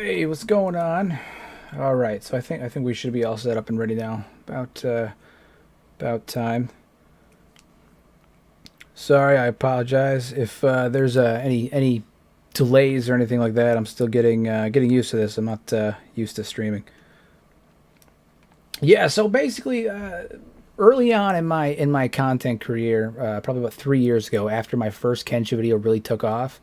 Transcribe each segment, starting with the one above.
Hey, what's going on? All right, so I think we should be all set up and ready now. About time. Sorry, I apologize if there's any delays or anything like that. I'm still getting used to this. I'm not used to streaming. Yeah, so basically, early on in my content career, probably about 3 years ago, after my first Kenshi video really took off,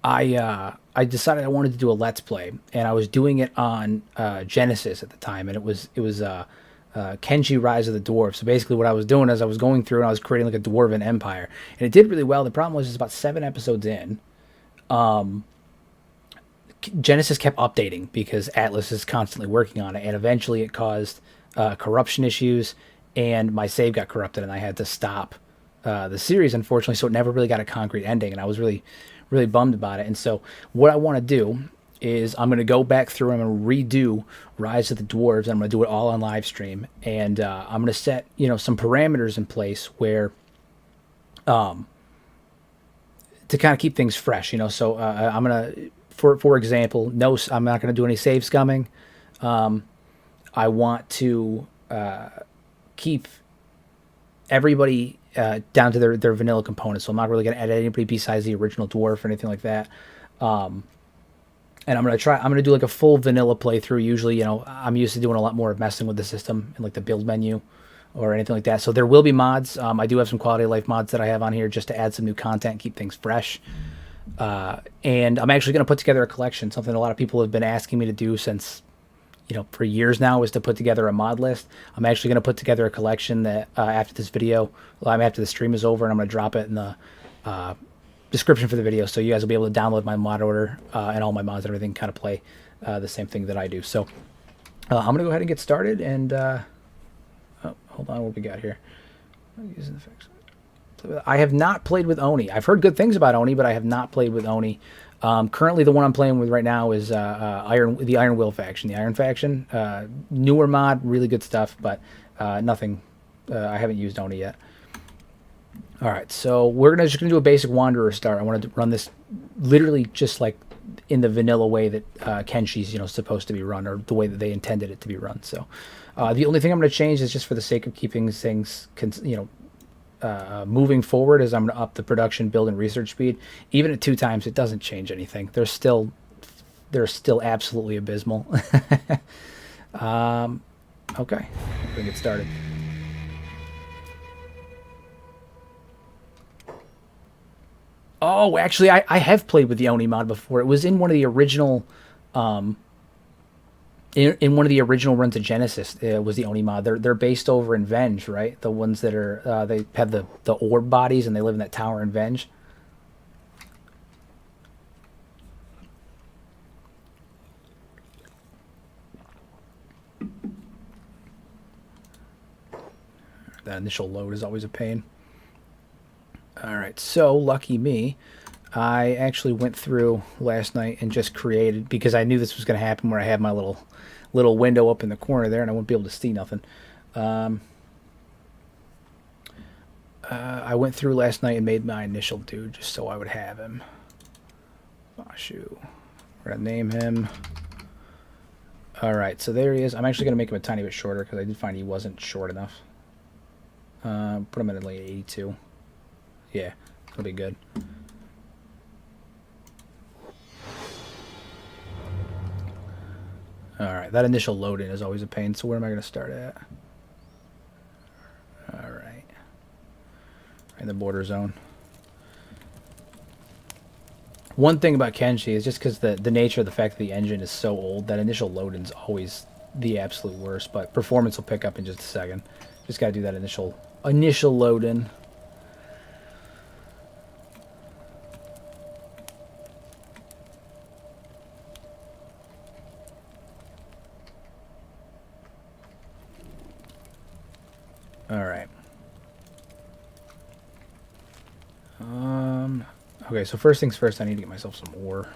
I decided I wanted to do a let's play, and I was doing it on Genesis at the time, and it was Kenshi Rise of the Dwarves. So basically, what I was doing is I was going through and I was creating like a dwarven empire, and it did really well. The problem was, it's about 7 episodes in, Genesis kept updating because Atlas is constantly working on it, and eventually it caused corruption issues, and my save got corrupted, and I had to stop the series, unfortunately. So it never really got a concrete ending, and I was really bummed about it. And so what I want to do is I'm going to go back through and I'm going to redo Rise of the Dwarves, and I'm going to do it all on live stream, and I'm going to set some parameters in place where to kind of keep things fresh. So I'm gonna, for example, no, I'm not gonna do any save scumming. I want to keep everybody down to their vanilla components. So I'm not really gonna edit anybody besides the original dwarf or anything like that. And I'm gonna do like a full vanilla playthrough. Usually, I'm used to doing a lot more of messing with the system and like the build menu or anything like that. So there will be mods. I do have some quality of life mods that I have on here just to add some new content, keep things fresh. And I'm actually going to put together a collection, something a lot of people have been asking me to do since, for years now, is to put together a mod list. I'm actually going to put together a collection that after this video, after the stream is over, and I'm going to drop it in the description for the video, so you guys will be able to download my mod order and all my mods and everything, kind of play the same thing that I do. So I'm going to go ahead and get started, and oh, hold on, what we got here? Using the fix. I have not played with Oni. I've heard good things about Oni, but I have not played with Oni. Currently, the one I'm playing with right now is the Iron Will faction. The Iron faction, newer mod, really good stuff, but nothing. I haven't used Oni yet. All right, so we're just gonna do a basic Wanderer start. I want to run this literally just like in the vanilla way that Kenshi's supposed to be run, or the way that they intended it to be run. So the only thing I'm going to change is just for the sake of keeping things moving forward, is I'm going to up the production, build, and research speed. Even at 2 times, it doesn't change anything. They're still absolutely abysmal. Okay, we're gonna get started. Oh, actually, I have played with the Oni mod before. It was in one of the original, in one of the original runs of Genesis. Was the Oni mod. They're based over in Venge, right? The ones that are they have the orb bodies, and they live in that tower in Venge. That initial load is always a pain. All right, so lucky me, I actually went through last night and just created, because I knew this was going to happen, where I had my little window up in the corner there, and I wouldn't be able to see nothing. I went through last night and made my initial dude just so I would have him. Oh, shoot. We're going to name him. All right, so there he is. I'm actually going to make him a tiny bit shorter because I did find he wasn't short enough. Put him at like 82. Yeah, that'll be good. Alright, that initial load in is always a pain, so where am I going to start at? Alright. In the border zone. One thing about Kenshi is just because the nature of the fact that the engine is so old, that initial load in is always the absolute worst, but performance will pick up in just a second. Just got to do that initial load in. All right. Okay, so first things first, I need to get myself some ore.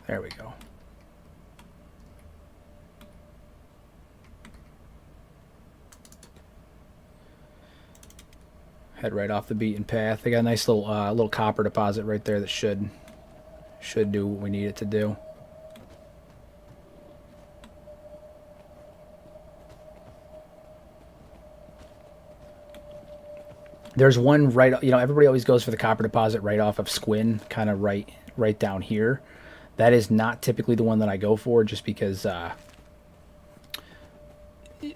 There we go. Head right off the beaten path. They got a nice little copper deposit right there that should do what we need it to do. There's one right, everybody always goes for the copper deposit right off of Squin, kind of right down here. That is not typically the one that I go for, just because,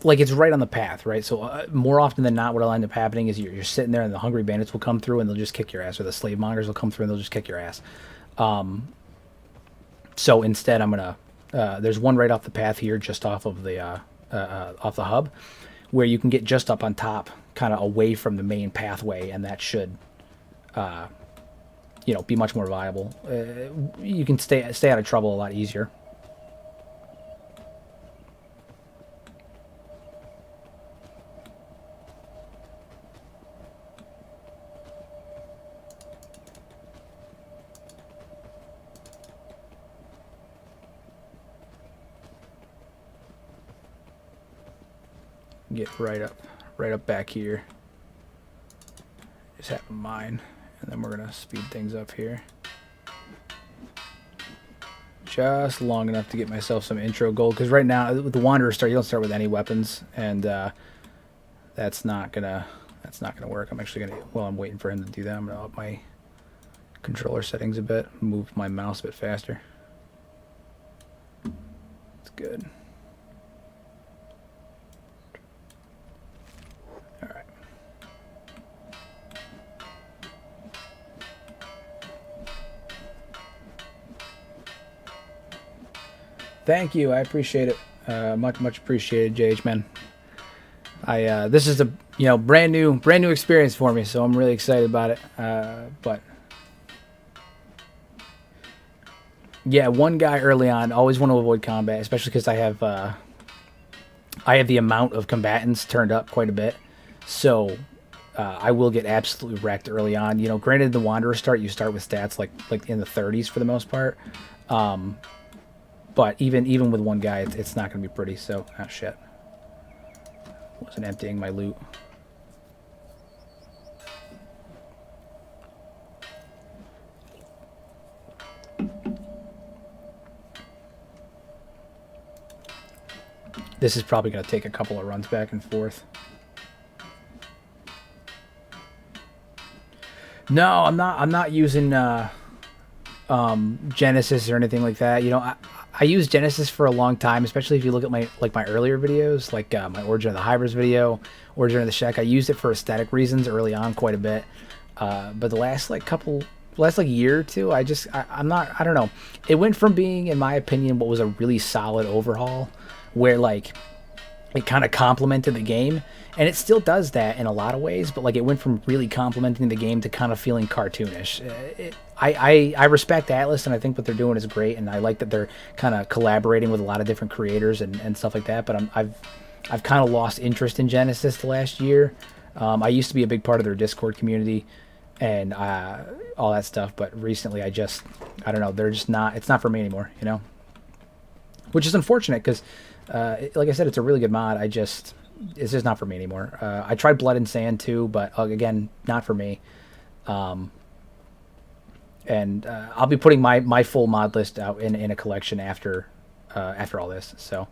like, it's right on the path, right? So more often than not, what'll end up happening is you're sitting there, and the hungry bandits will come through, and they'll just kick your ass, or the slave mongers will come through, and they'll just kick your ass. So instead, I'm gonna. There's one right off the path here, just off of the hub, where you can get just up on top, kind of away from the main pathway, and that should, be much more viable. You can stay out of trouble a lot easier. Get right up back here. Just have a mine, and then we're gonna speed things up here. Just long enough to get myself some intro gold, because right now with the Wanderer start, you don't start with any weapons, and that's not gonna work. I'm actually gonna, while I'm waiting for him to do that, I'm gonna up my controller settings a bit, move my mouse a bit faster. It's good. Thank you, I appreciate it. Much appreciated, JH man. This is a brand new experience for me, so I'm really excited about it. But yeah, one guy early on, always want to avoid combat, especially because I have the amount of combatants turned up quite a bit, so I will get absolutely wrecked early on. Granted, the Wanderer start, you start with stats like in the 30s for the most part. But even with one guy, it's not going to be pretty, so... Ah, shit. Wasn't emptying my loot. This is probably going to take a couple of runs back and forth. No, I'm not using Genesis or anything like that. I used Genesis for a long time, especially if you look at my earlier videos, like my Origin of the Hybrids video, Origin of the Shek. I used it for aesthetic reasons early on quite a bit, but the last year or two, I don't know. It went from being, in my opinion, what was a really solid overhaul, where it kind of complemented the game, and it still does that in a lot of ways, but it went from really complementing the game to kind of feeling cartoonish. I respect Atlas, and I think what they're doing is great, and I like that they're kind of collaborating with a lot of different creators and stuff like that, but I've kind of lost interest in Genesis the last year. I used to be a big part of their Discord community and all that stuff, but recently I don't know, they're just not, it's not for me anymore, which is unfortunate, because like I said, it's a really good mod. It's just not for me anymore. I tried Blood and Sand too, but again, not for me. And I'll be putting my full mod list out in a collection after all this. So,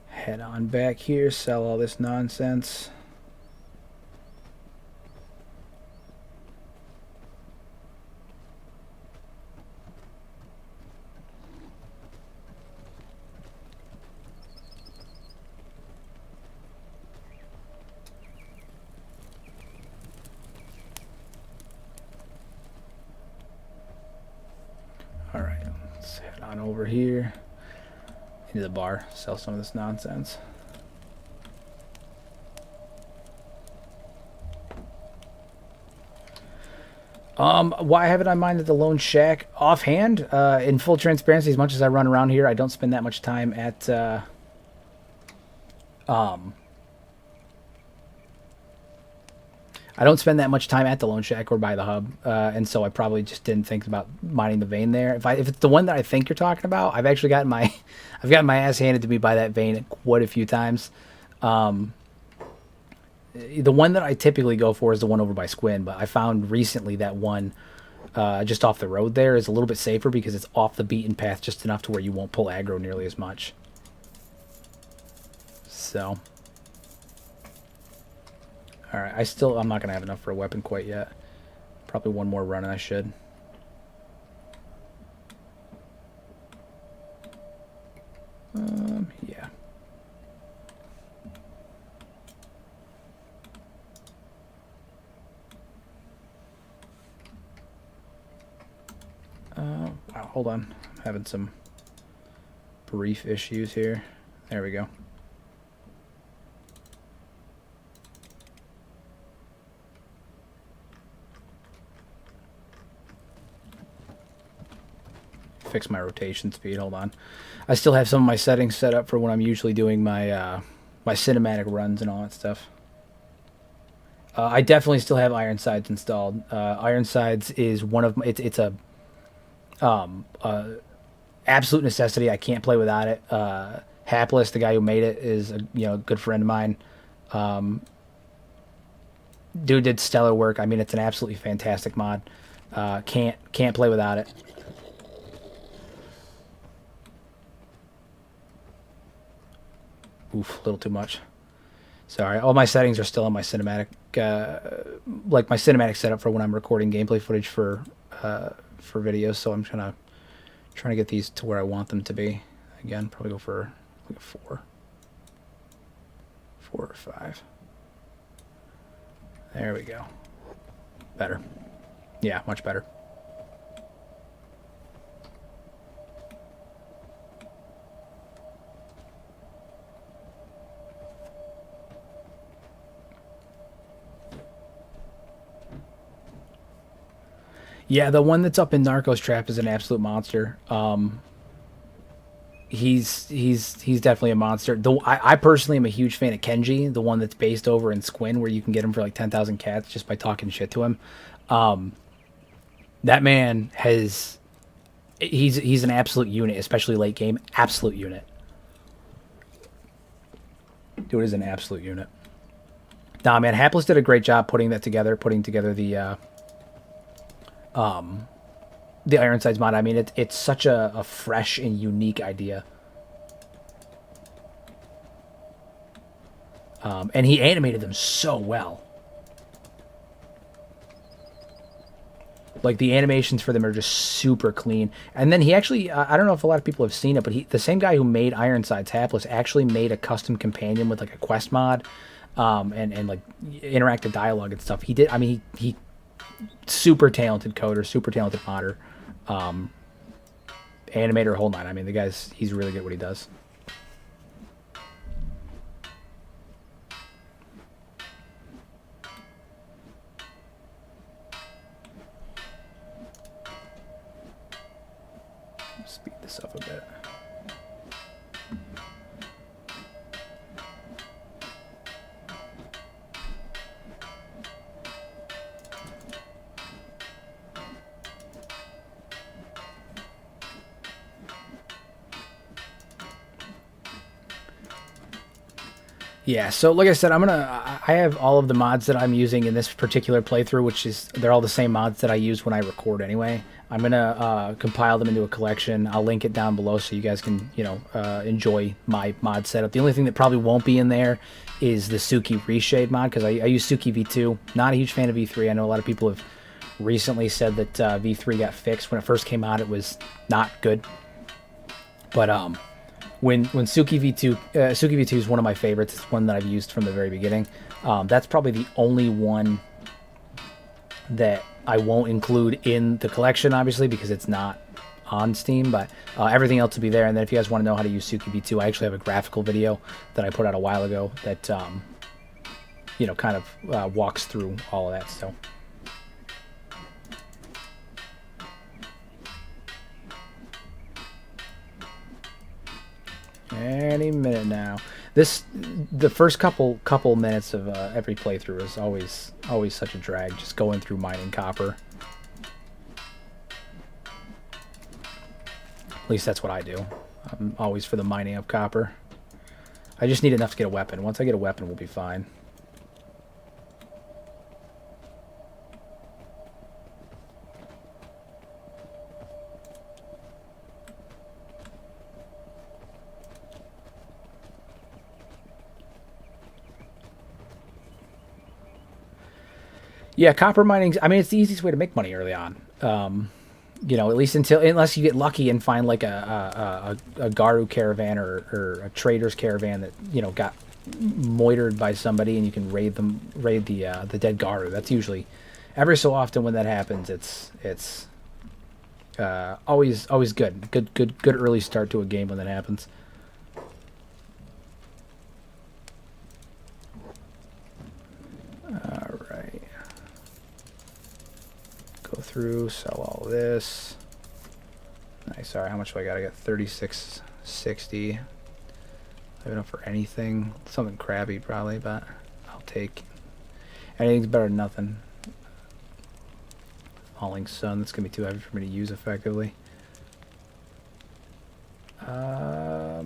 head on back here, sell all this nonsense. All right, let's head on over here into the bar, sell some of this nonsense. Why haven't I minded the Lone Shack offhand? In full transparency, as much as I run around here, I don't spend that much time at I don't spend that much time at the Lone Shack or by the hub, and so I probably just didn't think about mining the vein there. If it's the one that I think you're talking about, I've actually gotten my I've gotten my ass handed to me by that vein quite a few times. The one that I typically go for is the one over by Squin, but I found recently that one just off the road there is a little bit safer because it's off the beaten path just enough to where you won't pull aggro nearly as much. So. Alright, I'm not going to have enough for a weapon quite yet. Probably one more run and I should. Yeah. Wow, hold on. I'm having some brief issues here. There we go. Fix my rotation speed. Hold on. I still have some of my settings set up for when I'm usually doing my my cinematic runs and all that stuff. I definitely still have Ironsides installed. Ironsides is one of my, it's a absolute necessity. I can't play without it. Hapless, the guy who made it, is a good friend of mine. Dude did stellar work. I mean, it's an absolutely fantastic mod. Can't play without it. Oof, a little too much. Sorry, all my settings are still on my cinematic, like my cinematic setup for when I'm recording gameplay footage for videos. So I'm trying to get these to where I want them to be. Again, probably go for like a 4 or 5. There we go. Better. Yeah, much better. Yeah, the one that's up in Narcos Trap is an absolute monster. He's definitely a monster. I personally am a huge fan of Kenshi, the one that's based over in Squin, where you can get him for like 10,000 cats just by talking shit to him. That man he's an absolute unit, especially late game. Absolute unit. Dude is an absolute unit. Nah, man, Hapless did a great job putting together the Ironsides mod. I mean, it's such a fresh and unique idea. And he animated them so well. Like, the animations for them are just super clean. And then he actually, I don't know if a lot of people have seen it, but the same guy who made Ironsides Hapless actually made a custom companion with like a quest mod, and like interactive dialogue and stuff. He did, I mean, he super talented coder, super talented modder, animator, whole nine. I mean, he's really good at what he does. Speed this up a bit. Yeah, so like I said, I have all of the mods that I'm using in this particular playthrough, which is, they're all the same mods that I use when I record anyway. I'm gonna compile them into a collection. I'll link it down below so you guys can, enjoy my mod setup. The only thing that probably won't be in there is the Suki Reshade mod, because I use Suki V2. Not a huge fan of V3. I know a lot of people have recently said that V3 got fixed. When it first came out, it was not good. But when Suki V2 is one of my favorites. It's one that I've used from the very beginning. That's probably the only one that I won't include in the collection, obviously, because it's not on Steam, but everything else will be there. And then if you guys want to know how to use Suki V2, I actually have a graphical video that I put out a while ago that kind of walks through all of that. So Any minute now. The first couple minutes of every playthrough is always such a drag. Just going through mining copper. At least that's what I do. I'm always for the mining of copper. I just need enough to get a weapon. Once I get a weapon, we'll be fine. Yeah, copper mining. I mean, it's the easiest way to make money early on. You know, at least unless you get lucky and find like a Garu caravan or a trader's caravan that, you know, got moitered by somebody and you can raid the dead Garu. That's usually every so often when that happens. It's always good early start to a game when that happens. All right. Go through, sell all this. Nice. Sorry, how much do I got? I got 36.60. I have enough for anything. Something crappy probably, but I'll take anything's better than nothing. Hauling sun, that's gonna be too heavy for me to use effectively. I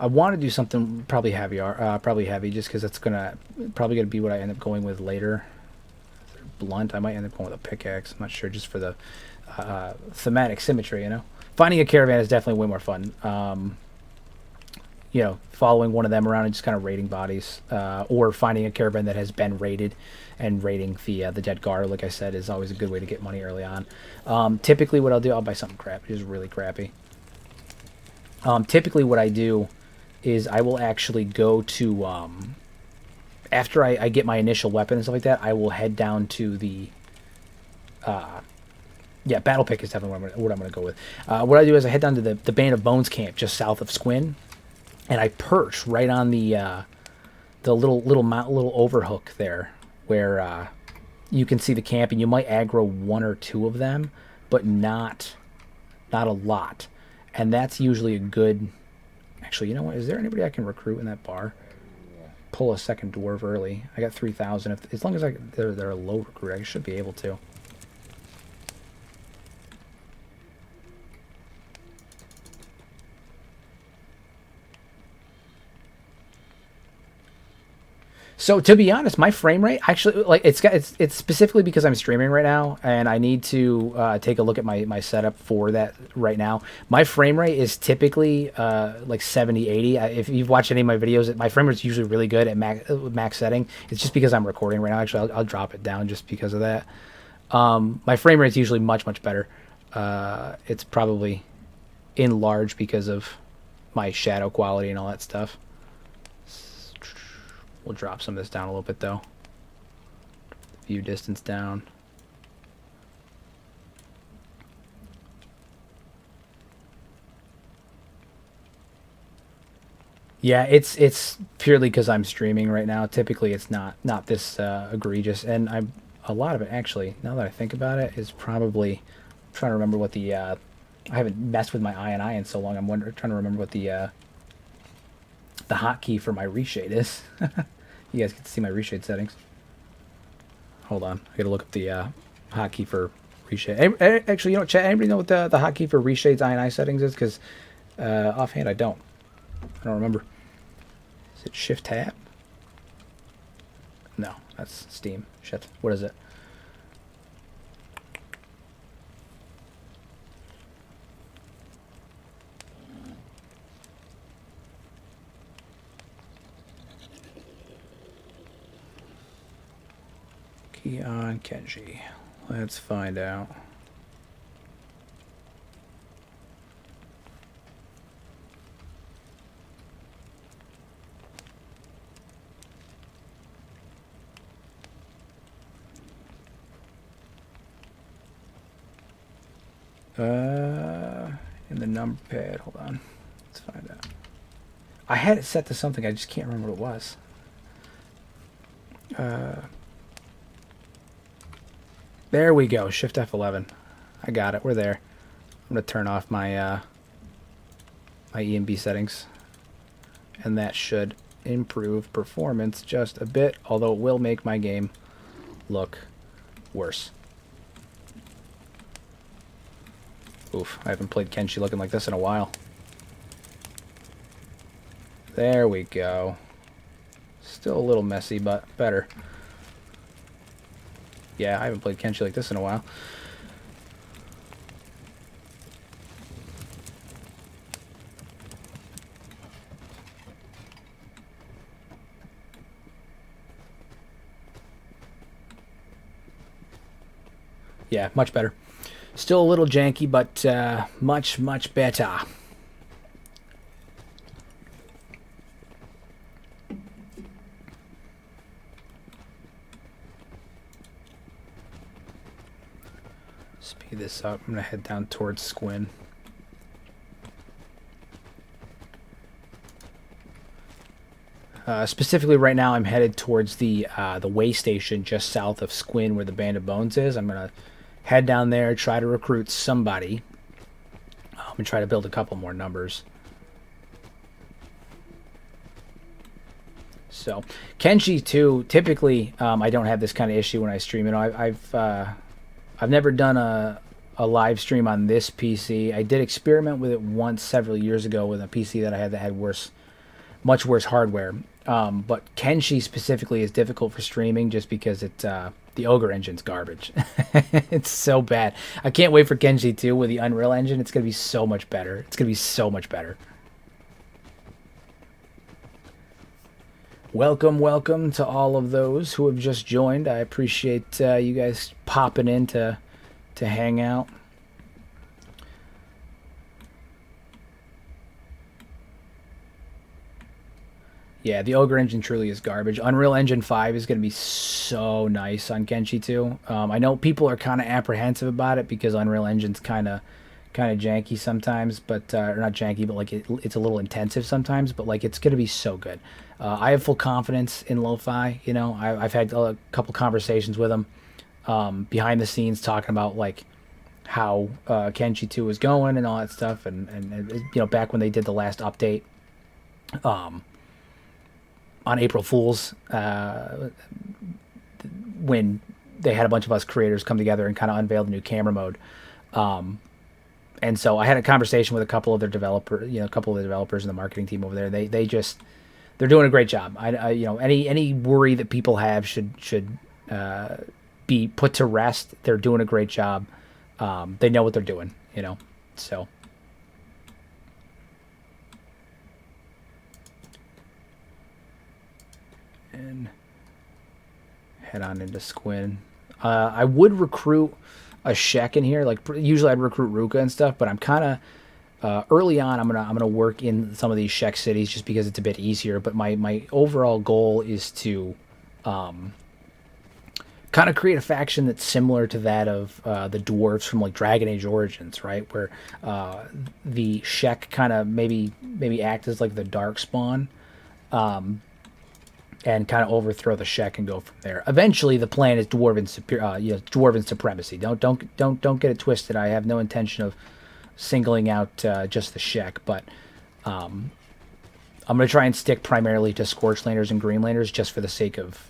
want to do something probably heavy, just because that's probably gonna be what I end up going with later. Blunt, I might end up going with a pickaxe. I'm not sure, just for the thematic symmetry, you know. Finding a caravan is definitely way more fun. You know, following one of them around and just kind of raiding bodies, or finding a caravan that has been raided and raiding the dead guard, like I said, is always a good way to get money early on. Typically what I'll do, I'll buy something crap, just really crappy. Typically what I do is I will actually go to, after I get my initial weapon and stuff like that, I will head down to the, yeah, Battle Pick is definitely what I'm going to go with. What I do is I head down to the Band of Bones camp just south of Squin, and I perch right on the little overhook there, where you can see the camp, and you might aggro one or two of them, but not a lot. And that's usually a good... Actually, you know what? Is there anybody I can recruit in that bar? Pull a second dwarf early. I got 3,000. As long as they're a low recruit, I should be able to. So to be honest, my frame rate actually, like, it's specifically because I'm streaming right now and I need to take a look at my setup for that right now. My frame rate is typically like 70, 80. If you've watched any of my videos, my frame rate is usually really good at max setting. It's just because I'm recording right now. Actually, I'll drop it down just because of that. My frame rate is usually much better. It's probably in large because of my shadow quality and all that stuff. We'll drop some of this down a little bit though. View distance down. Yeah, it's purely because I'm streaming right now. Typically, it's not this egregious, and a lot of it actually. Now that I think about it, is probably I'm trying to remember what the I haven't messed with my INI in so long. I'm trying to remember what the hotkey for my reshade is. You guys get to see my reshade settings. Hold on, I gotta look up the hotkey for reshade. Actually, you know, chat. Anybody know what the hotkey for reshade's INI settings is? Because offhand, I don't remember. Is it Shift Tab? No, that's Steam. Shit. What is it? Key on Kenshi. Let's find out. In the number pad, hold on. Let's find out. I had it set to something, I just can't remember what it was. There we go, Shift F11. I got it, we're there. I'm gonna turn off my my EMB settings. And that should improve performance just a bit, although it will make my game look worse. Oof, I haven't played Kenshi looking like this in a while. There we go. Still a little messy, but better. Yeah, I haven't played Kenshi like this in a while. Yeah, much better. Still a little janky, but much, much better. Speed this up. I'm going to head down towards Squin. Specifically right now, I'm headed towards the way station just south of Squin where the Band of Bones is. I'm going to head down there, try to recruit somebody, and try to build a couple more numbers. So, Kenshi too. Typically, I don't have this kind of issue when I stream. You know, I've never done a live stream on this PC. I did experiment with it once several years ago with a PC that I had that had much worse hardware. But Kenshi specifically is difficult for streaming just because the Ogre engine's garbage. It's so bad. I can't wait for Kenshi 2 with the Unreal Engine. It's going to be so much better. It's going to be so much better. Welcome to all of those who have just joined. I appreciate you guys popping in to hang out. Yeah, the Ogre engine truly is garbage. Unreal Engine 5 is going to be so nice on Kenshi 2. I know people are kind of apprehensive about it because Unreal Engine's kind of janky sometimes, but or not janky, but like it's a little intensive sometimes. But like it's going to be so good. I have full confidence in Lo-Fi. You know, I've had a couple conversations with them behind the scenes talking about like how Kenshi 2 is going and all that stuff, and you know, back when they did the last update. On April Fool's, when they had a bunch of us creators come together and kind of unveil the new camera mode, and so I had a conversation with a couple of their developers, you know, a couple of the developers and the marketing team over there. They're doing a great job. I you know, any worry that people have should be put to rest. They're doing a great job. They know what they're doing, you know, so. And head on into Squin. I would recruit a Shek in here. Like usually I'd recruit Ruka and stuff, but I'm kind of early on. I'm gonna work in some of these Shek cities just because it's a bit easier. But my overall goal is to kind of create a faction that's similar to that of the Dwarves from like Dragon Age Origins, right? Where the Shek kind of maybe act as like the dark spawn. And kind of overthrow the Shek and go from there. Eventually, the plan is Dwarven supremacy. Don't get it twisted. I have no intention of singling out just the Shek, but I'm gonna try and stick primarily to Scorch Laners and Green Laners just for the sake of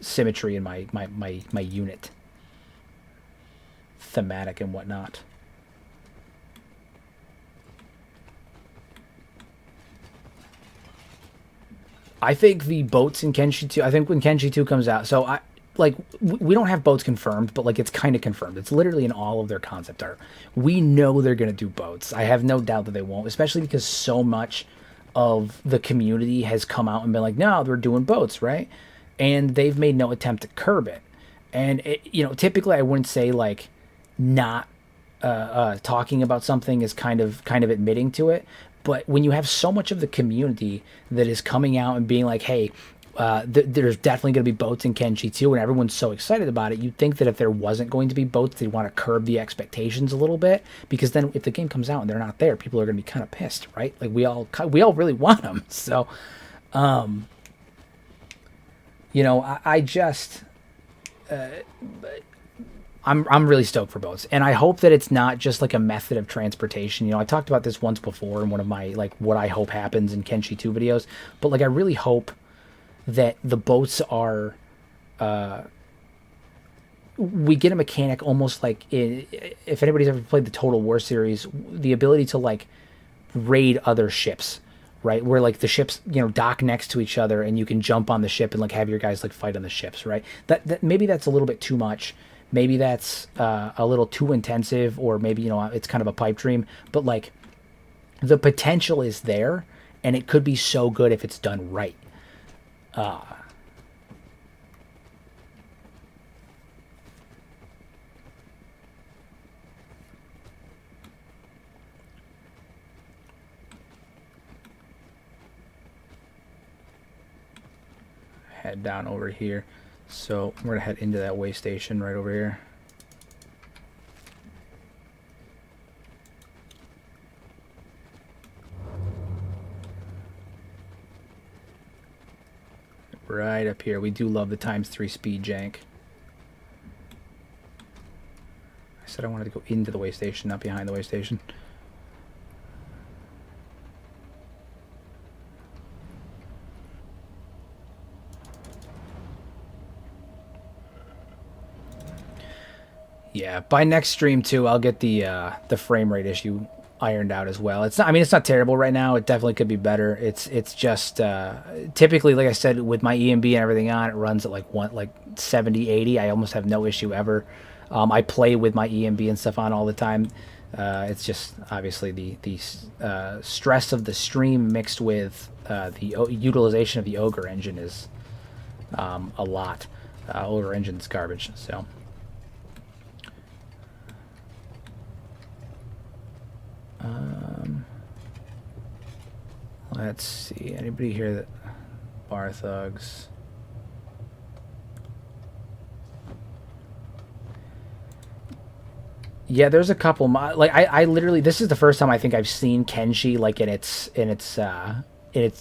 symmetry in my unit, thematic and whatnot. I think the boats in Kenshi 2, I think when Kenshi 2 comes out, so we don't have boats confirmed, but like it's kind of confirmed. It's literally in all of their concept art. We know they're going to do boats. I have no doubt that they won't, especially because so much of the community has come out and been like, no, they're doing boats, right? And they've made no attempt to curb it. And, you know, typically I wouldn't say like not talking about something is kind of admitting to it. But when you have so much of the community that is coming out and being like, hey, there's definitely going to be boats in Kenshi 2, and everyone's so excited about it, you'd think that if there wasn't going to be boats, they'd want to curb the expectations a little bit, because then if the game comes out and they're not there, people are going to be kind of pissed, right? Like, we all really want them. So, you know, I just... I'm really stoked for boats, and I hope that it's not just like a method of transportation. You know, I talked about this once before in one of my like what I hope happens in Kenshi 2 videos, but like I really hope that the boats are we get a mechanic almost like if anybody's ever played the Total War series, the ability to like raid other ships, right? Where like the ships, you know, dock next to each other and you can jump on the ship and like have your guys like fight on the ships, right? That maybe that's a little bit too much. Maybe that's a little too intensive, or maybe, you know, it's kind of a pipe dream, but like the potential is there and it could be so good if it's done right. Head down over here. So we're gonna head into that way station right over here. Right up here. We do love the ×3 speed jank. I said I wanted to go into the way station, not behind the way station. Yeah, by next stream too, I'll get the frame rate issue ironed out as well. It's not, I mean, it's not terrible right now. It definitely could be better. It's just typically, like I said, with my EMB and everything on, it runs at like 70, 80. I almost have no issue ever. I play with my EMB and stuff on all the time. It's just obviously the stress of the stream mixed with the utilization of the Ogre engine is a lot. Ogre engine's garbage, so. Let's see. Anybody here that bar thugs? Yeah, there's a couple. Like I literally, this is the first time I think I've seen Kenshi like in its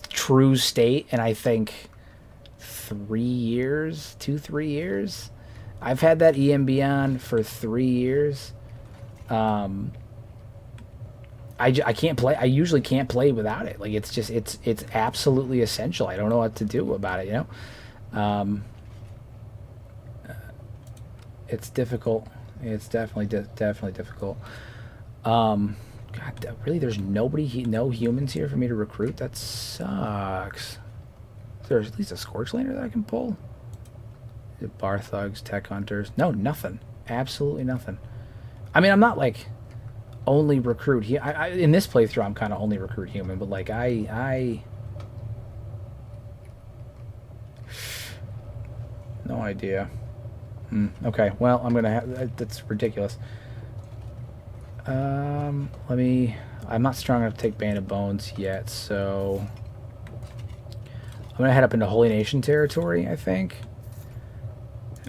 true state, and I think 3 years, 2-3 years. I've had that EMB on for 3 years. I can't play. I usually can't play without it. Like it's just it's absolutely essential. I don't know what to do about it. You know, it's difficult. It's definitely definitely difficult. God, really, there's nobody, no humans here for me to recruit. That sucks. There's at least a Scorch Laner that I can pull. Bar thugs, tech hunters. No, nothing. Absolutely nothing. I mean, I'm not like only recruit here. In this playthrough, I'm kind of only recruit human, but like I no idea. Okay, well, I'm gonna have, that's ridiculous. Let me, I'm not strong enough to take Band of Bones yet, so I'm gonna head up into Holy Nation territory, I think,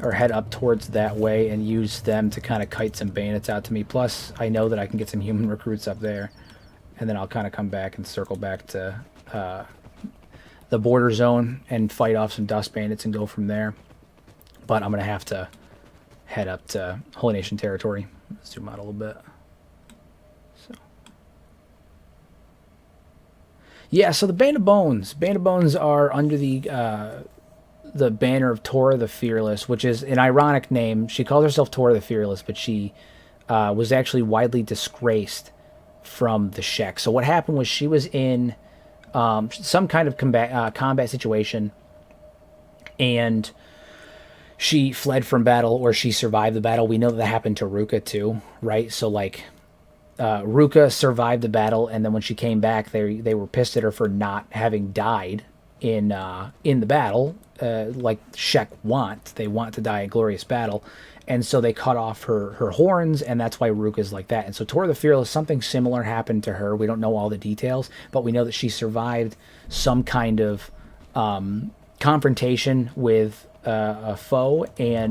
or head up towards that way and use them to kind of kite some bayonets out to me. Plus, I know that I can get some human recruits up there, and then I'll kind of come back and circle back to the border zone and fight off some dust bayonets and go from there. But I'm gonna have to head up to Holy Nation territory. Let's zoom out a little bit. So, yeah. So the Band of Bones. Band of Bones are under the banner of Tora the Fearless, which is an ironic name. She calls herself Tora the Fearless, but she was actually widely disgraced from the Shek. So what happened was she was in some kind of combat situation, and she fled from battle, or she survived the battle. We know that happened to Ruka too, right? So like Ruka survived the battle, and then when she came back, they were pissed at her for not having died in the battle, like Shek want. They want to die a glorious battle, and so they cut off her horns, and that's why Ruka's like that. And so Tora the Fearless, something similar happened to her. We don't know all the details, but we know that she survived some kind of confrontation with a foe,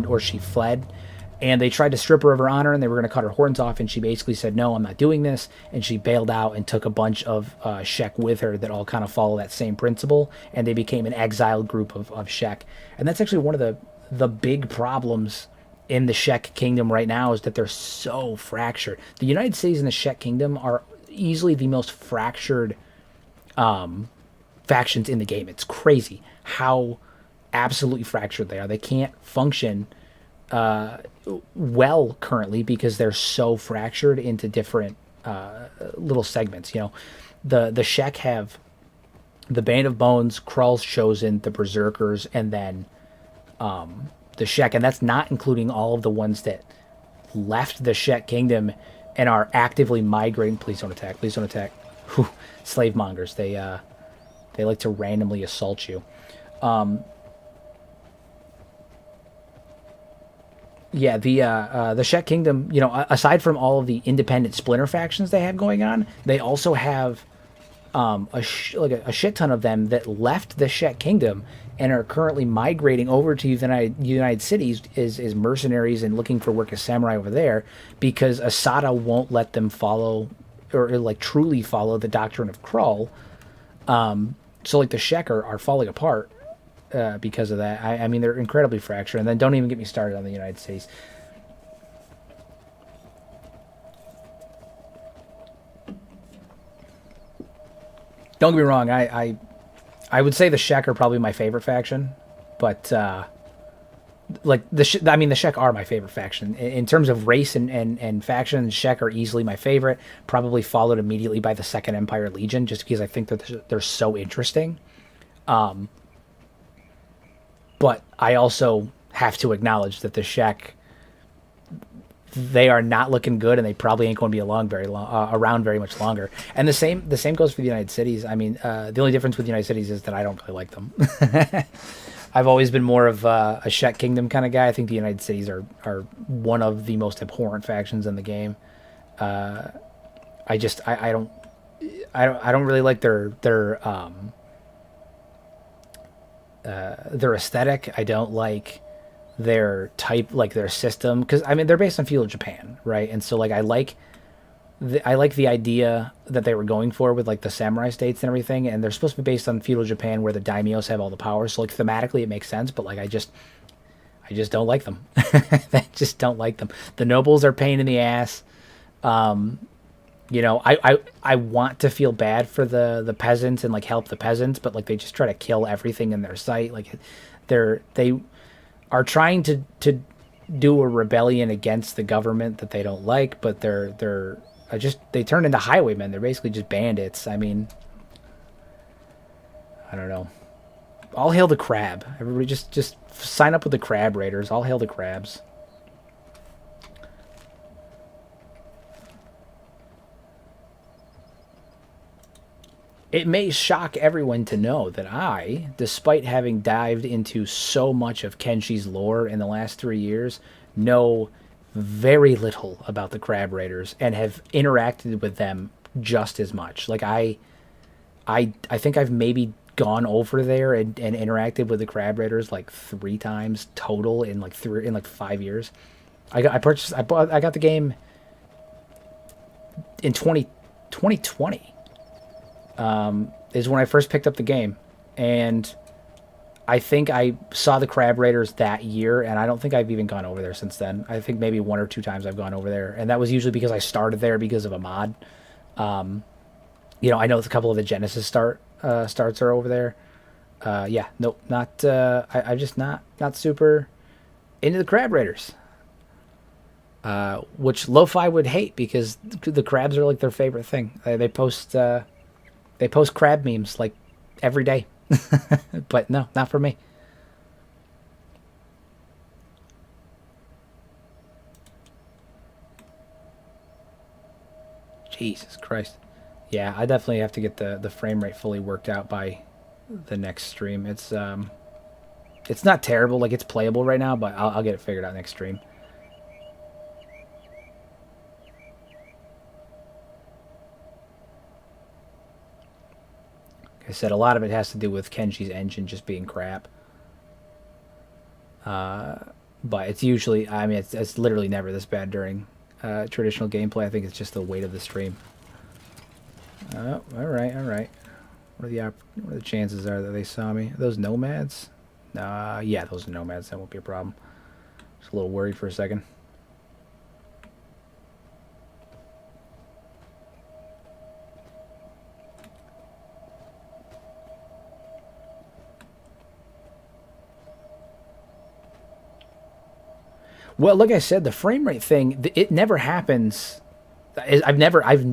or she fled, and they tried to strip her of her honor, and they were going to cut her horns off, and she basically said, no, I'm not doing this, and she bailed out and took a bunch of Shek with her that all kind of follow that same principle, and they became an exiled group of Shek. And that's actually one of the big problems in the Shek Kingdom right now is that they're so fractured. The United Cities and the Shek Kingdom are easily the most fractured factions in the game. It's crazy how absolutely fractured they are. They can't function well currently because they're so fractured into different little segments. You know, the Shek have the Band of Bones, Krull's Chosen, the Berserkers, and then the Shek, and that's not including all of the ones that left the Shek Kingdom and are actively migrating. Please don't attack. Please don't attack. Whew. Slave mongers. They like to randomly assault you. Yeah, the Shek Kingdom, you know, aside from all of the independent splinter factions they have going on, they also have a shit ton of them that left the Shek Kingdom and are currently migrating over to United Cities as mercenaries and looking for work as samurai over there because Asada won't let them follow or like truly follow the doctrine of Krull. So like the Shek are falling apart because of that. I mean, they're incredibly fractured. And then don't even get me started on the United States. Don't get me wrong. I would say the Shek are probably my favorite faction, but like the Shek are my favorite faction in terms of race and faction. Shek are easily my favorite, probably followed immediately by the Second Empire Legion, just because I think that they're so interesting. But I also have to acknowledge that the Shek, they are not looking good, and they probably ain't going to be around very much longer. And the same goes for the United Cities. I mean, the only difference with the United Cities is that I don't really like them. I've always been more of a Shek Kingdom kind of guy. I think the United Cities are one of the most abhorrent factions in the game. I don't really like their aesthetic. I don't like their type, like their system, because I mean they're based on feudal Japan, right? And so like I like the idea that they were going for with like the samurai states and everything, and they're supposed to be based on feudal Japan where the daimios have all the power. So like thematically it makes sense, but like I just don't like them. I just don't like them. The nobles are pain in the ass. You know, I want to feel bad for the peasants and like help the peasants, but like they just try to kill everything in their sight. Like they are trying to do a rebellion against the government that they don't like, but they turn into highwaymen. They're basically just bandits. I mean, I don't know. All hail the crab. Everybody just sign up with the crab raiders. All hail the crabs. It may shock everyone to know that I, despite having dived into so much of Kenshi's lore in the last 3 years, know very little about the Crab Raiders and have interacted with them just as much. Like I think I've maybe gone over there and interacted with the Crab Raiders like 3 times total in like 5 years. I got the game in 2020. Is when I first picked up the game, and I think I saw the Crab Raiders that year, and I don't think I've even gone over there since then. I think maybe 1 or 2 times I've gone over there, and that was usually because I started there because of a mod. You know, I know a couple of the Genesis starts are over there. Yeah, nope, not. I'm just not super into the Crab Raiders. Which Lo-Fi would hate because the crabs are like their favorite thing. They post crab memes like every day. But no, not for me. Jesus Christ. Yeah, I definitely have to get the frame rate fully worked out by the next stream. It's not terrible, like it's playable right now, but I'll get it figured out next stream. I said a lot of it has to do with Kenshi's engine just being crap. But it's usually, I mean, it's literally never this bad during traditional gameplay. I think it's just the weight of the stream. Oh, all right, all right. What are the chances are that they saw me? Are those nomads? Yeah, those are nomads. That won't be a problem. Just a little worried for a second. Well, like I said, the frame rate thing, it never happens. I've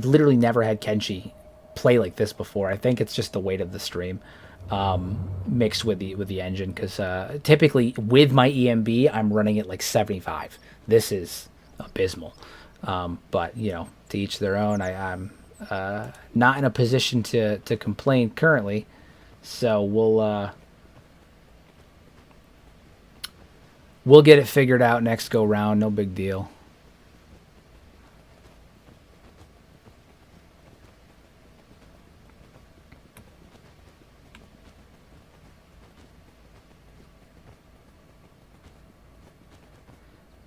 literally never had Kenshi play like this before. I think it's just the weight of the stream mixed with the engine. Because typically with my EMB, I'm running it like 75. This is abysmal. But you know, to each their own. I'm not in a position to complain currently, so we'll get it figured out next go round. No big deal.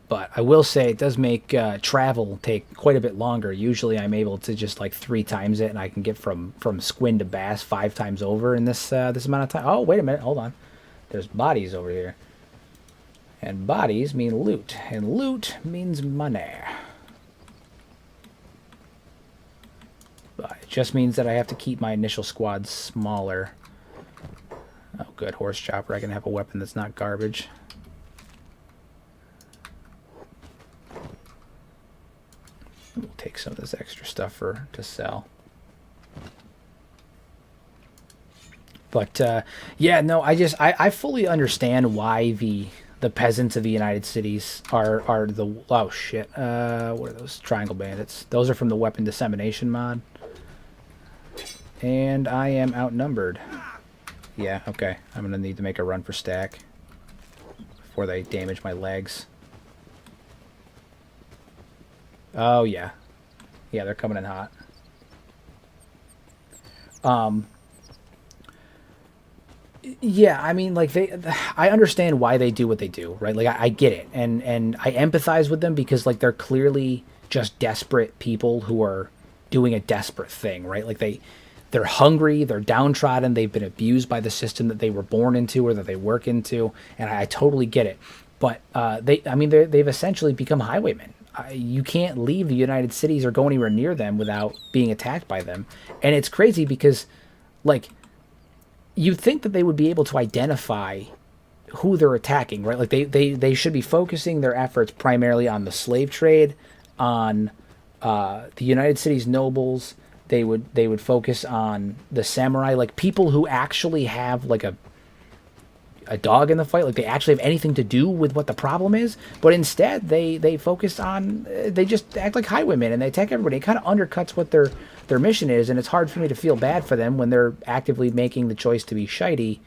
But I will say it does make travel take quite a bit longer. Usually I'm able to just like 3 times it, and I can get from Squin to Bass 5 times over in this amount of time. Oh, wait a minute. Hold on. There's bodies over here. And bodies mean loot. And loot means money. But it just means that I have to keep my initial squad smaller. Oh, good. Horse chopper. I can have a weapon that's not garbage. We'll take some of this extra stuff to sell. But yeah, no, I fully understand why the peasants of the United Cities are the oh shit. What are those triangle bandits? Those are from the weapon dissemination mod. And I am outnumbered. Yeah, okay. I'm gonna need to make a run for stack before they damage my legs. Oh yeah. Yeah, they're coming in hot. Yeah, I mean, like I understand why they do what they do, right? Like I get it, and I empathize with them because like they're clearly just desperate people who are doing a desperate thing, right? Like they're hungry, they're downtrodden, they've been abused by the system that they were born into or that they work into, and I totally get it. But I mean, they've essentially become highwaymen. You can't leave the United Cities or go anywhere near them without being attacked by them, and it's crazy because, like, you'd think that they would be able to identify who they're attacking, right? Like they should be focusing their efforts primarily on the slave trade, on the United Cities nobles. They would focus on the samurai, like people who actually have like a dog in the fight, like they actually have anything to do with what the problem is. But instead, they focus on they just act like highwaymen and they attack everybody. It kind of undercuts what their mission is, and it's hard for me to feel bad for them when they're actively making the choice to be shitey,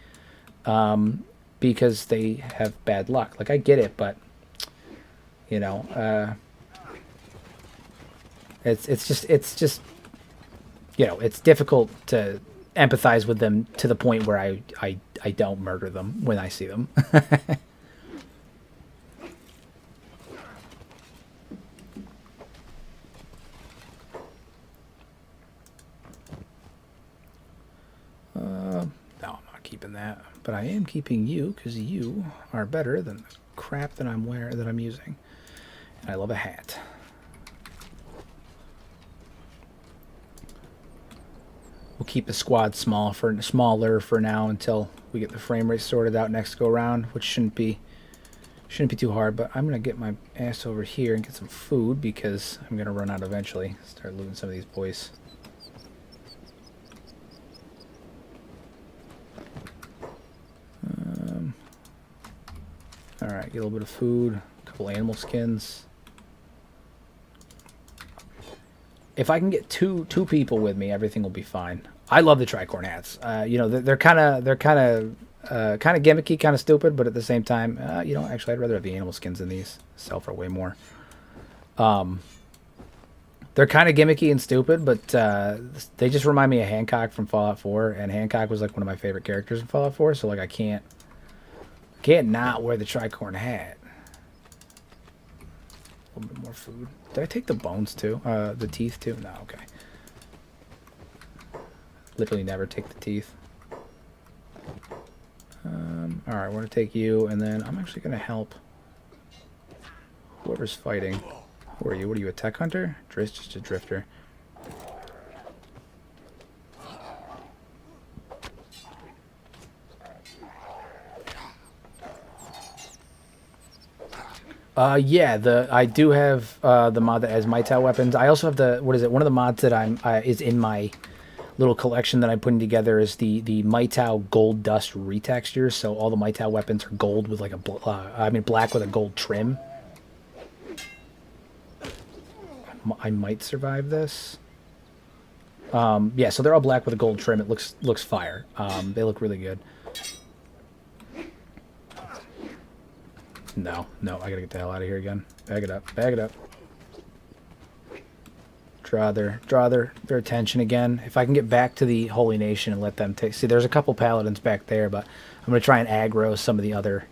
because they have bad luck. Like I get it, but you know, it's just you know, it's difficult to empathize with them to the point where I don't murder them when I see them. No, I'm not keeping that, but I am keeping you because you are better than the crap that I'm wearing, that I'm using. And I love a hat. We'll keep the squad smaller for now until we get the frame rate sorted out next go round, which shouldn't be too hard. But I'm gonna get my ass over here and get some food because I'm gonna run out eventually. Start looting some of these boys. All right, get a little bit of food, a couple animal skins. If I can get two people with me, everything will be fine. I love the tricorn hats. You know, they're kind of gimmicky, kind of stupid, but at the same time, you know, actually, I'd rather have the animal skins than these. Sell for way more. They're kind of gimmicky and stupid, but they just remind me of Hancock from Fallout 4, and Hancock was like one of my favorite characters in Fallout 4. So like, I can't not wear the tricorn hat. A little bit more food. Did I take the bones too? The teeth too? No, okay. Literally never take the teeth. Alright, we're going to take you, and then I'm actually going to help Whoever's fighting. Who are you? What are you, a tech hunter? Just a drifter. Yeah, I do have the mod that has Mitel weapons. I also have the, what is it? One of the mods that I'm is in my little collection that I'm putting together is the Mitel gold dust retexture. So all the Mitel weapons are gold with like a black with a gold trim. I might survive this. Yeah, so they're all black with a gold trim. It looks fire. They look really good. No, I gotta get the hell out of here again. Bag it up, bag it up. Draw their attention again. If I can get back to the Holy Nation and let them take... See, there's a couple paladins back there, but I'm gonna try and aggro some of the other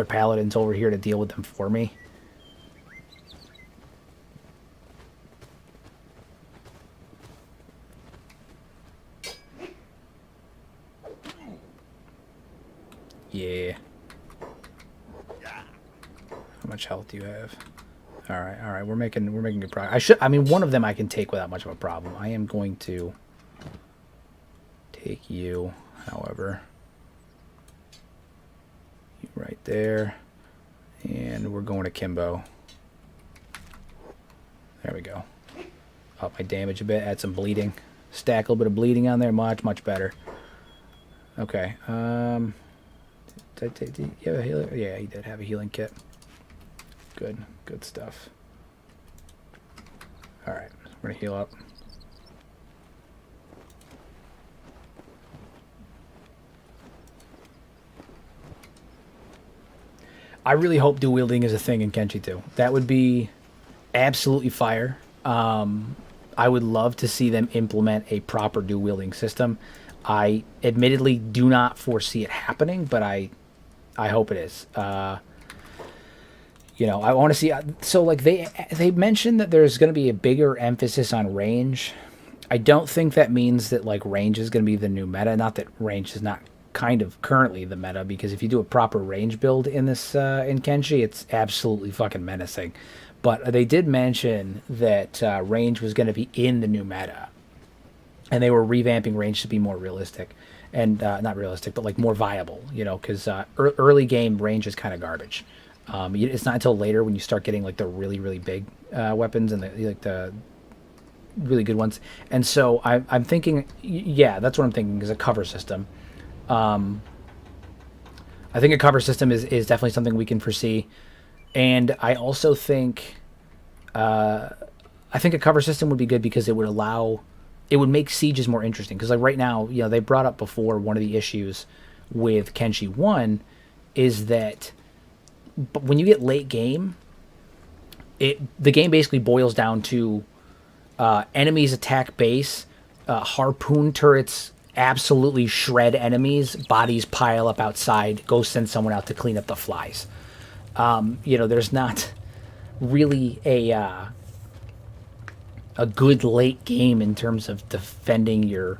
paladins over here to deal with them for me. Yeah. How much health do you have? All right. We're making good progress. I mean, one of them I can take without much of a problem. I am going to take you, however. You right there, and we're going to Kimbo. There we go. Up my damage a bit. Add some bleeding. Stack a little bit of bleeding on there. Much better. Okay. Did you have a healer? Yeah, he did have a healing kit. Good stuff. Alright, we're gonna heal up. I really hope dual wielding is a thing in Kenshi 2. That would be absolutely fire. I would love to see them implement a proper dual wielding system. I admittedly do not foresee it happening, but I hope it is. You know, I want to see. So, like they mentioned that there's going to be a bigger emphasis on range. I don't think that means that like range is going to be the new meta. Not that range is not kind of currently the meta, because if you do a proper range build in this in Kenshi, it's absolutely fucking menacing. But they did mention that range was going to be in the new meta, and they were revamping range to be more realistic, and not realistic, but like more viable. You know, because early game range is kind of garbage. It's not until later when you start getting like the really big weapons and the really good ones. And so I'm thinking, yeah, that's what I'm thinking, is a cover system. I think a cover system is definitely something we can foresee. And I also think a cover system would be good because it would make sieges more interesting. Because like right now, you know, they brought up before, one of the issues with Kenshi 1 is that but when you get late game, the game basically boils down to enemies attack base, harpoon turrets absolutely shred enemies, bodies pile up outside, go send someone out to clean up the flies. You know, there's not really a good late game in terms of defending your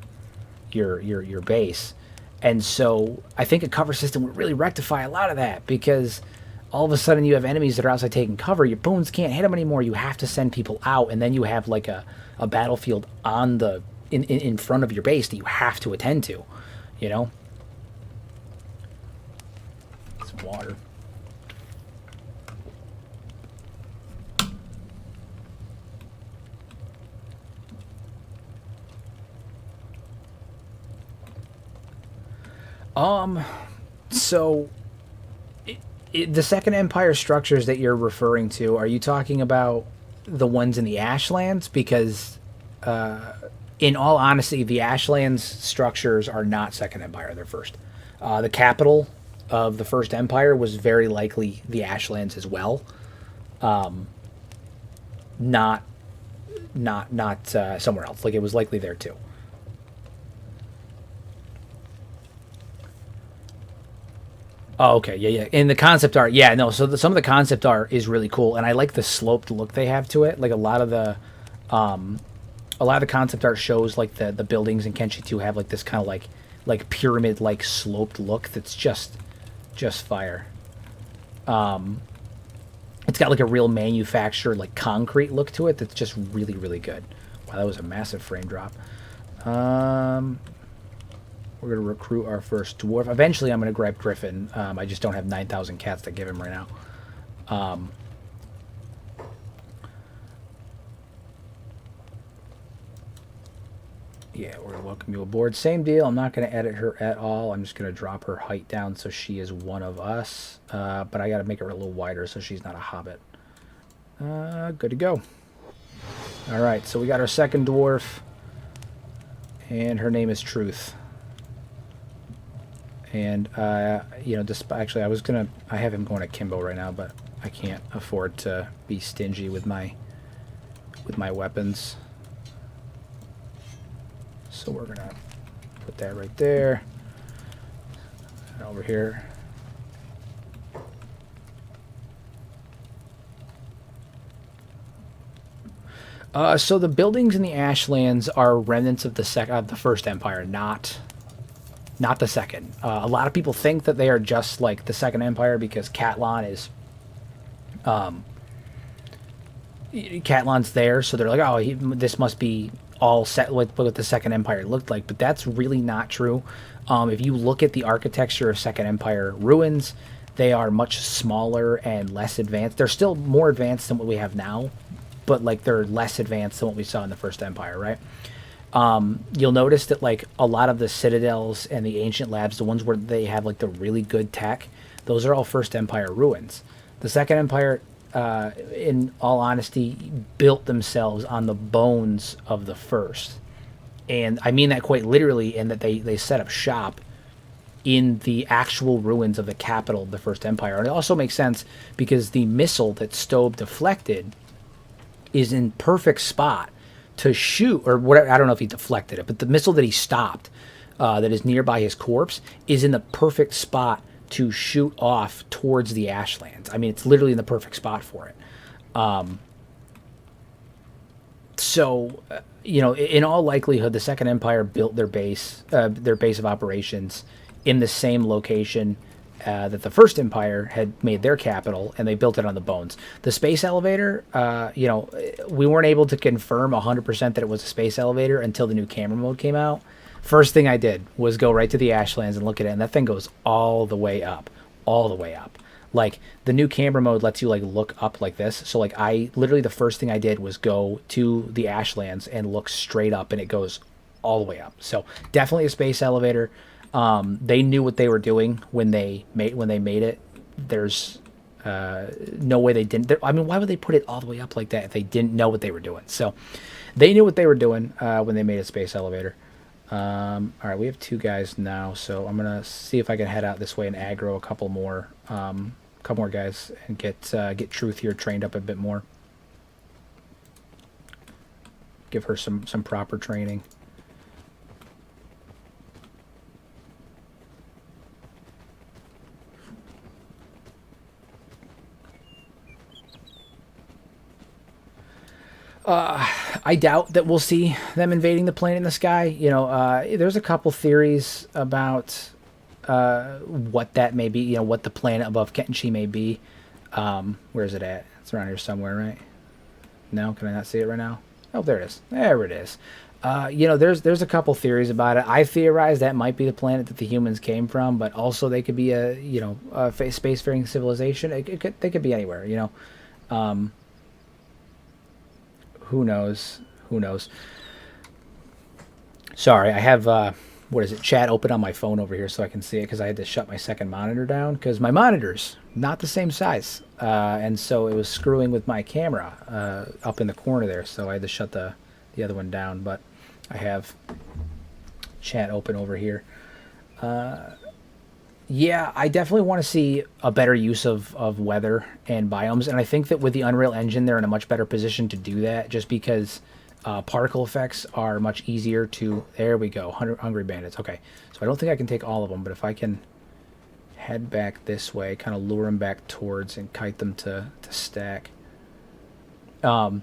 base. And so I think a cover system would really rectify a lot of that, because all of a sudden you have enemies that are outside taking cover. Your boons can't hit them anymore. You have to send people out, and then you have like a battlefield on the in front of your base that you have to attend to, you know? Some water. So the Second Empire structures that you're referring to, are you talking about the ones in the Ashlands? Because in all honesty, the Ashlands structures are not Second Empire, they're first. The capital of the First Empire was very likely the Ashlands as well. Not somewhere else. Like, it was likely there too. Oh, okay, yeah. In the concept art, yeah, no. So some of the concept art is really cool, and I like the sloped look they have to it. Like a lot of the concept art shows like the buildings in Kenshi 2 have like this kind of like pyramid like sloped look that's just fire. It's got like a real manufactured like concrete look to it that's just really, really good. Wow, that was a massive frame drop. We're going to recruit our first dwarf. Eventually, I'm going to grab Griffin. I just don't have 9,000 cats to give him right now. Yeah, we're going to welcome you aboard. Same deal. I'm not going to edit her at all. I'm just going to drop her height down so she is one of us. But I got to make her a little wider so she's not a hobbit. Good to go. All right, so we got our second dwarf. And her name is Truth. And, you know, actually, I have him going to Kimbo right now, but I can't afford to be stingy with my weapons. So we're going to put that right there. And over here. So the buildings in the Ashlands are remnants of the first Empire, not the second. A lot of people think that they are just like the second Empire because Catlon's there, so they're like, oh, this must be all set with what the second Empire looked like. But that's really not true. If you look at the architecture of Second Empire ruins, they are much smaller and less advanced. They're still more advanced than what we have now, but like they're less advanced than what we saw in the first Empire, right? You'll notice that like a lot of the citadels and the ancient labs, the ones where they have like the really good tech, those are all First Empire ruins. The Second Empire, in all honesty, built themselves on the bones of the first. And I mean that quite literally in that they set up shop in the actual ruins of the capital of the First Empire. And it also makes sense because the missile that Stobe deflected is in perfect spot to shoot, or whatever. I don't know if he deflected it, but the missile that he stopped, that is nearby his corpse, is in the perfect spot to shoot off towards the Ashlands. I mean, it's literally in the perfect spot for it. So, you know, in all likelihood, the Second Empire built their base of operations in the same location that the First Empire had made their capital, and they built it on the bones. The space elevator, you know, we weren't able to confirm 100% that it was a space elevator until the new camera mode came out. First thing I did was go right to the Ashlands and look at it, and that thing goes all the way up. Like, the new camera mode lets you, like, look up like this. So, like, literally the first thing I did was go to the Ashlands and look straight up, and it goes all the way up. So, definitely a space elevator. They knew what they were doing when they made it. There's no way they didn't. I mean, why would they put it all the way up like that if they didn't know what they were doing? So they knew what they were doing when they made a space elevator. All right, we have 2 guys now, so I'm gonna see if I can head out this way and aggro a couple more guys and get Truth here trained up a bit more. Give her some proper training. I doubt that we'll see them invading the planet in the sky. You know, there's a couple theories about what that may be. You know, what the planet above Kenshi may be. Where is it at? It's around here somewhere, right? No, can I not see it right now? Oh, there it is. There it is. You know, there's a couple theories about it. I theorize that might be the planet that the humans came from, but also they could be a spacefaring civilization. They could be anywhere. You know. Who knows? Sorry, I have, chat open on my phone over here so I can see it because I had to shut my second monitor down because my monitor's not the same size. And so it was screwing with my camera up in the corner there, so I had to shut the other one down. But I have chat open over here. Yeah, I definitely want to see a better use of weather and biomes, and I think that with the Unreal Engine, they're in a much better position to do that, just because particle effects are much easier to... There we go, Hungry Bandits. Okay, so I don't think I can take all of them, but if I can head back this way, kind of lure them back towards and kite them to stack. Yeah,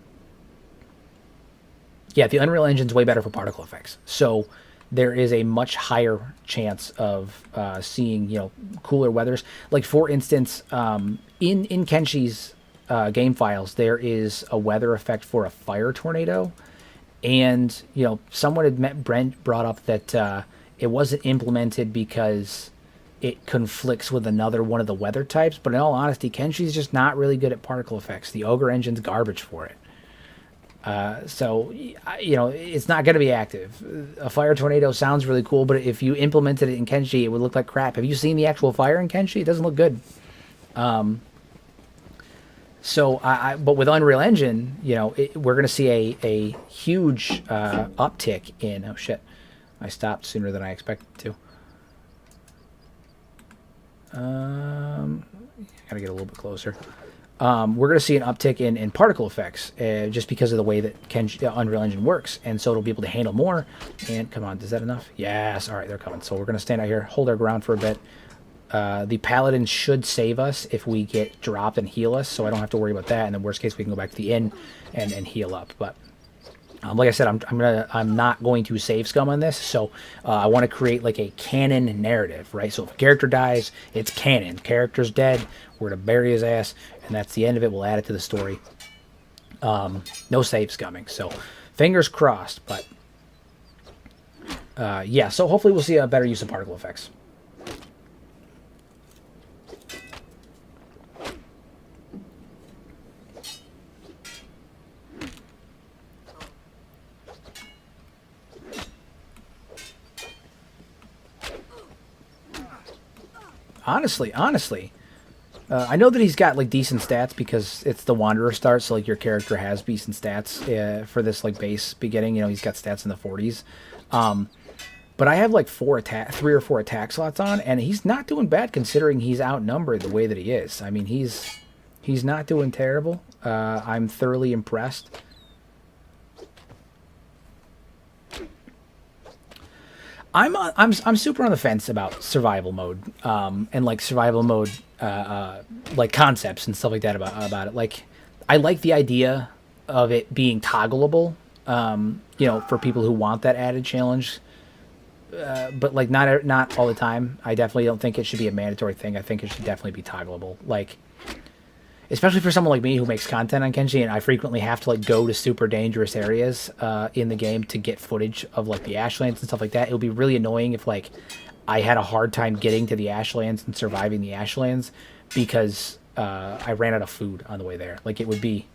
the Unreal Engine's way better for particle effects, so... there is a much higher chance of seeing, you know, cooler weathers. Like, for instance, in Kenshi's game files, there is a weather effect for a fire tornado, and someone had Brent brought up that it wasn't implemented because it conflicts with another one of the weather types. But in all honesty, Kenshi's just not really good at particle effects. The Ogre engine's garbage for it. So it's not going to be active. A fire tornado sounds really cool, but if you implemented it in Kenshi, it would look like crap. Have you seen the actual fire in Kenshi? It doesn't look good. But with Unreal Engine, we're going to see a huge uptick in. Oh shit! I stopped sooner than I expected to. Gotta get a little bit closer. We're going to see an uptick in particle effects just because of the way that Unreal Engine works, and so it'll be able to handle more. And come on, is that enough? Yes. All right, they're coming. So we're going to stand out here, hold our ground for a bit. The Paladin should save us if we get dropped and heal us, so I don't have to worry about that. And in the worst case, we can go back to the inn and heal up. But like I said, I'm not going to save scum on this, so I want to create like a canon narrative, right? So if a character dies, it's canon. Character's dead, we're gonna bury his ass, and that's the end of it. We'll add it to the story. No save scumming, so fingers crossed. But yeah, so hopefully we'll see a better use of particle effects. Honestly, I know that he's got like decent stats because it's the Wanderer start, so like your character has decent stats for this like base beginning. He's got stats in the 40s. But I have like 3 or 4 attack slots on, and he's not doing bad considering he's outnumbered the way that he is. I mean, he's not doing terrible. I'm thoroughly impressed. I'm super on the fence about survival mode, and like survival mode, like concepts and stuff like that about it. Like, I like the idea of it being toggleable, for people who want that added challenge. But like not all the time. I definitely don't think it should be a mandatory thing. I think it should definitely be toggleable. Like, especially for someone like me who makes content on Kenshi, and I frequently have to like go to super dangerous areas in the game to get footage of like the Ashlands and stuff like that. It would be really annoying if like I had a hard time getting to the Ashlands and surviving the Ashlands because I ran out of food on the way there. Like it would be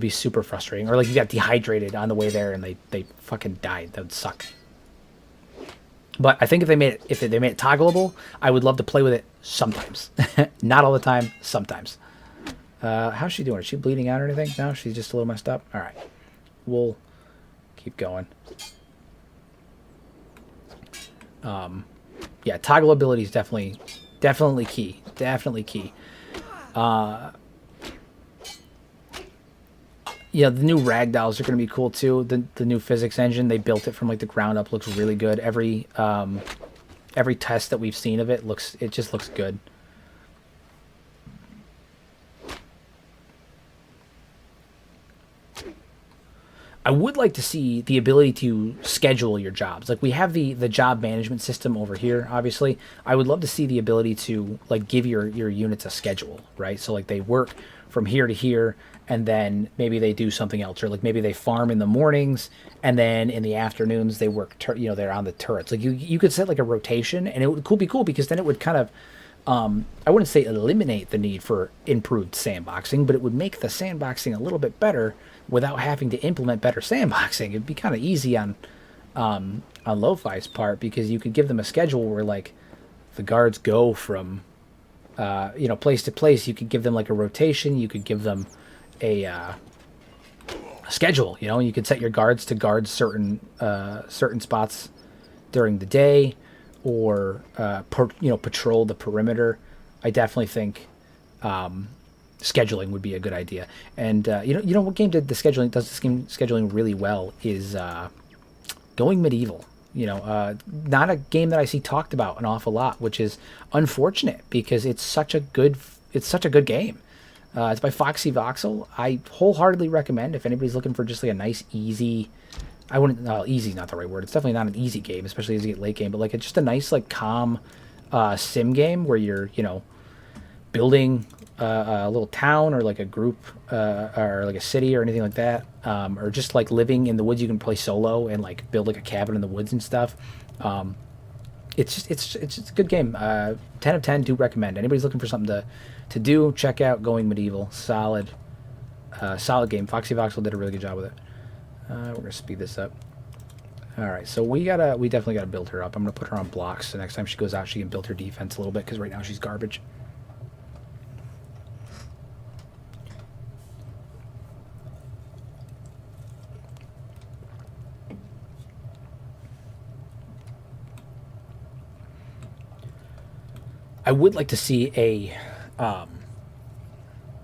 super frustrating. Or like you got dehydrated on the way there and they fucking died. That would suck. But I think if they made it toggleable, I would love to play with it sometimes. Not all the time, sometimes. How's she doing? Is she bleeding out or anything? No, she's just a little messed up. All right, we'll keep going. Yeah, toggle ability is definitely key. Definitely key. Yeah, the new ragdolls are going to be cool too. The new physics engine, they built it from like the ground up, looks really good. Every test that we've seen of it just looks good. I would like to see the ability to schedule your jobs. Like we have the job management system over here, obviously. I would love to see the ability to like give your units a schedule, right? So like they work from here to here, and then maybe they do something else, or like maybe they farm in the mornings, and then in the afternoons they work. They're on the turrets. Like you could set like a rotation, and it would be cool because then it would kind of, I wouldn't say eliminate the need for improved sandboxing, but it would make the sandboxing a little bit better without having to implement better sandboxing. It'd be kind of easy on Lo-Fi's part because you could give them a schedule where like the guards go from place to place. You could give them like a rotation. You could give them a schedule. You could set your guards to guard certain spots during the day, or patrol the perimeter. I definitely think scheduling would be a good idea. And what game does this game scheduling really well is Going Medieval. Not a game that I see talked about an awful lot, which is unfortunate because it's such a good game. It's by Foxy Voxel. I wholeheartedly recommend if anybody's looking for just like a nice, easy. Easy not the right word. It's definitely not an easy game, especially as you get late game. But like it's just a nice, like calm sim game where you're building a little town or like a group or like a city or anything like that, or just like living in the woods, you can play solo and like build like a cabin in the woods and stuff. It's a good game. 10 of 10, do recommend. Anybody's looking for something to do, check out Going Medieval. Solid game. Foxy Voxel did a really good job with it. We're gonna speed this up. All right, so we definitely gotta build her up. I'm gonna put her on blocks, so next time she goes out, she can build her defense a little bit, because right now she's garbage. I would like to see a,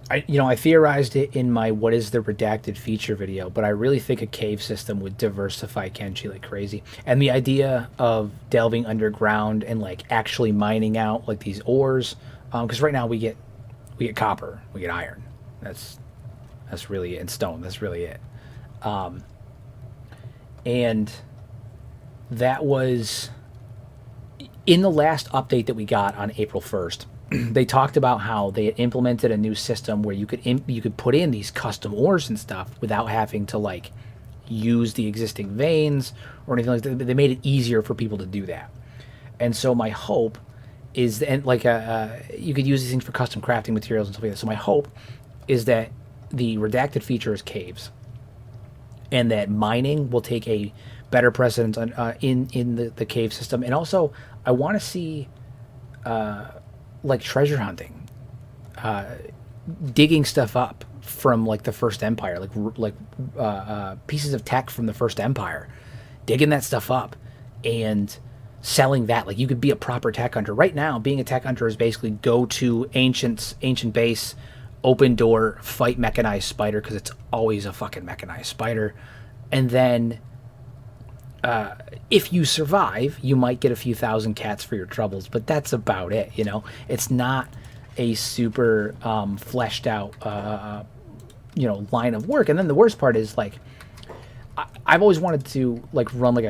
I theorized it in my "What is the redacted feature" video, but I really think a cave system would diversify Kenshi like crazy. And the idea of delving underground and like actually mining out like these ores, because right now we get copper, we get iron. That's really it, and stone. That's really it. And that was in the last update that we got on April 1st. They talked about how they had implemented a new system where you could put in these custom ores and stuff without having to like use the existing veins or anything like that. They made it easier for people to do that. And so my hope is, and like you could use these things for custom crafting materials and stuff like that. So my hope is that the redacted feature is caves, and that mining will take a better precedence on, in the cave system. And also, I want to see like treasure hunting, digging stuff up from like the First Empire, like pieces of tech from the First Empire, digging that stuff up and selling that. Like, you could be a proper tech hunter. Right now, being a tech hunter is basically go to ancient base, open door, fight mechanized spider, because it's always a fucking mechanized spider, and then if you survive, you might get a few thousand cats for your troubles, but that's about it. It's not a super fleshed out line of work. And then the worst part is, like, I've always wanted to like run like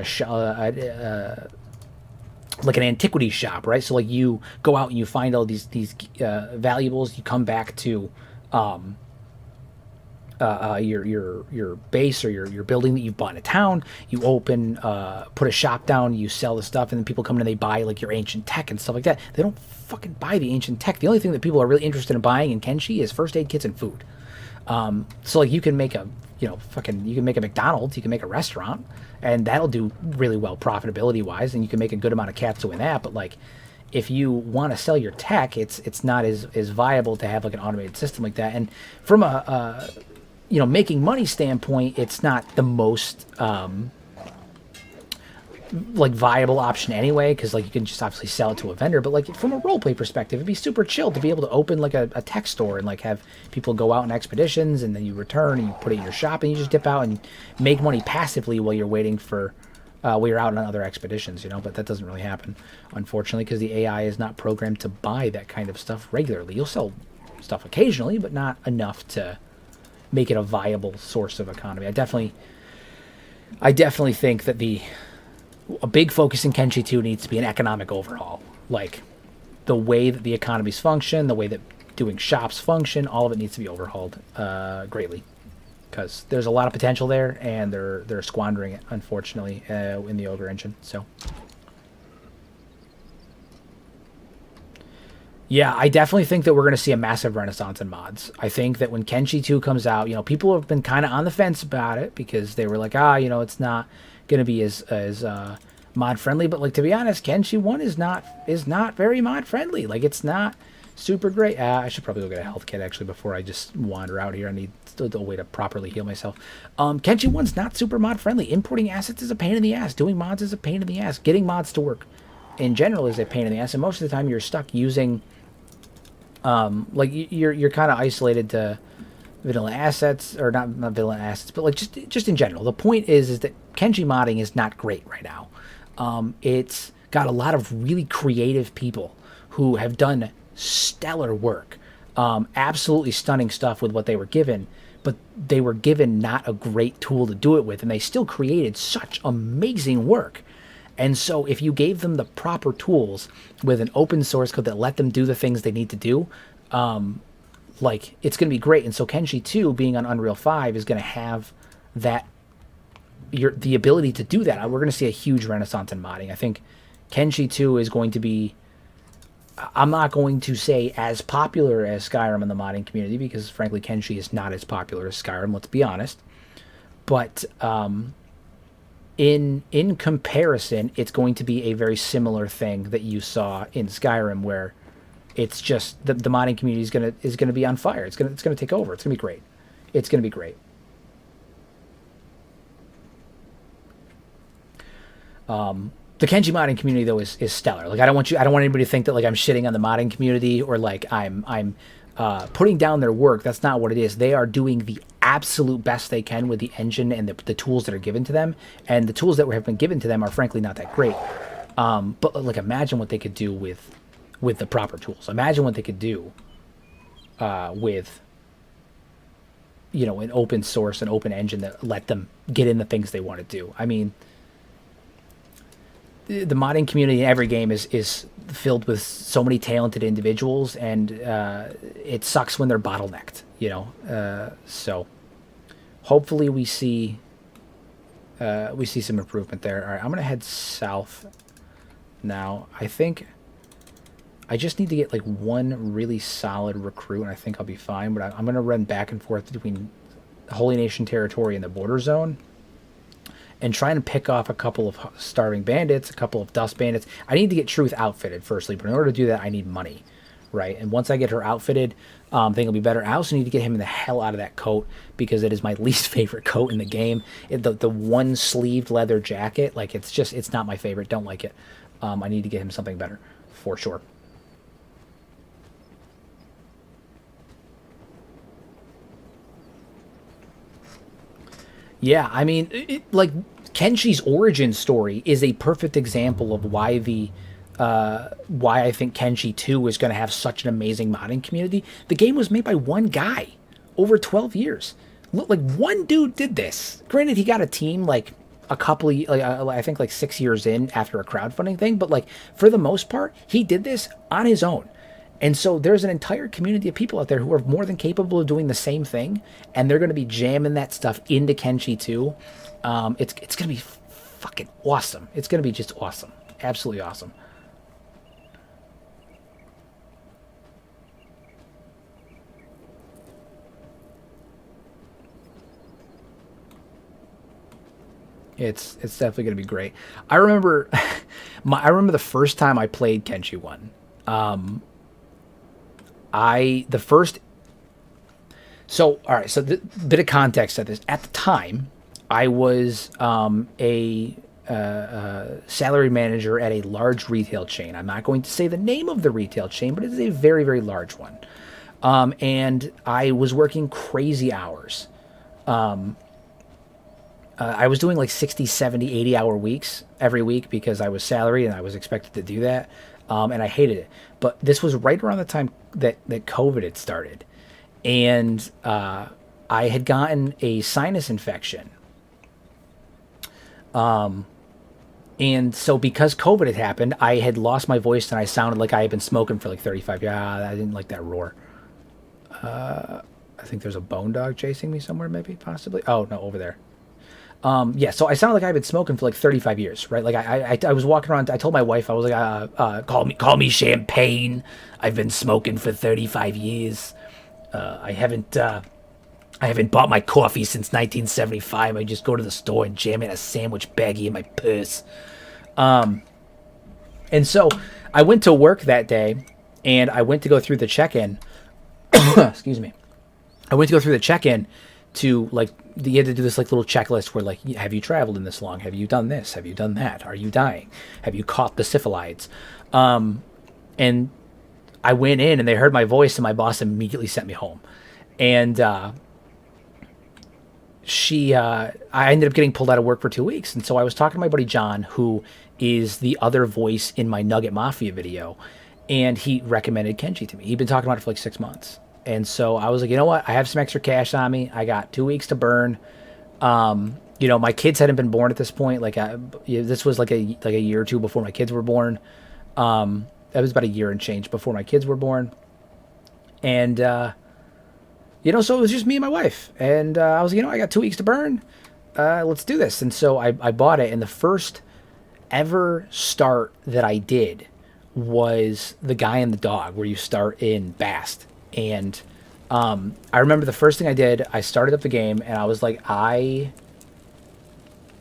like an antiquities shop, right? So like you go out and you find all these valuables, you come back to your base or your building that you've bought in a town, you open, put a shop down, you sell the stuff, and then people come in and they buy like your ancient tech and stuff like that. They don't fucking buy the ancient tech. The only thing that people are really interested in buying in Kenshi is first aid kits and food. So like you can make a McDonald's, you can make a restaurant, and that'll do really well profitability wise, and you can make a good amount of cats doing that. But like, if you want to sell your tech, it's not as viable to have like an automated system like that. And from a making money standpoint, it's not the most like viable option anyway, because like you can just obviously sell it to a vendor. But like from a roleplay perspective, it'd be super chill to be able to open like a tech store and like have people go out on expeditions, and then you return and you put it in your shop and you just dip out and make money passively while you're waiting for while you're out on other expeditions. But that doesn't really happen, unfortunately, because the AI is not programmed to buy that kind of stuff regularly. You'll sell stuff occasionally, but not enough to make it a viable source of economy. I definitely think that a big focus in Kenshi 2 needs to be an economic overhaul. Like, the way that the economies function, the way that doing shops function, all of it needs to be overhauled greatly, because there's a lot of potential there, and they're squandering it, unfortunately, in the Ogre engine. So yeah, I definitely think that we're going to see a massive renaissance in mods. I think that when Kenshi 2 comes out, people have been kind of on the fence about it, because they were like, it's not going to be as mod friendly. But like, to be honest, Kenshi 1 is not very mod friendly. Like, it's not super great. I should probably go get a health kit actually before I just wander out here. I need a way to properly heal myself. Kenshi 1's not super mod friendly. Importing assets is a pain in the ass. Doing mods is a pain in the ass. Getting mods to work in general is a pain in the ass, and most of the time you're stuck using like you're kind of isolated to vanilla assets, or not vanilla assets, but like just in general. The point is that Kenshi modding is not great right now. It's got a lot of really creative people who have done stellar work, absolutely stunning stuff with what they were given, but they were given not a great tool to do it with, and they still created such amazing work. And so if you gave them the proper tools with an open source code that let them do the things they need to do, like it's going to be great. And so Kenshi 2 being on Unreal 5 is going to have that the ability to do that. We're going to see a huge renaissance in modding. I think Kenshi 2 is going to be, I'm not going to say as popular as Skyrim in the modding community, because frankly Kenshi is not as popular as Skyrim, let's be honest. But in comparison, it's going to be a very similar thing that you saw in Skyrim, where it's just the modding community is gonna be on fire. It's gonna take over. It's gonna be great. It's gonna be great. The Kenshi modding community though is stellar. Like I don't want anybody to think that like I'm shitting on the modding community, or like I'm putting down their work. That's not what it is. They are doing the absolute best they can with the engine and the tools that are given to them, and the tools that have been given to them are frankly not that great. But like imagine what they could do with the proper tools. Imagine what they could do with an open source and open engine that let them get in the things they want to do. I mean, the modding community in every game is filled with so many talented individuals, and it sucks when they're bottlenecked, so hopefully we see some improvement there. All right, I'm gonna head south now. I think I just need to get like one really solid recruit, and I think I'll be fine. But I'm gonna run back and forth between Holy Nation territory and the border zone, and try and pick off a couple of starving bandits, a couple of dust bandits. I need to get Truth outfitted firstly, but in order to do that, I need money, right? And once I get her outfitted, things will be better. I also need to get him the hell out of that coat, because it is my least favorite coat in the game. The one-sleeved leather jacket, like it's not my favorite. Don't like it. I need to get him something better, for sure. Yeah, I mean, like Kenshi's origin story is a perfect example of why I think Kenshi 2 is going to have such an amazing modding community. The game was made by one guy over 12 years. Look, like one dude did this. Granted, he got a team like a couple of, I think like 6 years in after a crowdfunding thing, but like for the most part, he did this on his own. And so there's an entire community of people out there who are more than capable of doing the same thing, and they're going to be jamming that stuff into Kenshi 2. It's going to be fucking awesome. It's going to be just awesome. Absolutely awesome. It's definitely going to be great. I remember I remember the first time I played Kenshi 1. The first. So, all right. So, the bit of context at this. At the time, I was a salary manager at a large retail chain. I'm not going to say the name of the retail chain, but it is a very, very large one. And I was working crazy hours. I was doing like 60, 70, 80-hour weeks every week because I was salaried and I was expected to do that. And I hated it. But this was right around the time that COVID had started. And I had gotten a sinus infection. And so because COVID had happened, I had lost my voice and I sounded like I had been smoking for like 35 years. I didn't like that roar. I think there's a bone dog chasing me somewhere, maybe, possibly. Oh, no, over there. Yeah, so I sounded like I've been smoking for like 35 years, right? Like I was walking around. I told my wife, I was like, call me champagne. I've been smoking for 35 years. I haven't bought my coffee since 1975. I just go to the store and jam in a sandwich baggie in my purse. And so I went to work that day, and I went to go through the check-in. Excuse me. I went to go through the check-in to like you had to do this like little checklist where like, have you traveled in this long? Have you done this? Have you done that? Are you dying? Have you caught the syphilides? And I went in and they heard my voice and my boss immediately sent me home. And I ended up getting pulled out of work for 2 weeks. And so I was talking to my buddy John, who is the other voice in my Nugget Mafia video. And he recommended Kenshi to me. He'd been talking about it for like 6 months. And so I was like, you know what? I have some extra cash on me. I got 2 weeks to burn. My kids hadn't been born at this point. This was like a year or two before my kids were born. That was about a year and change before my kids were born. And So it was just me and my wife, and I was, I got 2 weeks to burn. Let's do this. And so I bought it, and the first ever start that I did was the guy and the dog, where you start in Bast. And I remember the first thing I did, I started up the game, and I was like, I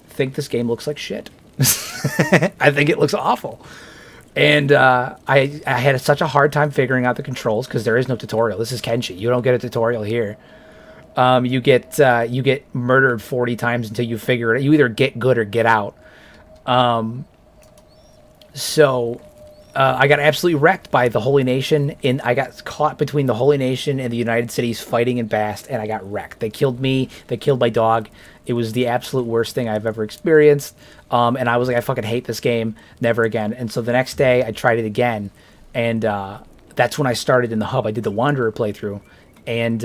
think this game looks like shit. I think it looks awful. And I had such a hard time figuring out the controls because there is no tutorial. This is Kenshi. You don't get a tutorial here. You get murdered 40 times until you figure it. You either get good or get out. So I got absolutely wrecked by the Holy Nation. I got caught between the Holy Nation and the United Cities fighting in Bast, and I got wrecked. They killed me. They killed my dog. It was the absolute worst thing I've ever experienced. And I was like, I fucking hate this game. Never again. And so the next day, I tried it again, and that's when I started in the hub. I did the Wanderer playthrough, and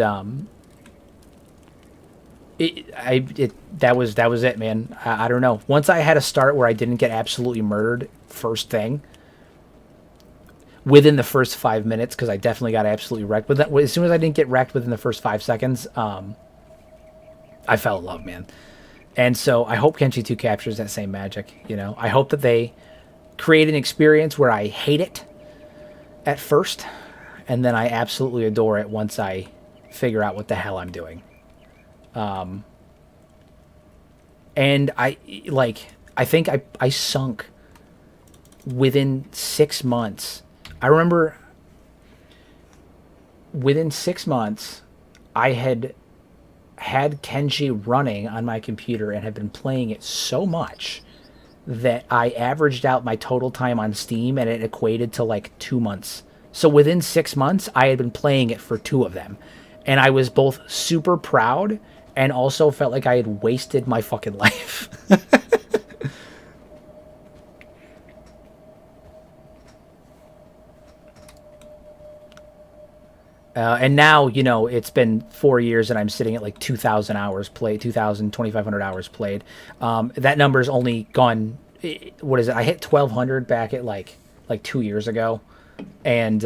that was it, man. I don't know. Once I had a start where I didn't get absolutely murdered first thing within the first 5 minutes, because I definitely got absolutely wrecked. But as soon as I didn't get wrecked within the first 5 seconds, I fell in love, man. And so I hope Kenshi 2 captures that same magic. I hope that they create an experience where I hate it at first, and then I absolutely adore it once I figure out what the hell I'm doing. And I think I sunk within 6 months. I remember within 6 months, I had Kenshi running on my computer and had been playing it so much that I averaged out my total time on Steam, and it equated to like 2 months. So within 6 months, I had been playing it for 2 of them. And I was both super proud and also felt like I had wasted my fucking life. And now, it's been 4 years and I'm sitting at like 2,000 hours played, 2,000, 2,500 hours played. That number's only gone, what is it? I hit 1,200 back at like 2 years ago. And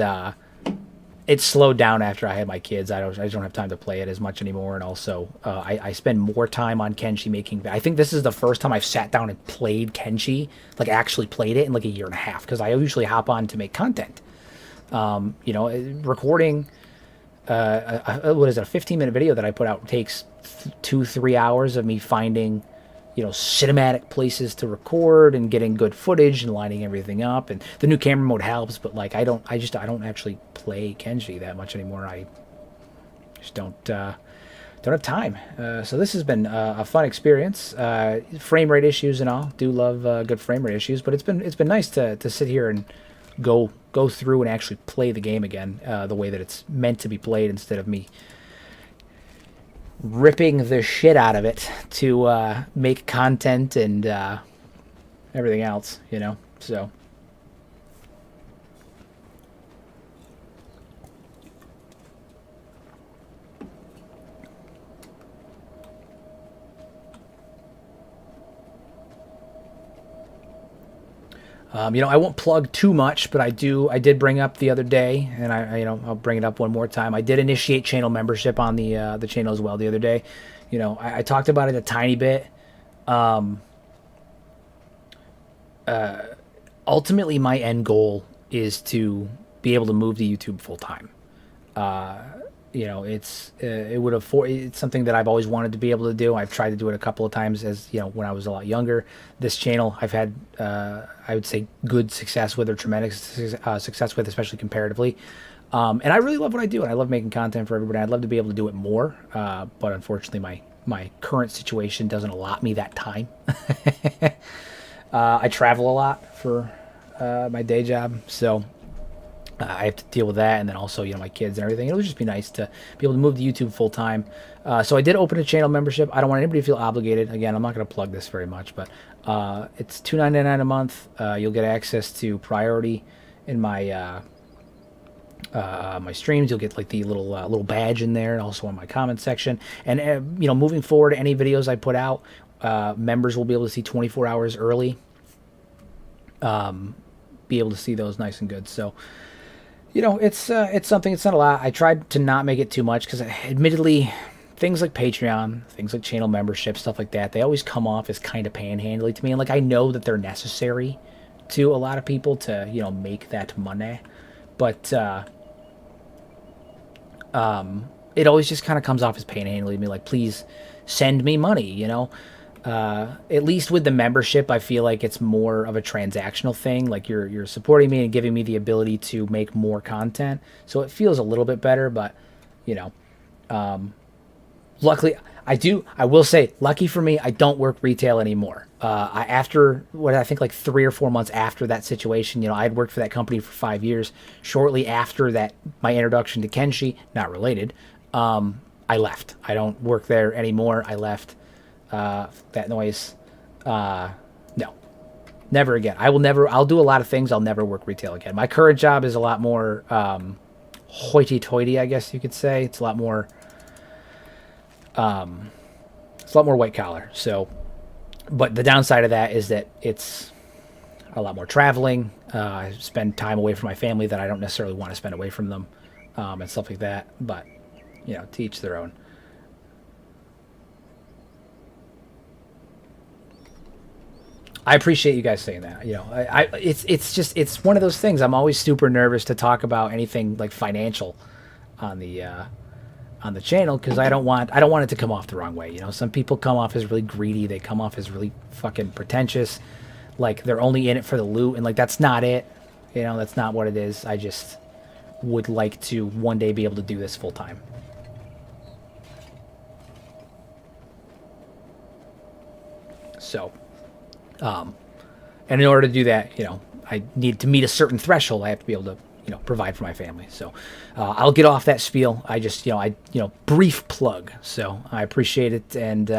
it slowed down after I had my kids. I just don't have time to play it as much anymore. And also, I spend more time on Kenshi making. I think this is the first time I've sat down and played Kenshi, like actually played it in like a year and a half, because I usually hop on to make content. Recording. What is it? A 15-minute video that I put out takes 2-3 hours of me finding, cinematic places to record and getting good footage and lining everything up. And the new camera mode helps, but like I don't actually play Kenshi that much anymore. I just don't have time. So this has been a fun experience. Frame rate issues and all. Do love good frame rate issues, but it's been nice to sit here and go through and actually play the game again the way that it's meant to be played, instead of me ripping the shit out of it to make content and everything else, so. I won't plug too much, but I did bring up the other day, and I'll bring it up one more time. I did initiate channel membership on the channel as well the other day. I talked about it a tiny bit. Ultimately, my end goal is to be able to move to YouTube full time. It's something that I've always wanted to be able to do. I've tried to do it a couple of times when I was a lot younger. This channel I've had, I would say, good success with, or tremendous success with, especially comparatively. And I really love what I do, and I love making content for everybody. I'd love to be able to do it more, but unfortunately my current situation doesn't allot me that time. I travel a lot for my day job, so I have to deal with that, and then also my kids and everything. It would just be nice to be able to move to YouTube full time. So I did open a channel membership. I don't want anybody to feel obligated. Again, I'm not going to plug this very much, but it's $2.99 a month. You'll get access to priority in my my streams. You'll get like the little badge in there, and also on my comment section. And moving forward, any videos I put out, members will be able to see 24 hours early. Be able to see those nice and good. So it's something. It's not a lot. I tried to not make it too much because, admittedly, things like Patreon, things like channel membership, stuff like that, they always come off as kind of panhandly to me. And like I know that they're necessary to a lot of people to make that money, but it always just kind of comes off as panhandly to me. Like, please send me money. At least with the membership, I feel like it's more of a transactional thing. Like you're supporting me and giving me the ability to make more content, so it feels a little bit better. But you know, luckily, I will say, lucky for me, I don't work retail anymore. After what I think like 3 or 4 months after that situation, I had worked for that company for 5 years. Shortly after that, my introduction to Kenshi, not related, I left. I don't work there anymore. I left. That noise. No, never again. I'll do a lot of things. I'll never work retail again. My current job is a lot more hoity-toity, I guess you could say. It's a lot more white collar. So, but the downside of that is that it's a lot more traveling. I spend time away from my family that I don't necessarily want to spend away from them, and stuff like that. But to each their own. I appreciate you guys saying that. It's one of those things. I'm always super nervous to talk about anything like financial on the channel because I don't want it to come off the wrong way. Some people come off as really greedy. They come off as really fucking pretentious. Like they're only in it for the loot, and like that's not it. That's not what it is. I just would like to one day be able to do this full time. So. And in order to do that, I need to meet a certain threshold. I have to be able to, provide for my family. So, I'll get off that spiel. I just, brief plug. So I appreciate it. And,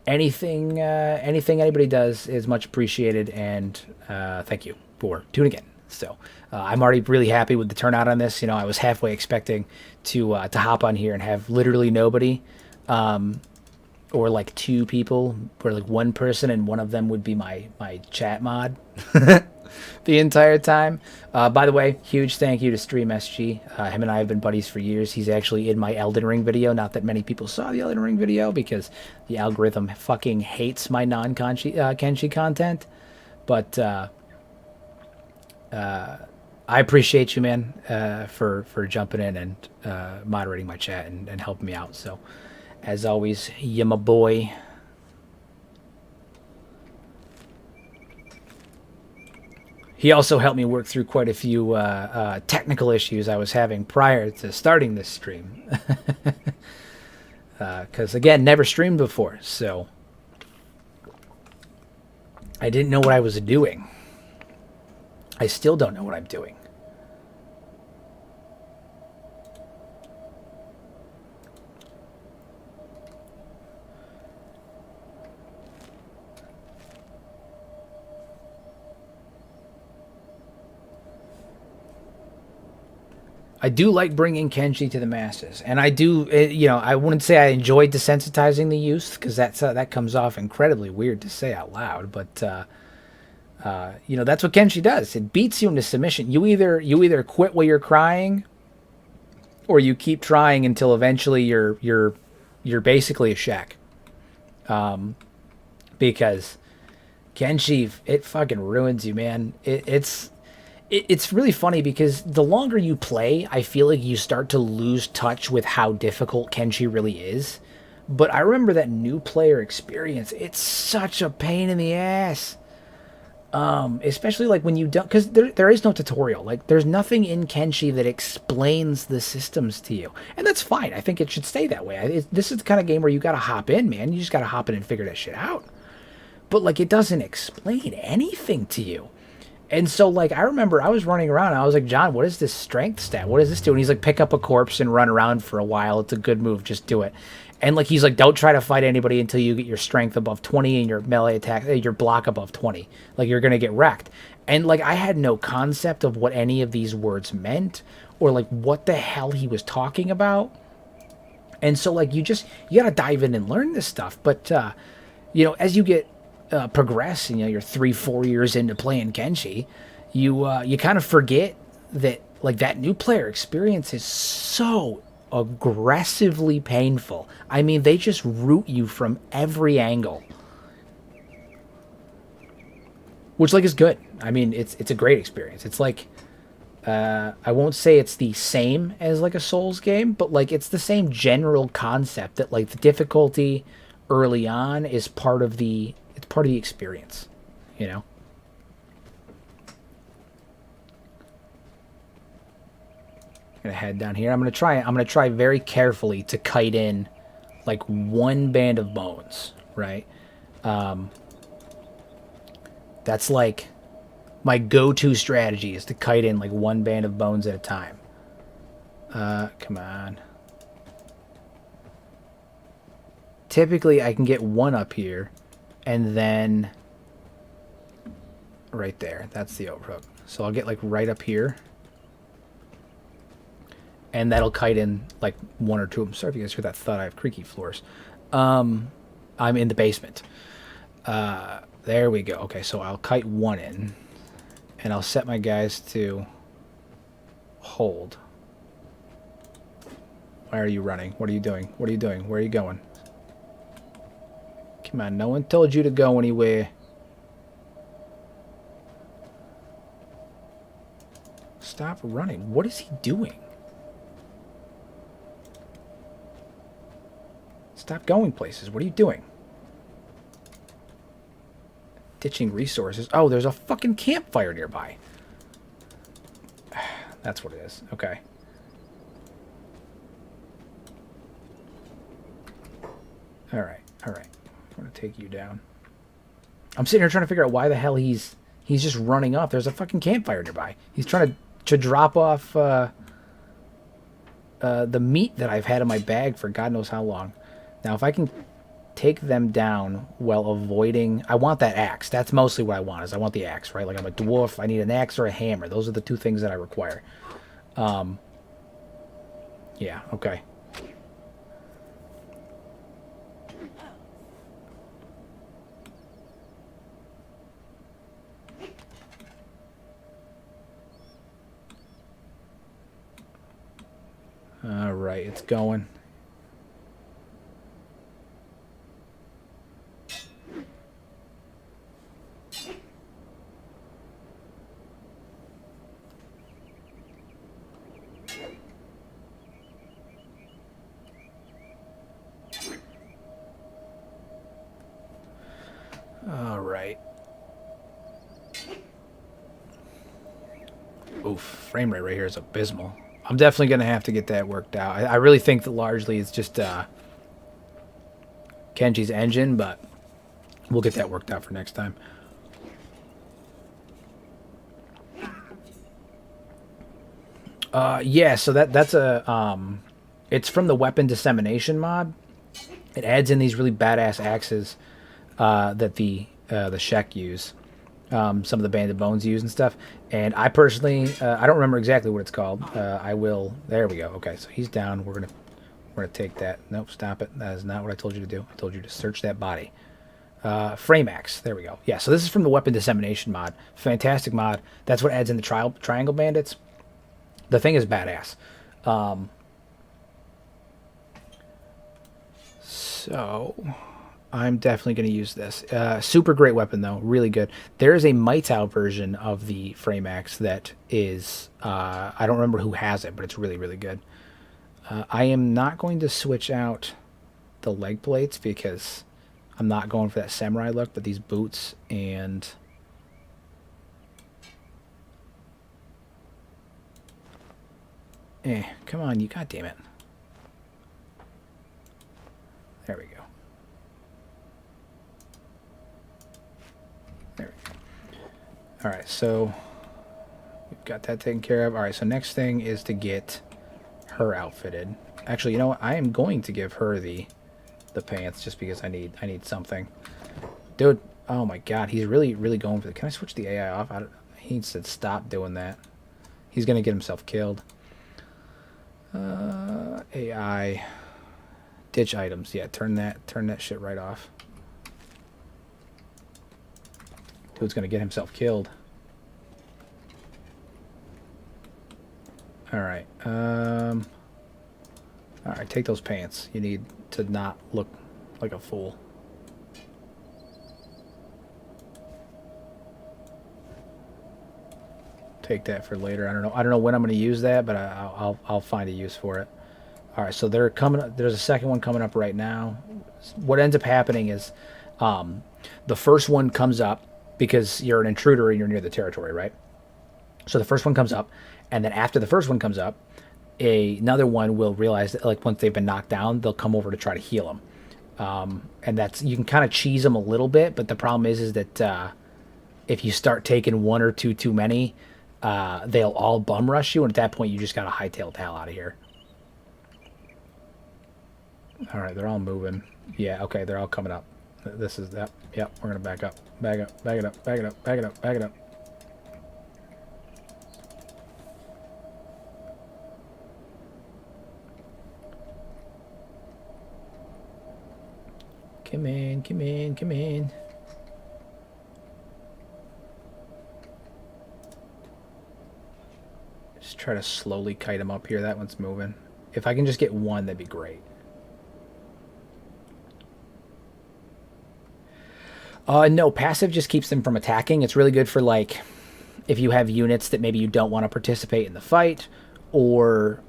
anything anybody does is much appreciated. And, thank you for tuning in. So, I'm already really happy with the turnout on this. I was halfway expecting to hop on here and have literally nobody, or like 2 people, or like 1 person, and one of them would be my chat mod the entire time. By the way, huge thank you to Stream SG. Him and I have been buddies for years. He's actually in my Elden Ring video. Not that many people saw the Elden Ring video because the algorithm fucking hates my non-Kenshi content. But I appreciate you, man, for jumping in and moderating my chat and helping me out. So. As always, you my boy. He also helped me work through quite a few technical issues I was having prior to starting this stream. Because, again, never streamed before, so I didn't know what I was doing. I still don't know what I'm doing. I do like bringing Kenshi to the masses, and I do. I wouldn't say I enjoy desensitizing the youth because that comes off incredibly weird to say out loud. But that's what Kenshi does. It beats you into submission. You either quit while you're crying, or you keep trying until eventually you're basically a shack. Because Kenshi, it fucking ruins you, man. It's really funny because the longer you play, I feel like you start to lose touch with how difficult Kenshi really is. But I remember that new player experience. It's such a pain in the ass. Especially like when you don't, because there is no tutorial. Like there's nothing in Kenshi that explains the systems to you. And that's fine. I think it should stay that way. This is the kind of game where you got to hop in, man. You just got to hop in and figure that shit out. But like it doesn't explain anything to you. And so, like, I remember I was running around, and I was like, John, what is this strength stat? What does this do? And he's like, pick up a corpse and run around for a while. It's a good move. Just do it. And, like, he's like, don't try to fight anybody until you get your strength above 20 and your melee attack, your block above 20. Like, you're going to get wrecked. And, like, I had no concept of what any of these words meant or, like, what the hell he was talking about. And so, like, you got to dive in and learn this stuff. But, as you get progress and you're 3-4 years into playing Kenshi, you kind of forget that like that new player experience is so aggressively painful. I mean, they just root you from every angle, which like is good. I mean, it's a great experience. It's like I won't say it's the same as like a Souls game, but like it's the same general concept that like the difficulty early on is part of the it's part of the experience, you know. Gonna head down here. I'm gonna try very carefully to kite in like one band of bones, right? That's like my go-to strategy is to kite in like one band of bones at a time. Come on. Typically I can get one up here and then right there. That's the overhook. So I'll get like right up here. And that'll kite in like one or two. I'm sorry if you guys heard that thud. I have creaky floors. I'm in the basement. There we go. Okay, so I'll kite one in. And I'll set my guys to hold. Why are you running? What are you doing? What are you doing? Where are you going? Come on, no one told you to go anywhere. Stop running. What is he doing? Stop going places. What are you doing? Ditching resources. Oh, there's a fucking campfire nearby. That's what it is. Okay. Alright, alright. I'm gonna take you down. I'm sitting here trying to figure out why the hell he's just running off. There's a fucking campfire nearby. He's trying to drop off the meat that I've had in my bag for God knows how long. Now, if I can take them down while avoiding... I want that axe. That's mostly what I want, is I want the axe, right? Like, I'm a dwarf. I need an axe or a hammer. Those are the two things that I require. Yeah, okay. Alright, it's going. Alright. Oof, frame rate right here is abysmal. I'm definitely going to have to get that worked out. I really think that largely it's just Kenshi's engine, but we'll get that worked out for next time. Yeah, so that's a it's from the weapon dissemination mod. It adds in these really badass axes that the Shek use. Some of the Banded Bones use and stuff. And I personally, I don't remember exactly what it's called. I will. There we go. Okay, so he's down. We're gonna take that. Nope, stop it. That is not what I told you to do. I told you to search that body. Frame axe. There we go. Yeah. So this is from the Weapon Dissemination mod. Fantastic mod. That's what adds in the Triangle Bandits. The thing is badass. So I'm definitely going to use this. Super great weapon, though. Really good. There is a Mitao version of the frame axe that is... I don't remember who has it, but it's really, really good. I am not going to switch out the leg plates because I'm not going for that samurai look, but these boots and... come on, you goddammit. There we go. There we go. Alright, so we've got that taken care of. Alright, so next thing is to get her outfitted. Actually, you know what? I am going to give her the pants just because I need something. Dude, oh my god, he's really, really going for the... Can I switch the AI off? He said stop doing that. He's going to get himself killed. AI ditch items. Yeah, turn that shit right off. Dude's gonna get himself killed. All right, take those pants. You need to not look like a fool. Take that for later. I don't know when I'm going to use that, but I'll find a use for it. All right, so they're coming up. There's a second one coming up right now. What ends up happening is the first one comes up because you're an intruder and you're near the territory, right? So the first one comes up, and then after the first one comes up, another one will realize that, like, once they've been knocked down, they'll come over to try to heal them. And that's, you can kind of cheese them a little bit, but the problem is that if you start taking one or two too many, they'll all bum rush you, and at that point, you just got to hightail the hell out of here. All right, they're all moving. Yeah, okay, they're all coming up. This is that. Yep, we're gonna back up, back up, back it up, back it up, back it up, back it up. Come in, come in, come in. Just try to slowly kite him up here. That one's moving. If I can just get one, that'd be great. No, passive just keeps them from attacking. It's really good for, like, if you have units that maybe you don't want to participate in the fight, or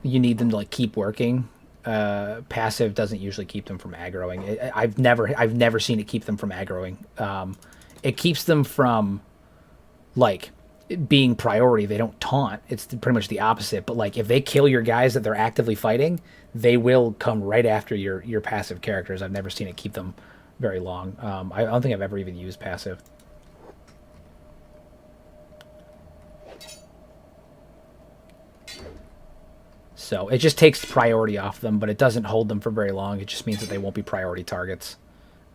you need them to, like, keep working. Passive doesn't usually keep them from aggroing. I've never seen it keep them from aggroing. It keeps them from, like, being priority. They don't taunt. It's pretty much the opposite. But, like, if they kill your guys that they're actively fighting, they will come right after your passive characters. I've never seen it keep them very long. I don't think I've ever even used passive. So it just takes priority off them, but it doesn't hold them for very long. It just means that they won't be priority targets.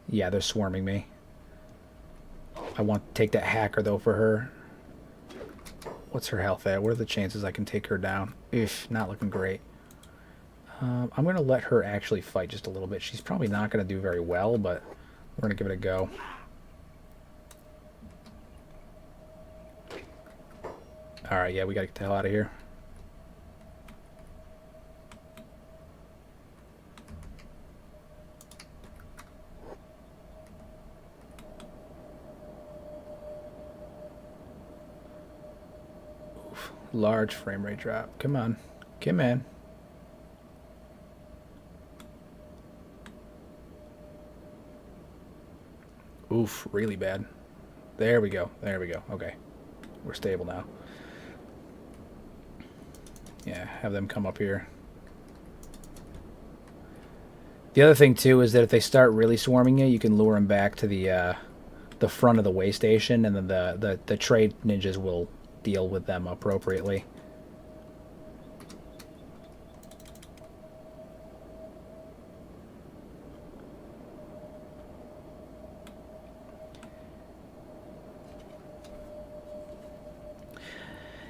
Yeah, they're swarming me. I want to take that hacker, though, for her. What's her health at? What are the chances I can take her down? Eesh, not looking great. I'm going to let her actually fight just a little bit. She's probably not going to do very well, but we're going to give it a go. Alright, yeah, we got to get the hell out of here. Oof, large frame rate drop. Come on. Come in. Oof, really bad. There we go. There we go. Okay. We're stable now. Yeah, have them come up here. The other thing, too, is that if they start really swarming you, you can lure them back to the front of the way station, and then the trade ninjas will deal with them appropriately.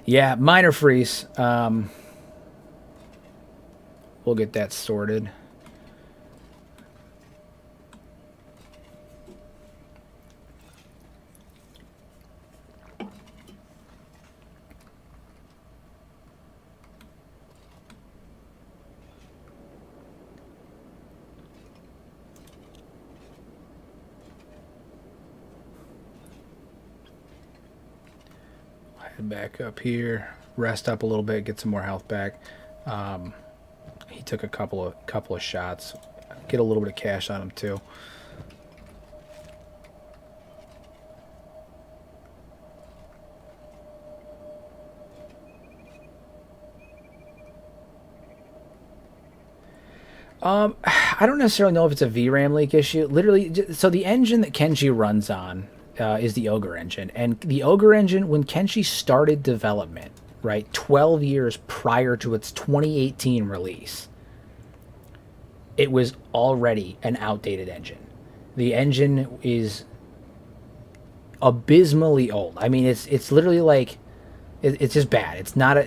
Yeah, minor freeze. We'll get that sorted. Head back up here, rest up a little bit, get some more health back. He took a couple of shots. Get a little bit of cash on him too. I don't necessarily know if it's a VRAM leak issue. Literally, so the engine that Kenshi runs on is the Ogre engine. And the Ogre engine, when Kenshi started development, right, 12 years prior to its 2018 release, it was already an outdated engine. The engine is abysmally old. I mean, it's literally like, it's just bad. It's not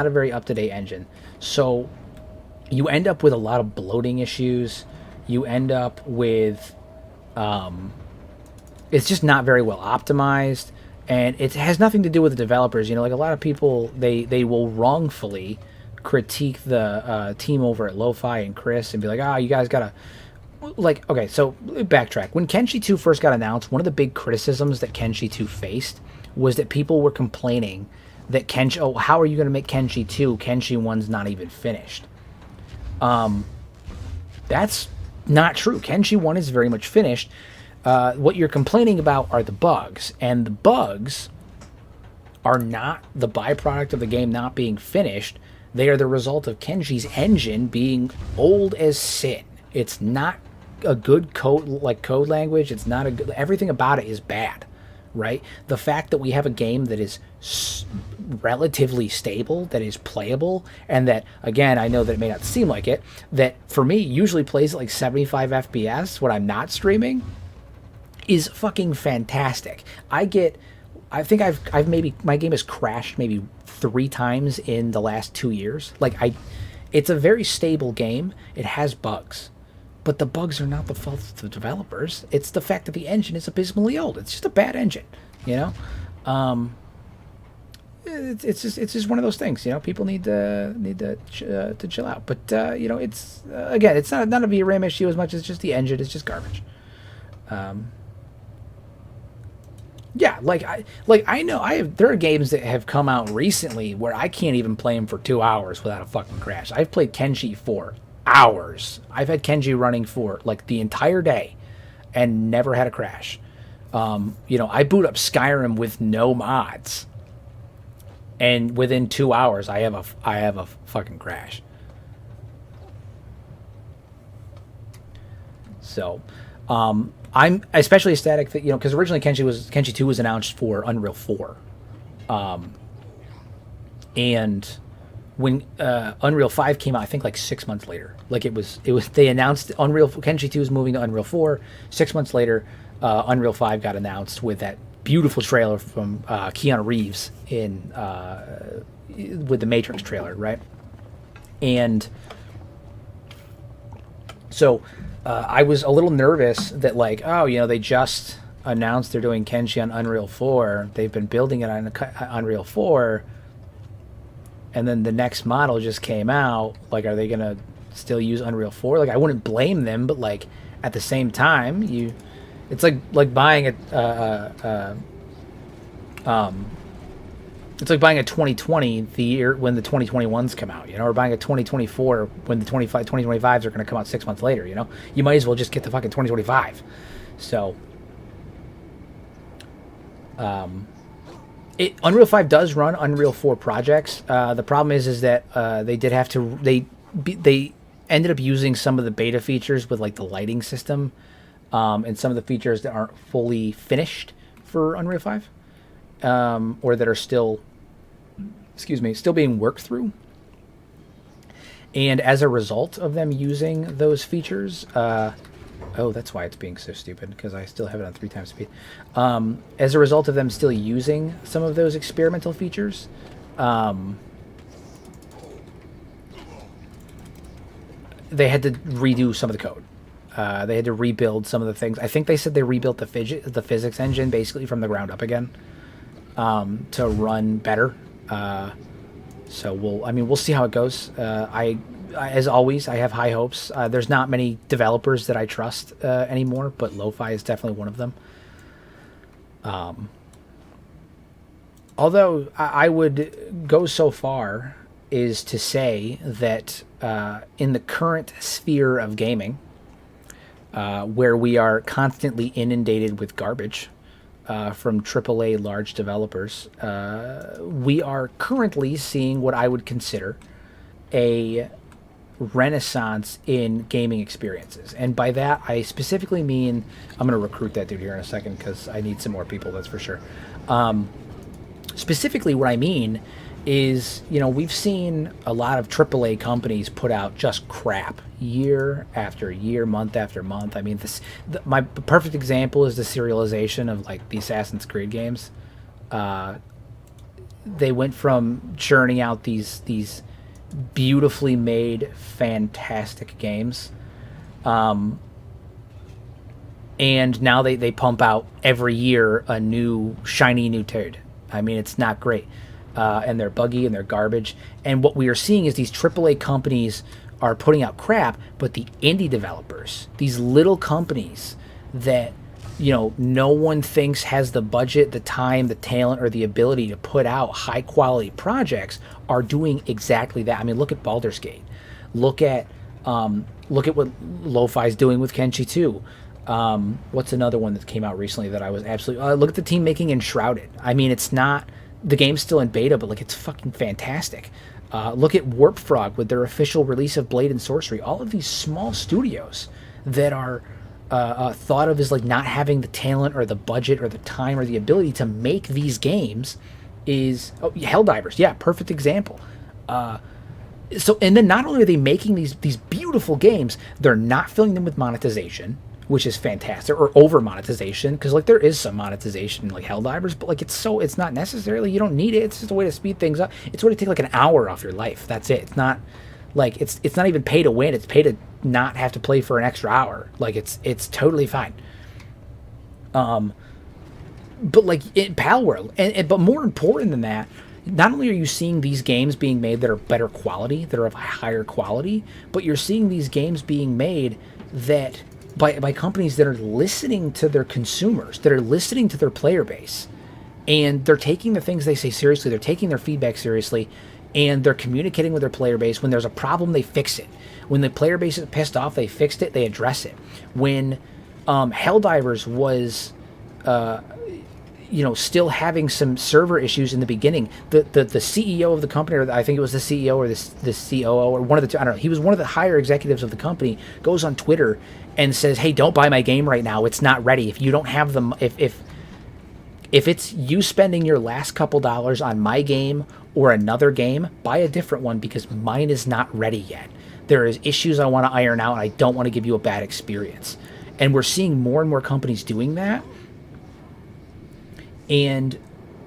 a very up-to-date engine. So you end up with a lot of bloating issues. You end up with it's just not very well optimized, and it has nothing to do with the developers. You know, like, a lot of people, they will wrongfully critique the team over at Lo-Fi and Chris and be like, you guys gotta, like, okay, so backtrack. When Kenshi 2 first got announced, one of the big criticisms that Kenshi 2 faced was that people were complaining that Kenshi, how are you going to make Kenshi 2? Kenshi 1's not even finished. That's not true. Kenshi 1 is very much finished. What you're complaining about are the bugs, and the bugs are not the byproduct of the game not being finished. They are the result of Kenshi's engine being old as sin. It's not a good code language. It's not a good, everything about it is bad, right? The fact that we have a game that is relatively stable, that is playable, and that, again, I know that it may not seem like it, that for me usually plays at like 75 FPS when I'm not streaming, is fucking fantastic. I think I've maybe, my game has crashed maybe 3 times in the last 2 years. It's a very stable game. It has bugs, but the bugs are not the fault of the developers. It's the fact that the engine is abysmally old. It's just a bad engine, you know. It's just one of those things, you know. People need to chill out. But you know, it's again, it's not a VRAM issue as much as just the engine is just garbage. Yeah, I know there are games that have come out recently where I can't even play them for 2 hours without a fucking crash. I've played Kenshi for hours. I've had Kenshi running for like the entire day and never had a crash. You know, I boot up Skyrim with no mods, and within 2 hours I have a fucking crash. So, I'm especially ecstatic that, you know, because originally Kenshi 2 was announced for Unreal 4, and when Unreal 5 came out, I think like 6 months later, like it was they announced Kenshi 2 is moving to Unreal 4. 6 months later, Unreal 5 got announced with that beautiful trailer from Keanu Reeves with the Matrix trailer, right? And so I was a little nervous that, like, you know, they just announced they're doing Kenshi on Unreal 4. They've been building it on Unreal 4, and then the next model just came out. Like, are they gonna still use Unreal 4? Like, I wouldn't blame them, but like at the same time, it's like buying it's like buying a 2020 the year when the 2021s come out, you know, or buying a 2024 when the 2025s are going to come out 6 months later, you know. You might as well just get the fucking 2025. So, Unreal 5 does run Unreal 4 projects. The problem is that they did have to, they ended up using some of the beta features with like the lighting system, and some of the features that aren't fully finished for Unreal 5, or that are still being worked through. And as a result of them using those features, that's why it's being so stupid, because I still have it on 3 times speed. As a result of them still using some of those experimental features, they had to redo some of the code. They had to rebuild some of the things. I think they said they rebuilt the physics engine basically from the ground up again, to run better. So we'll see how it goes. As always, I have high hopes. There's not many developers that I trust anymore, but Lo-Fi is definitely one of them. Although I would go so far as to say that in the current sphere of gaming, where we are constantly inundated with garbage from AAA large developers, we are currently seeing what I would consider a renaissance in gaming experiences. And by that, I specifically mean, I'm going to recruit that dude here in a second because I need some more people, that's for sure. Specifically, what I mean is, you know, we've seen a lot of AAA companies put out just crap year after year, month after month. I mean, my perfect example is the serialization of like the Assassin's Creed games. They went from churning out these beautifully made, fantastic games, and now they pump out every year a new shiny new turd. I mean, it's not great. and they're buggy and they're garbage. And what we are seeing is these AAA companies are putting out crap, but the indie developers, these little companies that no one thinks has the budget, the time, the talent, or the ability to put out high quality projects, are doing exactly that. I mean, look at Baldur's Gate. Look at what Lo-Fi's doing with Kenshi 2. What's another one that came out recently that I was absolutely... look at the team making Enshrouded. I mean, it's not... The game's still in beta, but, like, it's fucking fantastic. Look at Warp Frog with their official release of Blade and Sorcery. All of these small studios that are thought of as, like, not having the talent or the budget or the time or the ability to make these games is... Oh, Helldivers. Yeah, perfect example. So, and then not only are they making these beautiful games, they're not filling them with monetization, which is fantastic, or over monetization, because, like, there is some monetization in, like, Helldivers, but, like, it's not necessarily, you don't need it. It's just a way to speed things up. It's a way to take, like, an hour off your life. That's it. It's not like it's not even pay to win. It's pay to not have to play for an extra hour. Like, it's totally fine. But, like, in Pal World, but more important than that, not only are you seeing these games being made that are better quality, that are of higher quality, but you're seeing these games being made that by companies that are listening to their consumers, that are listening to their player base, and they're taking the things they say seriously, they're taking their feedback seriously, and they're communicating with their player base. When there's a problem, they fix it. When the player base is pissed off, they fixed it, they address it. When Helldivers was... still having some server issues in the beginning. The CEO of the company, or I think it was the CEO or the COO, or one of the two, I don't know. He was one of the higher executives of the company, goes on Twitter and says, "Hey, don't buy my game right now. It's not ready. If you don't have them, if it's you spending your last couple dollars on my game or another game, buy a different one because mine is not ready yet. There is issues I want to iron out, and I don't want to give you a bad experience." And we're seeing more and more companies doing that. And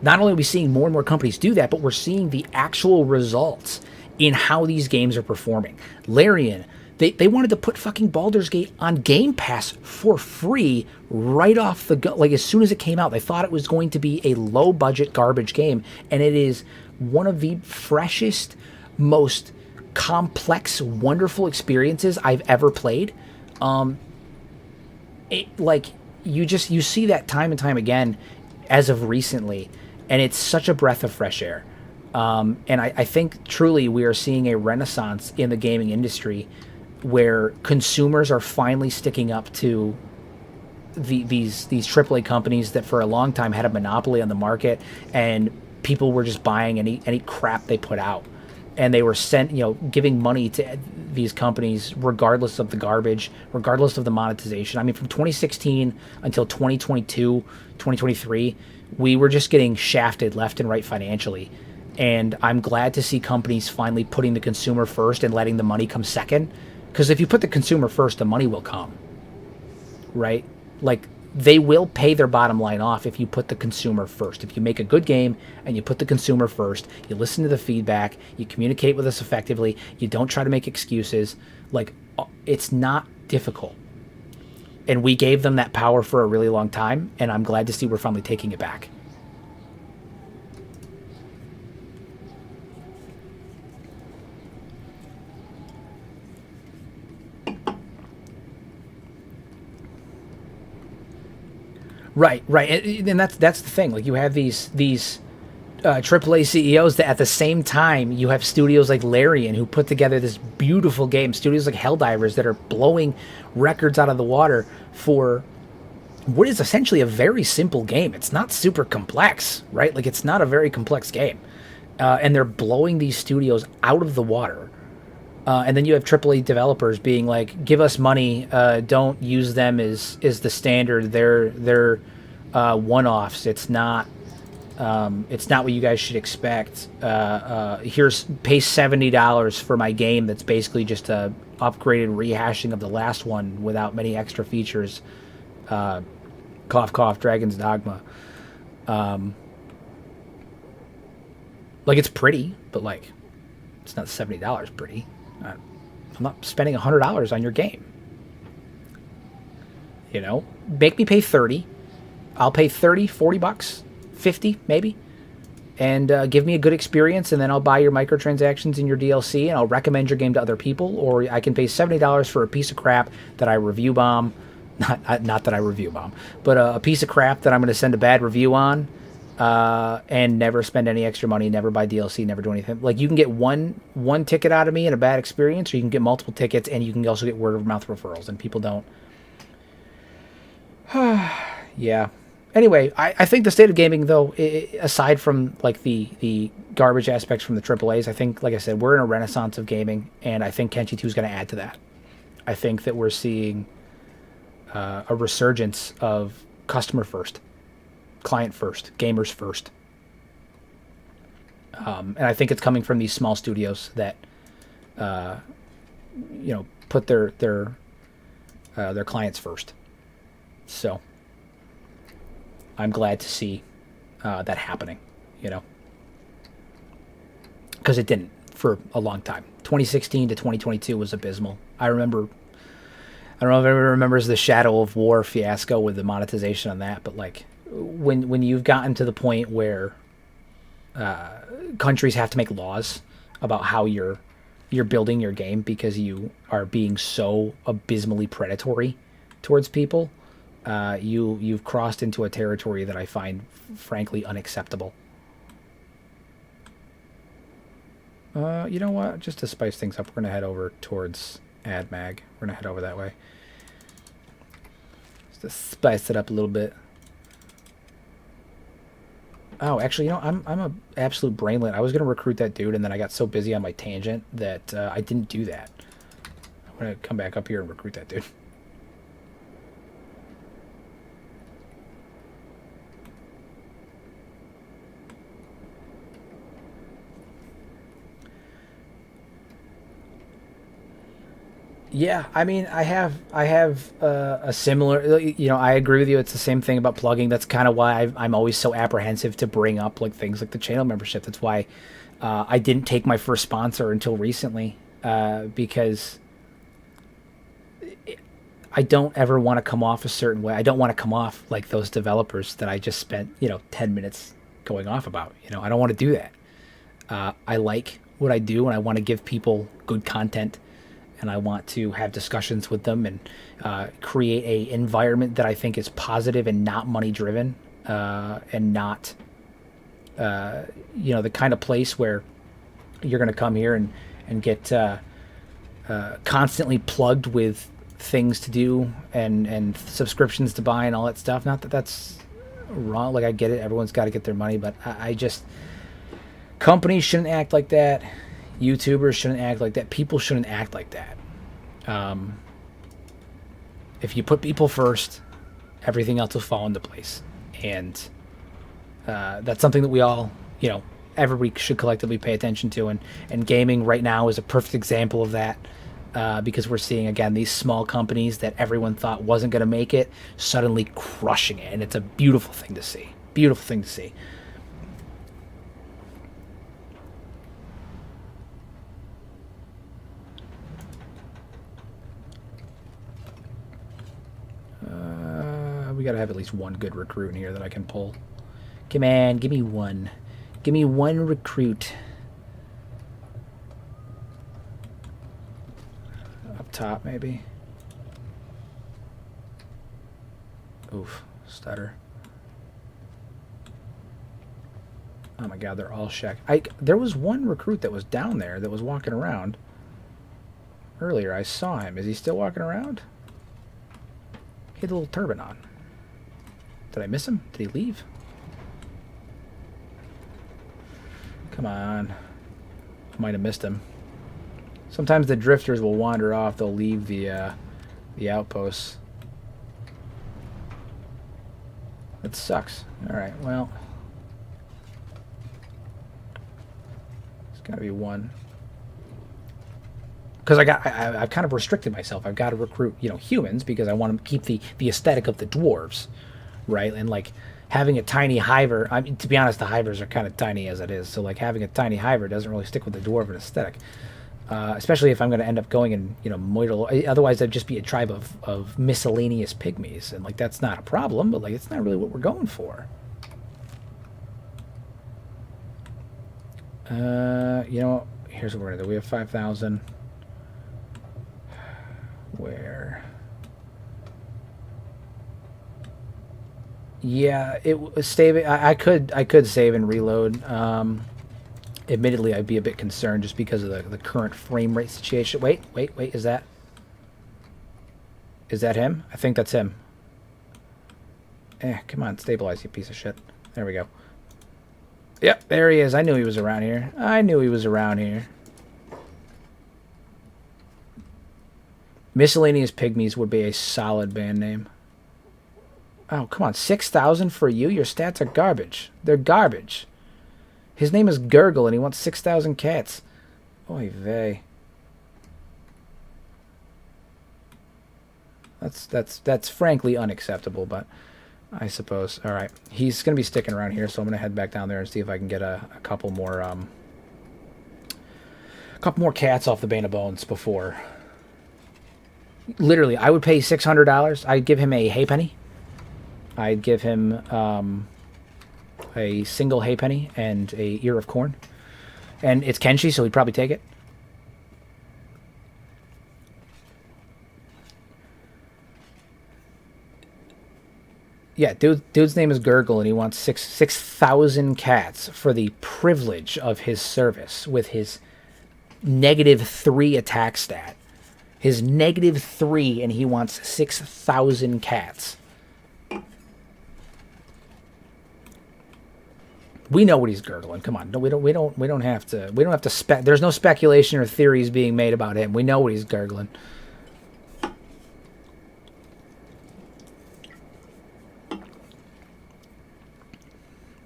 not only are we seeing more and more companies do that, but we're seeing the actual results in how these games are performing. Larian, they wanted to put fucking Baldur's Gate on Game Pass for free right off the go. Like, as soon as it came out, they thought it was going to be a low-budget garbage game. And it is one of the freshest, most complex, wonderful experiences I've ever played. You see that time and time again as of recently, and it's such a breath of fresh air. And I think truly we are seeing a renaissance in the gaming industry where consumers are finally sticking up to these AAA companies that for a long time had a monopoly on the market, and people were just buying any crap they put out. And they were giving money to these companies regardless of the garbage, regardless of the monetization. I mean, from 2016 until 2022, 2023, we were just getting shafted left and right financially. And I'm glad to see companies finally putting the consumer first and letting the money come second. Because if you put the consumer first, the money will come. Right? Like, they will pay their bottom line off if you put the consumer first. If you make a good game and you put the consumer first, you listen to the feedback, you communicate with us effectively, you don't try to make excuses. Like, it's not difficult. And we gave them that power for a really long time, and I'm glad to see we're finally taking it back. Right, and that's the thing. Like, you have these AAA CEOs that at the same time you have studios like Larian who put together this beautiful game, studios like Helldivers that are blowing records out of the water for what is essentially a very simple game. It's not super complex, right? Like, it's not a very complex game, and they're blowing these studios out of the water. And then you have AAA developers being like, "Give us money. Don't use them as the standard. They're one-offs. It's not what you guys should expect. Pay $70 for my game that's basically just a upgraded rehashing of the last one without many extra features." Cough, cough. Dragon's Dogma. Like, it's pretty, but like, it's not $70 pretty. I'm not spending $100 on your game. Make me pay 30. I'll pay 30, $40, 50 maybe. and give me a good experience, and then I'll buy your microtransactions and your DLC, and I'll recommend your game to other people, or I can pay $70 for a piece of crap that I review bomb. Not that I review bomb, but a piece of crap that I'm going to send a bad review on, and never spend any extra money, never buy DLC, never do anything. Like, you can get one ticket out of me and a bad experience, or you can get multiple tickets, and you can also get word of mouth referrals, and people don't. Yeah. Anyway, I think the state of gaming, though, aside from like the garbage aspects from the AAAs, I think, like I said, we're in a renaissance of gaming, and I think Kenshi 2 is going to add to that. I think that we're seeing a resurgence of customer first, client first, gamers first, and I think it's coming from these small studios that put their clients first. So I'm glad to see that happening, because it didn't for a long time. 2016 to 2022 was abysmal. I don't know if everyone remembers the Shadow of War fiasco with the monetization on that, but like when you've gotten to the point where countries have to make laws about how you're building your game because you are being so abysmally predatory towards people, you've crossed into a territory that I find frankly unacceptable. You know what? Just to spice things up, we're gonna head over towards AdMag. We're gonna head over that way. Just to spice it up a little bit. Oh, actually, I'm a absolute brainlet. I was gonna recruit that dude, and then I got so busy on my tangent that I didn't do that. I'm gonna come back up here and recruit that dude. Yeah, I mean, I have a similar, I agree with you. It's the same thing about plugging. That's kind of why I'm always so apprehensive to bring up like things like the channel membership. That's why I didn't take my first sponsor until recently, because I don't ever want to come off a certain way. I don't want to come off like those developers that I just spent 10 minutes going off about. I don't want to do that. I like what I do, and I want to give people good content, and I want to have discussions with them and create a environment that I think is positive and not money driven, and not the kind of place where you're going to come here and get constantly plugged with things to do and subscriptions to buy and all that stuff. Not that that's wrong. Like, I get it. Everyone's got to get their money, but I just, companies shouldn't act like that. YouTubers shouldn't act like that. People shouldn't act like that. If you put people first, everything else will fall into place. And that's something that we all, everybody should collectively pay attention to. And gaming right now is a perfect example of that, because we're seeing, again, these small companies that everyone thought wasn't going to make it suddenly crushing it. And it's a beautiful thing to see. Beautiful thing to see. We gotta have at least one good recruit in here that I can pull. Come on, give me one. Give me one recruit. Up top, maybe. Oof, stutter. Oh my god, they're all shack. There was one recruit that was down there that was walking around earlier. I saw him. Is he still walking around? He had a little turban on. Did I miss him? Did he leave? Come on. I might have missed him. Sometimes the drifters will wander off. They'll leave the outposts. That sucks. Alright, well. There's gotta be one. Because I've kind of restricted myself. I've got to recruit, humans, because I want to keep the aesthetic of the dwarves, right? And like having a tiny hiver. I mean, to be honest, the hivers are kind of tiny as it is. So like having a tiny hiver doesn't really stick with the dwarven aesthetic, especially if I'm going to end up going and moidal. Otherwise, I'd just be a tribe of miscellaneous pygmies, and like that's not a problem. But like it's not really what we're going for. You know, here's what we're gonna do. We have 5,000. Where? Yeah, it save it. I could save and reload. Admittedly, I'd be a bit concerned just because of the current frame rate situation. Wait, wait, wait. Is that him? I think that's him. Come on, stabilize, you piece of shit. There we go. Yep, there he is. I knew he was around here. I knew he was around here. Miscellaneous Pygmies would be a solid band name. Oh, come on. 6,000 for you? Your stats are garbage. They're garbage. His name is Gurgle, and he wants 6,000 cats. Oy vey. That's frankly unacceptable, but I suppose. All right. He's going to be sticking around here, so I'm going to head back down there and see if I can get a couple more cats off the Bane of Bones before. Literally, I would pay $600. I'd give him a halfpenny. I'd give him a single halfpenny and a ear of corn. And it's Kenshi, so he'd probably take it. Yeah, dude's name is Gurgle, and he wants 6,000 cats for the privilege of his service with his -3 attack stat. His -3, and he wants 6,000 cats. We know what he's gurgling. Come on, no, we don't have to. There's no speculation or theories being made about him. We know what he's gurgling.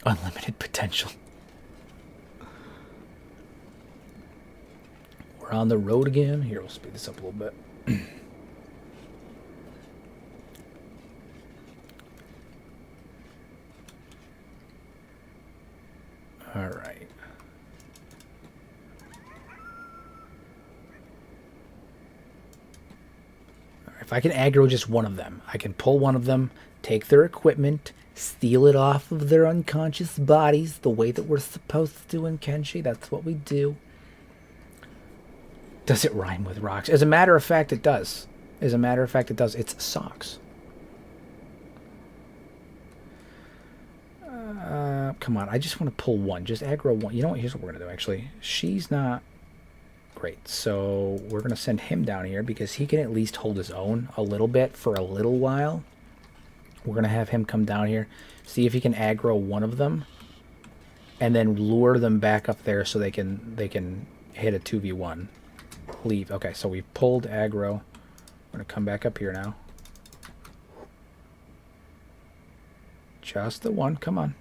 Unlimited potential. We're on the road again. Here, we'll speed this up a little bit. All right. If I can aggro just one of them, I can pull one of them, take their equipment, steal it off of their unconscious bodies the way that we're supposed to do in Kenshi. That's what we do. Does it rhyme with rocks? As a matter of fact, it does. As a matter of fact, it does. It's socks. Come on. I just want to pull one. Just aggro one. You know what? Here's what we're going to do, actually. She's not great. So we're going to send him down here because he can at least hold his own a little bit for a little while. We're going to have him come down here, see if he can aggro one of them, and then lure them back up there so they can hit a 2v1. Leave. Okay, so we pulled aggro. We're going to come back up here now. Just the one. Come on.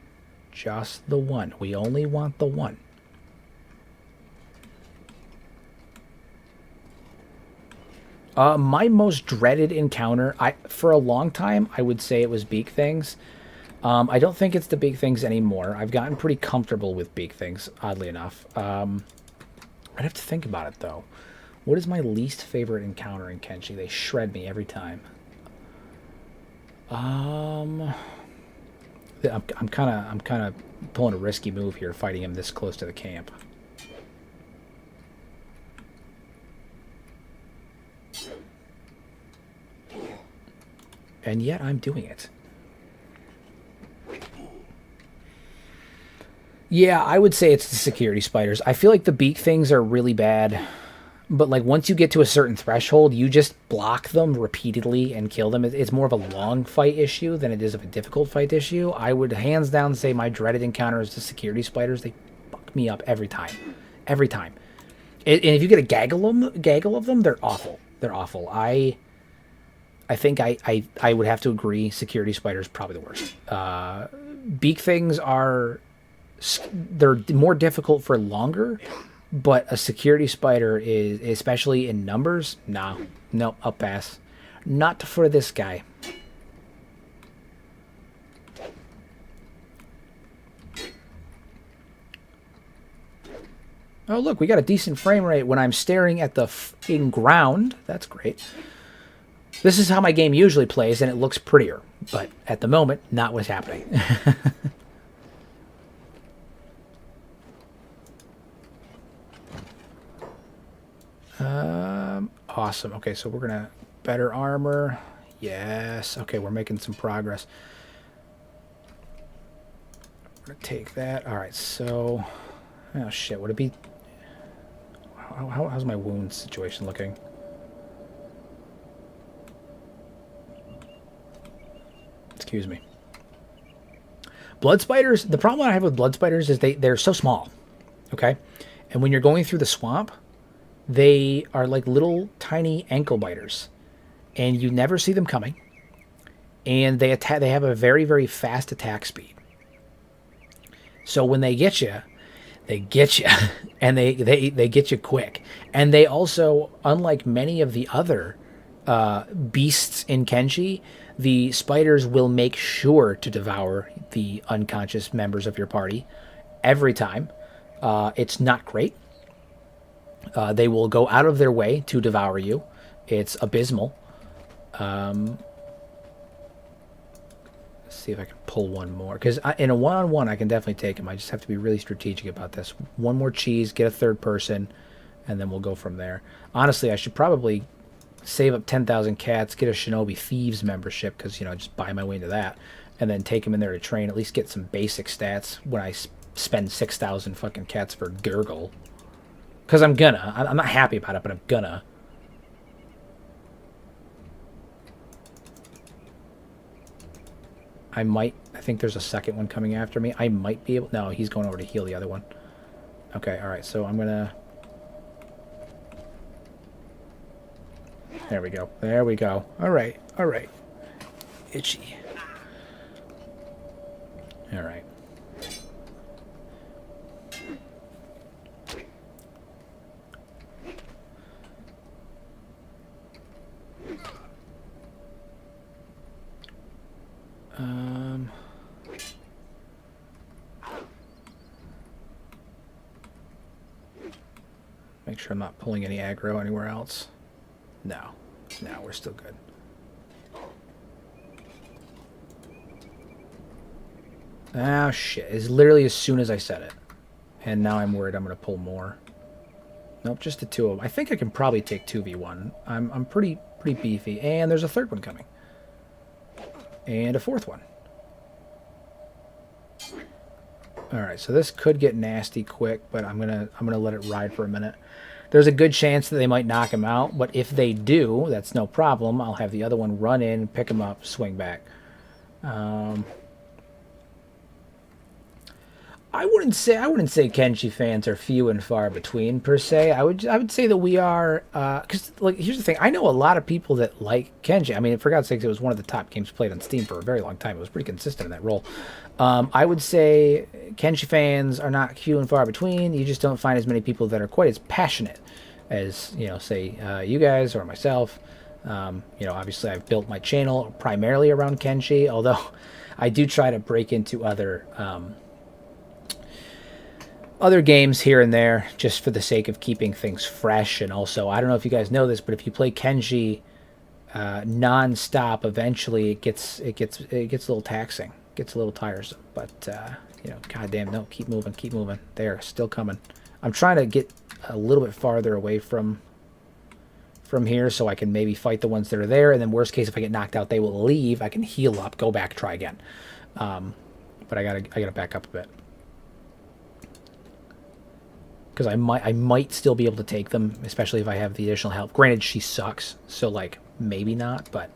Just the one. We only want the one. My most dreaded encounter, for a long time, I would say it was beak things. I don't think it's the beak things anymore. I've gotten pretty comfortable with beak things, oddly enough. I'd have to think about it, though. What is my least favorite encounter in Kenshi? They shred me every time. I'm kind of pulling a risky move here, fighting him this close to the camp. And yet I'm doing it. Yeah, I would say it's the security spiders. I feel like the beak things are really bad. But like once you get to a certain threshold, you just block them repeatedly and kill them. It's more of a long fight issue than it is of a difficult fight issue. I would hands down say my dreaded encounter is the security spiders. They fuck me up every time. Every time. And if you get a gaggle of them, they're awful. They're awful. I think I would have to agree security spiders probably the worst. Beak things they're more difficult for longer. But a security spider is, especially in numbers, no, I'll pass. Not for this guy. Oh, look, we got a decent frame rate when I'm staring at the f***ing ground. That's great. This is how my game usually plays, and it looks prettier. But at the moment, not what's happening. Awesome. Okay, so we're gonna better armor. Yes. Okay, we're making some progress. We're gonna take that. All right. So, oh shit. Would it be? How's my wound situation looking? Excuse me. Blood spiders. The problem I have with blood spiders is they're so small. Okay, and when you're going through the swamp, they are like little tiny ankle biters, and you never see them coming. And they attack. They have a very fast attack speed. So when they get you, and they get you quick. And they also, unlike many of the other beasts in Kenshi, the spiders will make sure to devour the unconscious members of your party every time. It's not great. They will go out of their way to devour you. It's abysmal. Let's see if I can pull one more. Because in a one-on-one, I can definitely take him. I just have to be really strategic about this. One more cheese, get a third person, and then we'll go from there. Honestly, I should probably save up 10,000 cats, get a Shinobi Thieves membership, because, you know, just buy my way into that, and then take him in there to train, at least get some basic stats when I spend 6,000 fucking cats for Gurgle. Because I'm gonna. I'm not happy about it, but I'm gonna. I think there's a second one coming after me. I might be able... No, he's going over to heal the other one. Okay, alright, so I'm gonna... There we go. There we go. Alright, alright. Itchy. Alright. Make sure I'm not pulling any aggro anywhere else. No. No, we're still good. Ah, shit. It's literally as soon as I said it. And now I'm worried I'm going to pull more. Nope, just the two of them. I think I can probably take 2v1. I'm pretty beefy. And there's a third one coming. And a fourth one. Alright, so this could get nasty quick, but I'm gonna let it ride for a minute. There's a good chance that they might knock him out, but if they do, that's no problem. I'll have the other one run in, pick him up, swing back. I wouldn't say Kenshi fans are few and far between per se. I would say that we are, because like here's the thing. I know a lot of people that like Kenshi. I mean, for God's sakes, it was one of the top games played on Steam for a very long time. It was pretty consistent in that role. I would say Kenshi fans are not few and far between. You just don't find as many people that are quite as passionate as, you know, say you guys or myself. You know, obviously I've built my channel primarily around Kenshi, although I do try to break into other games here and there just for the sake of keeping things fresh. And also, I don't know if you guys know this, but if you play Kenshi non-stop, eventually it gets a little taxing, gets a little tiresome. But you know, goddamn, no, keep moving. They're still coming. I'm trying to get a little bit farther away from here so I can maybe fight the ones that are there, and then worst case, if I get knocked out, they will leave. I can heal up, go back, try again. But I gotta back up a bit. Because I might still be able to take them, especially if I have the additional help. Granted, she sucks, so like maybe not, but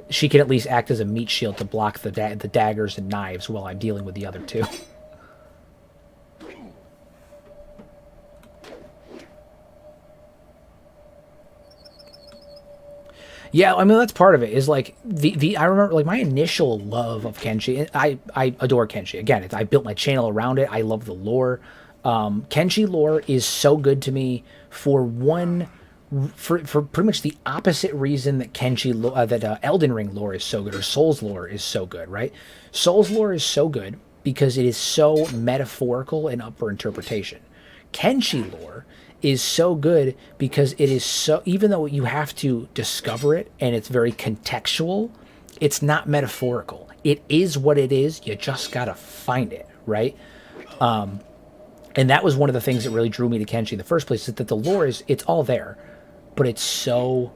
she can at least act as a meat shield to block the daggers and knives while I'm dealing with the other two. Yeah, I mean that's part of it. Is like I remember like my initial love of Kenshi. I adore Kenshi. Again, I built my channel around it. I love the lore. Kenshi lore is so good to me for pretty much the opposite reason that Elden Ring lore is so good, or Souls lore is so good, right? Souls lore is so good because it is so metaphorical and up for interpretation. Kenshi lore is so good because it is so, even though you have to discover it and it's very contextual, it's not metaphorical. It is what it is. You just gotta find it, right? And that was one of the things that really drew me to Kenshi in the first place, is that the lore it's all there, but it's so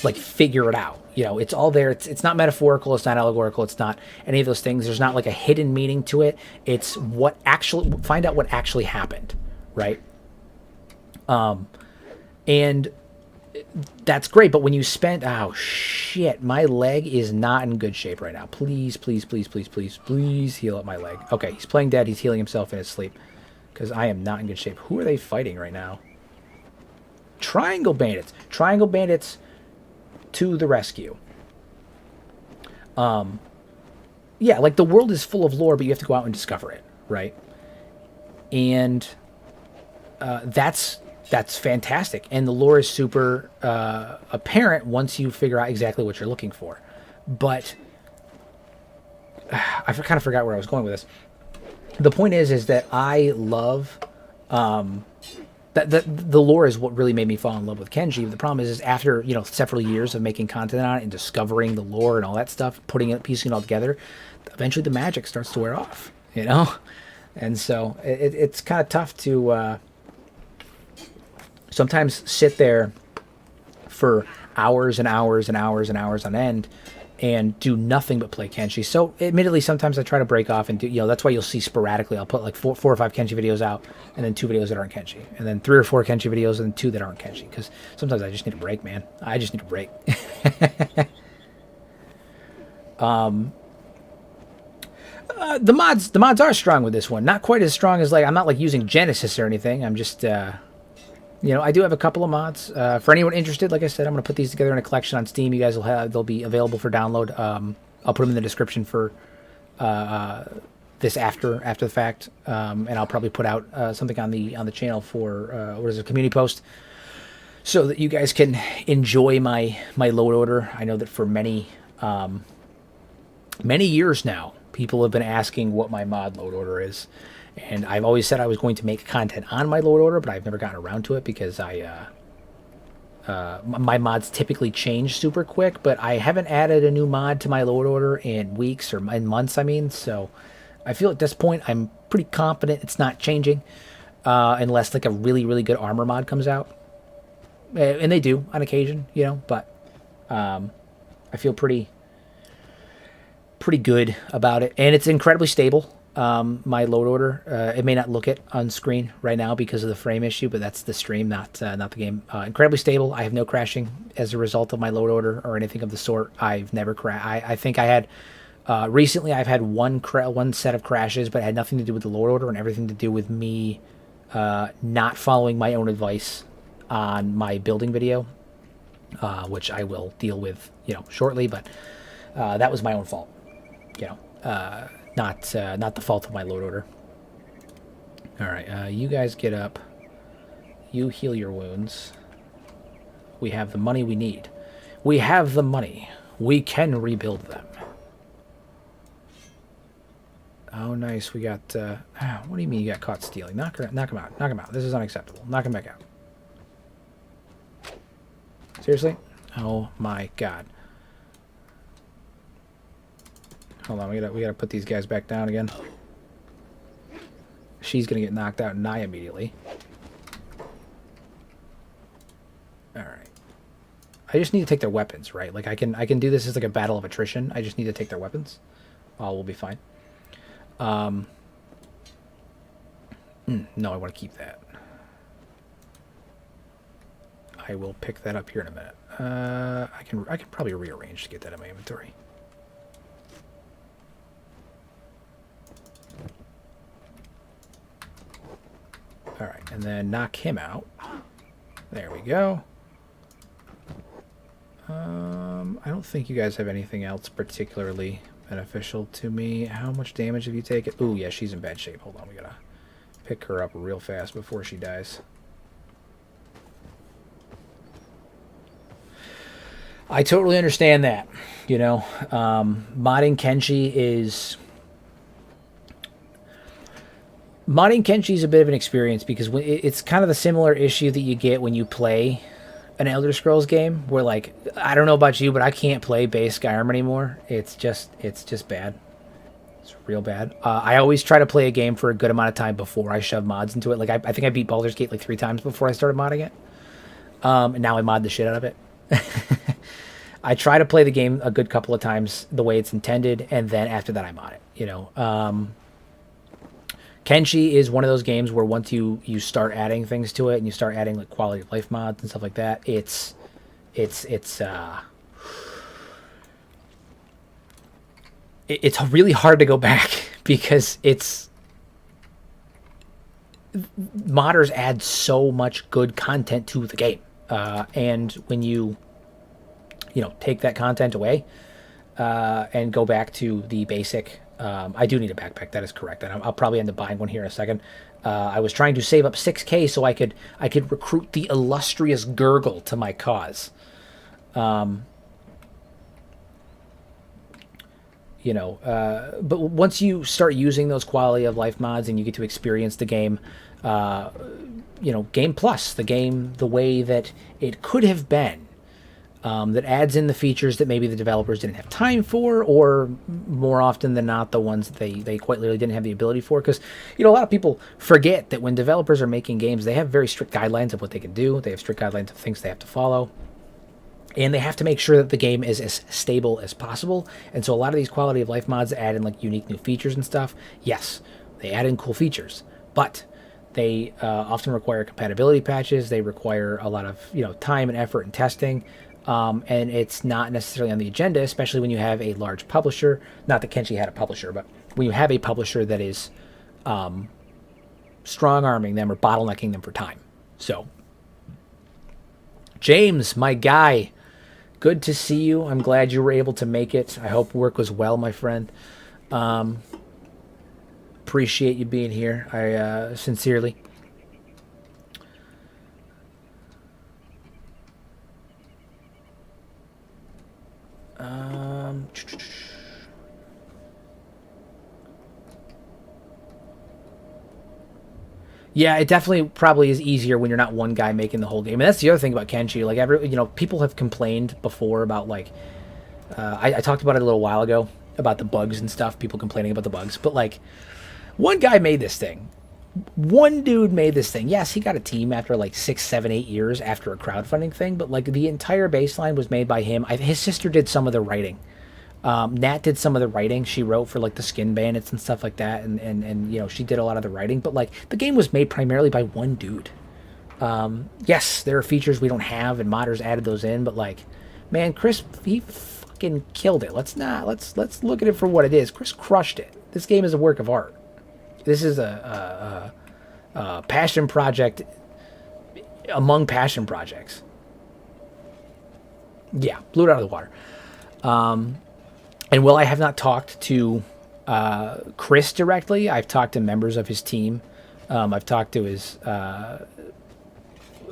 like figure it out. It's all there. It's not metaphorical. It's not allegorical. It's not any of those things. There's not like a hidden meaning to it. It's find out what actually happened, right? And that's great. But when you spend, oh shit, my leg is not in good shape right now. Please, please, please, please, please, please heal up my leg. Okay, he's playing dead. He's healing himself in his sleep because I am not in good shape. Who are they fighting right now? Triangle bandits. Triangle bandits to the rescue. Yeah, like the world is full of lore, but you have to go out and discover it, right? And that's fantastic. And the lore is super apparent once you figure out exactly what you're looking for. But I kind of forgot where I was going with this. The point is that I love that the lore is what really made me fall in love with Kenshi. The problem is after several years of making content on it and discovering the lore and all that stuff, piecing it all together, eventually the magic starts to wear off. And so it's kind of tough to sometimes sit there for hours and hours and hours and hours on end and do nothing but play Kenshi. So admittedly, sometimes I try to break off and do, that's why you'll see sporadically, I'll put like four or five Kenshi videos out and then 2 videos that aren't Kenshi, and then 3 or 4 Kenshi videos and 2 that aren't Kenshi. Because sometimes I just need a break, man. I just need a break. The mods are strong with this one. Not quite as strong as I'm not like using Genesis or anything. I'm just, I do have a couple of mods. For anyone interested, like I said, I'm going to put these together in a collection on Steam. You guys they'll be available for download. I'll put them in the description for this after the fact, and I'll probably put out something on the channel for a community post, so that you guys can enjoy my load order. I know that for many years now, people have been asking what my mod load order is. And I've always said I was going to make content on my load order, but I've never gotten around to it because my mods typically change super quick. But I haven't added a new mod to my load order in weeks or in months, so I feel at this point I'm pretty confident it's not changing unless like a really, really good armor mod comes out. And they do on occasion, but I feel pretty good about it. And it's incredibly stable. My load order, it may not look it on screen right now because of the frame issue, but that's the stream, not the game. Incredibly stable. I have no crashing as a result of my load order or anything of the sort. I've never crashed. I think I had recently I've had one set of crashes, but it had nothing to do with the load order and everything to do with me not following my own advice on my building video, which I will deal with shortly. But that was my own fault. Not the fault of my load order. All right, you guys get up. You heal your wounds. We have the money we need. We have the money. We can rebuild them. Oh, nice. We got... what do you mean you got caught stealing? Knock him out. Knock him out. This is unacceptable. Knock him back out. Seriously? Oh, my God. Hold on, we gotta put these guys back down again. She's gonna get knocked out nigh immediately. All right. I just need to take their weapons, right? Like I can do this as like a battle of attrition. I just need to take their weapons. All will be fine. No, I want to keep that. I will pick that up here in a minute. I can probably rearrange to get that in my inventory. All right, and then knock him out. There we go. I don't think you guys have anything else particularly beneficial to me. How much damage have you taken? Ooh, yeah, she's in bad shape. Hold on, we gotta pick her up real fast before she dies. I totally understand that. Modding Kenshi is... Modding Kenshi is a bit of an experience because it's kind of the similar issue that you get when you play an Elder Scrolls game where, like, I don't know about you, but I can't play base Skyrim anymore. It's just bad. It's real bad. I always try to play a game for a good amount of time before I shove mods into it. Like I think I beat Baldur's Gate like 3 times before I started modding it. And now I mod the shit out of it. I try to play the game a good couple of times the way it's intended, and then after that I mod it. Kenshi is one of those games where once you start adding things to it and you start adding like quality of life mods and stuff like that, it's really hard to go back because modders add so much good content to the game, and when you take that content away and go back to the basic. I do need a backpack. That is correct, and I'll probably end up buying one here in a second. I was trying to save up 6K so I could recruit the illustrious Gurgle to my cause. But once you start using those quality of life mods and you get to experience the game, Game Plus, the way that it could have been. That adds in the features that maybe the developers didn't have time for, or more often than not, the ones that they quite literally didn't have the ability for. Because, a lot of people forget that when developers are making games, they have very strict guidelines of what they can do. They have strict guidelines of things they have to follow. And they have to make sure that the game is as stable as possible. And so a lot of these quality of life mods add in like unique new features and stuff. Yes, they add in cool features, but they often require compatibility patches. They require a lot of time and effort and testing. And it's not necessarily on the agenda, especially when you have a large publisher. Not that Kenshi had a publisher, but when you have a publisher that is strong-arming them or bottlenecking them for time. So, James, my guy, good to see you. I'm glad you were able to make it. I hope work was well, my friend. Appreciate you being here. I sincerely. Yeah, it definitely probably is easier when you're not one guy making the whole game. And that's the other thing about Kenshi. Like people have complained before about like, I talked about it a little while ago about the bugs and stuff. People complaining about the bugs, but like, one guy made this thing. One dude made this thing. Yes, he got a team after like 6, 7, 8 years after a crowdfunding thing, but like the entire baseline was made by him. His sister did some of the writing. Nat did some of the writing. She wrote for like the Skin Bandits and stuff like that, and she did a lot of the writing. But like the game was made primarily by one dude. Yes, there are features we don't have, and modders added those in. But like, man, Chris, he fucking killed it. Let's look at it for what it is. Chris crushed it. This game is a work of art. This is a passion project among passion projects. Yeah, blew it out of the water. And while I have not talked to Chris directly, I've talked to members of his team. I've talked to his. I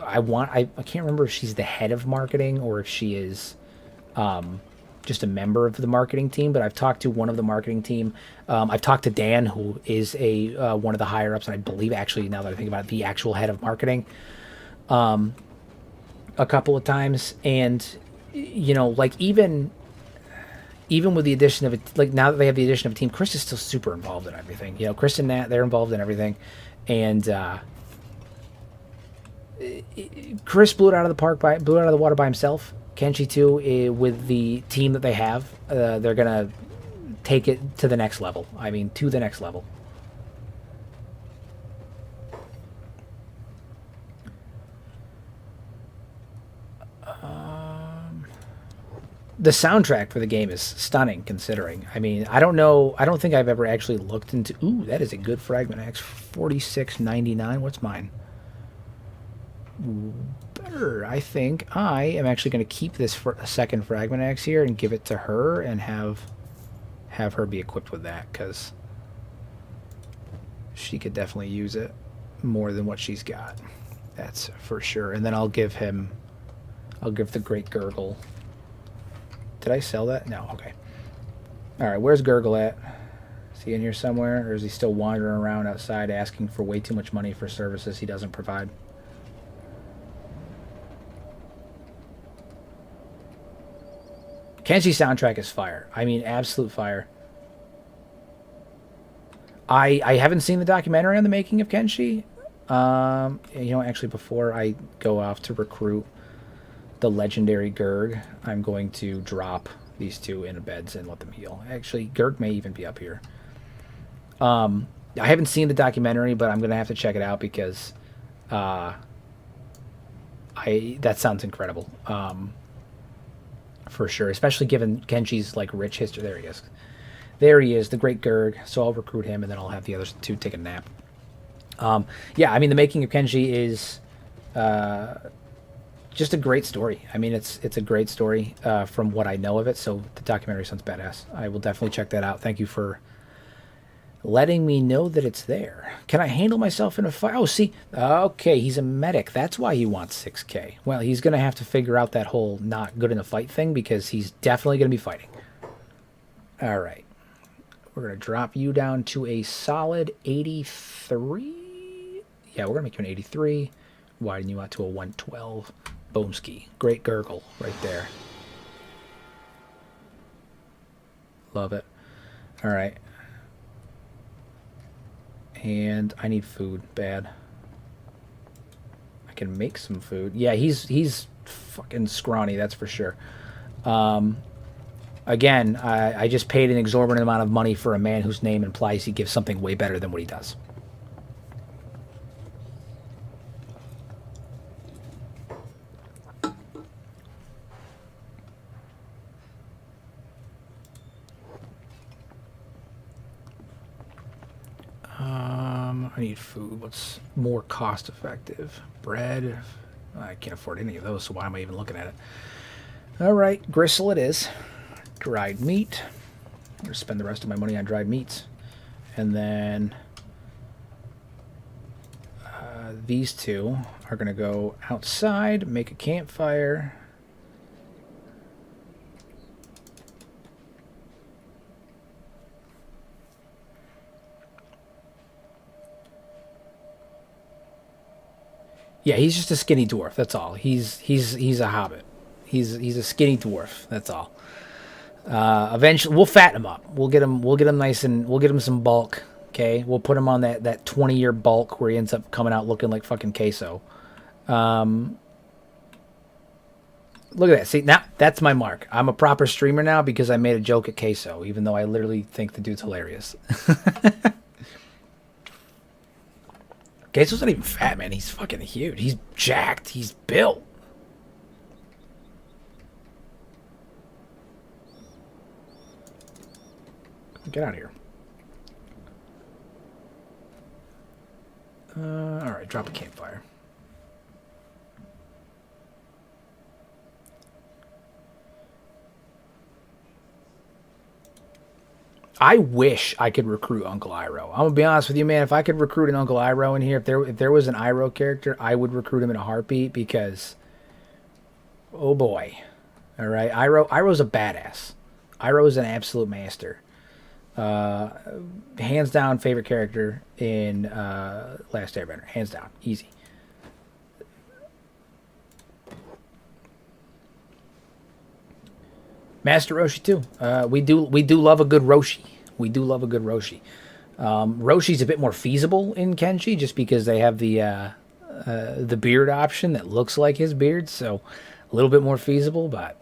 can't remember if she's the head of marketing or if she is just a member of the marketing team. But I've talked to one of the marketing team. I've talked to Dan, who is one of the higher ups, and I believe actually, now that I think about it, the actual head of marketing. A couple of times, and like even with the addition of it, like now that they have the addition of a team, Chris is still super involved in everything. Chris and Nat, they're involved in everything. And Chris blew it out of the water by himself. Kenshi too, with the team that they have, they're gonna take it to the next level. I mean, to the next level. The soundtrack for the game is stunning, considering. I mean, I don't think I've ever actually looked into. Ooh, that is a good Fragment X. 46.99. What's mine? Better. I think I am actually going to keep this for a second Fragment X here and give it to her and have her be equipped with that, because she could definitely use it more than what she's got. That's for sure. And then I'll give the Great Gurgle. Did I sell that? No. Okay. All right. Where's Gurgle at? Is he in here somewhere, or is he still wandering around outside asking for way too much money for services he doesn't provide? Kenshi soundtrack is fire. I mean, absolute fire. I haven't seen the documentary on the making of Kenshi. Actually, before I go off to recruit the legendary Gurg, I'm going to drop these two in beds and let them heal. Actually, Gurg may even be up here. I haven't seen the documentary, but I'm gonna have to check it out because that sounds incredible. For sure, especially given Kenshi's like rich history. There he is. There he is, the great Gurg. So I'll recruit him, and then I'll have the other two take a nap. Yeah, I mean, the making of Kenshi is just a great story. I mean, it's a great story from what I know of it. So the documentary sounds badass. I will definitely check that out. Thank you for letting me know that it's there. Can I handle myself in a fight? Oh, see, okay, he's a medic. That's why he wants 6K. Well, he's gonna have to figure out that whole not good in a fight thing because he's definitely gonna be fighting. All right. We're going to drop you down to a solid 83. Yeah, we're going to make you an 83. Widen you out to a 112. Boomski. Great gurgle right there. Love it. All right. And I need food. Bad. I can make some food. Yeah, he's fucking scrawny, that's for sure. Again, I just paid an exorbitant amount of money for a man whose name implies he gives something way better than what he does. I need food. What's more cost effective? Bread. I can't afford any of those, so why am I even looking at it? All right, gristle it is. Dried meat. I'm going to spend the rest of my money on dried meats. And then these two are going to go outside, make a campfire. Yeah, he's just a skinny dwarf. That's all. He's a hobbit. He's a skinny dwarf. That's all. Eventually, we'll fatten him up. We'll get him nice and we'll get him some bulk. Okay, we'll put him on that 20-year bulk where he ends up coming out looking like fucking queso. Look at that. See, now that's my mark. I'm a proper streamer now because I made a joke at queso, even though I literally think the dude's hilarious. Queso's not even fat, man. He's fucking huge. He's jacked. He's built. Get out of here. Alright, drop a campfire. I wish I could recruit Uncle Iroh. I'm gonna be honest with you, man. If I could recruit an Uncle Iroh in here, if there was an Iroh character, I would recruit him in a heartbeat because, oh boy, all right, Iroh's a badass. Iroh is an absolute master. Hands down favorite character in Last Airbender. Hands down, easy. Master Roshi too. We do love a good Roshi. We do love a good Roshi. Roshi's a bit more feasible in Kenshi just because they have the beard option that looks like his beard, so a little bit more feasible, but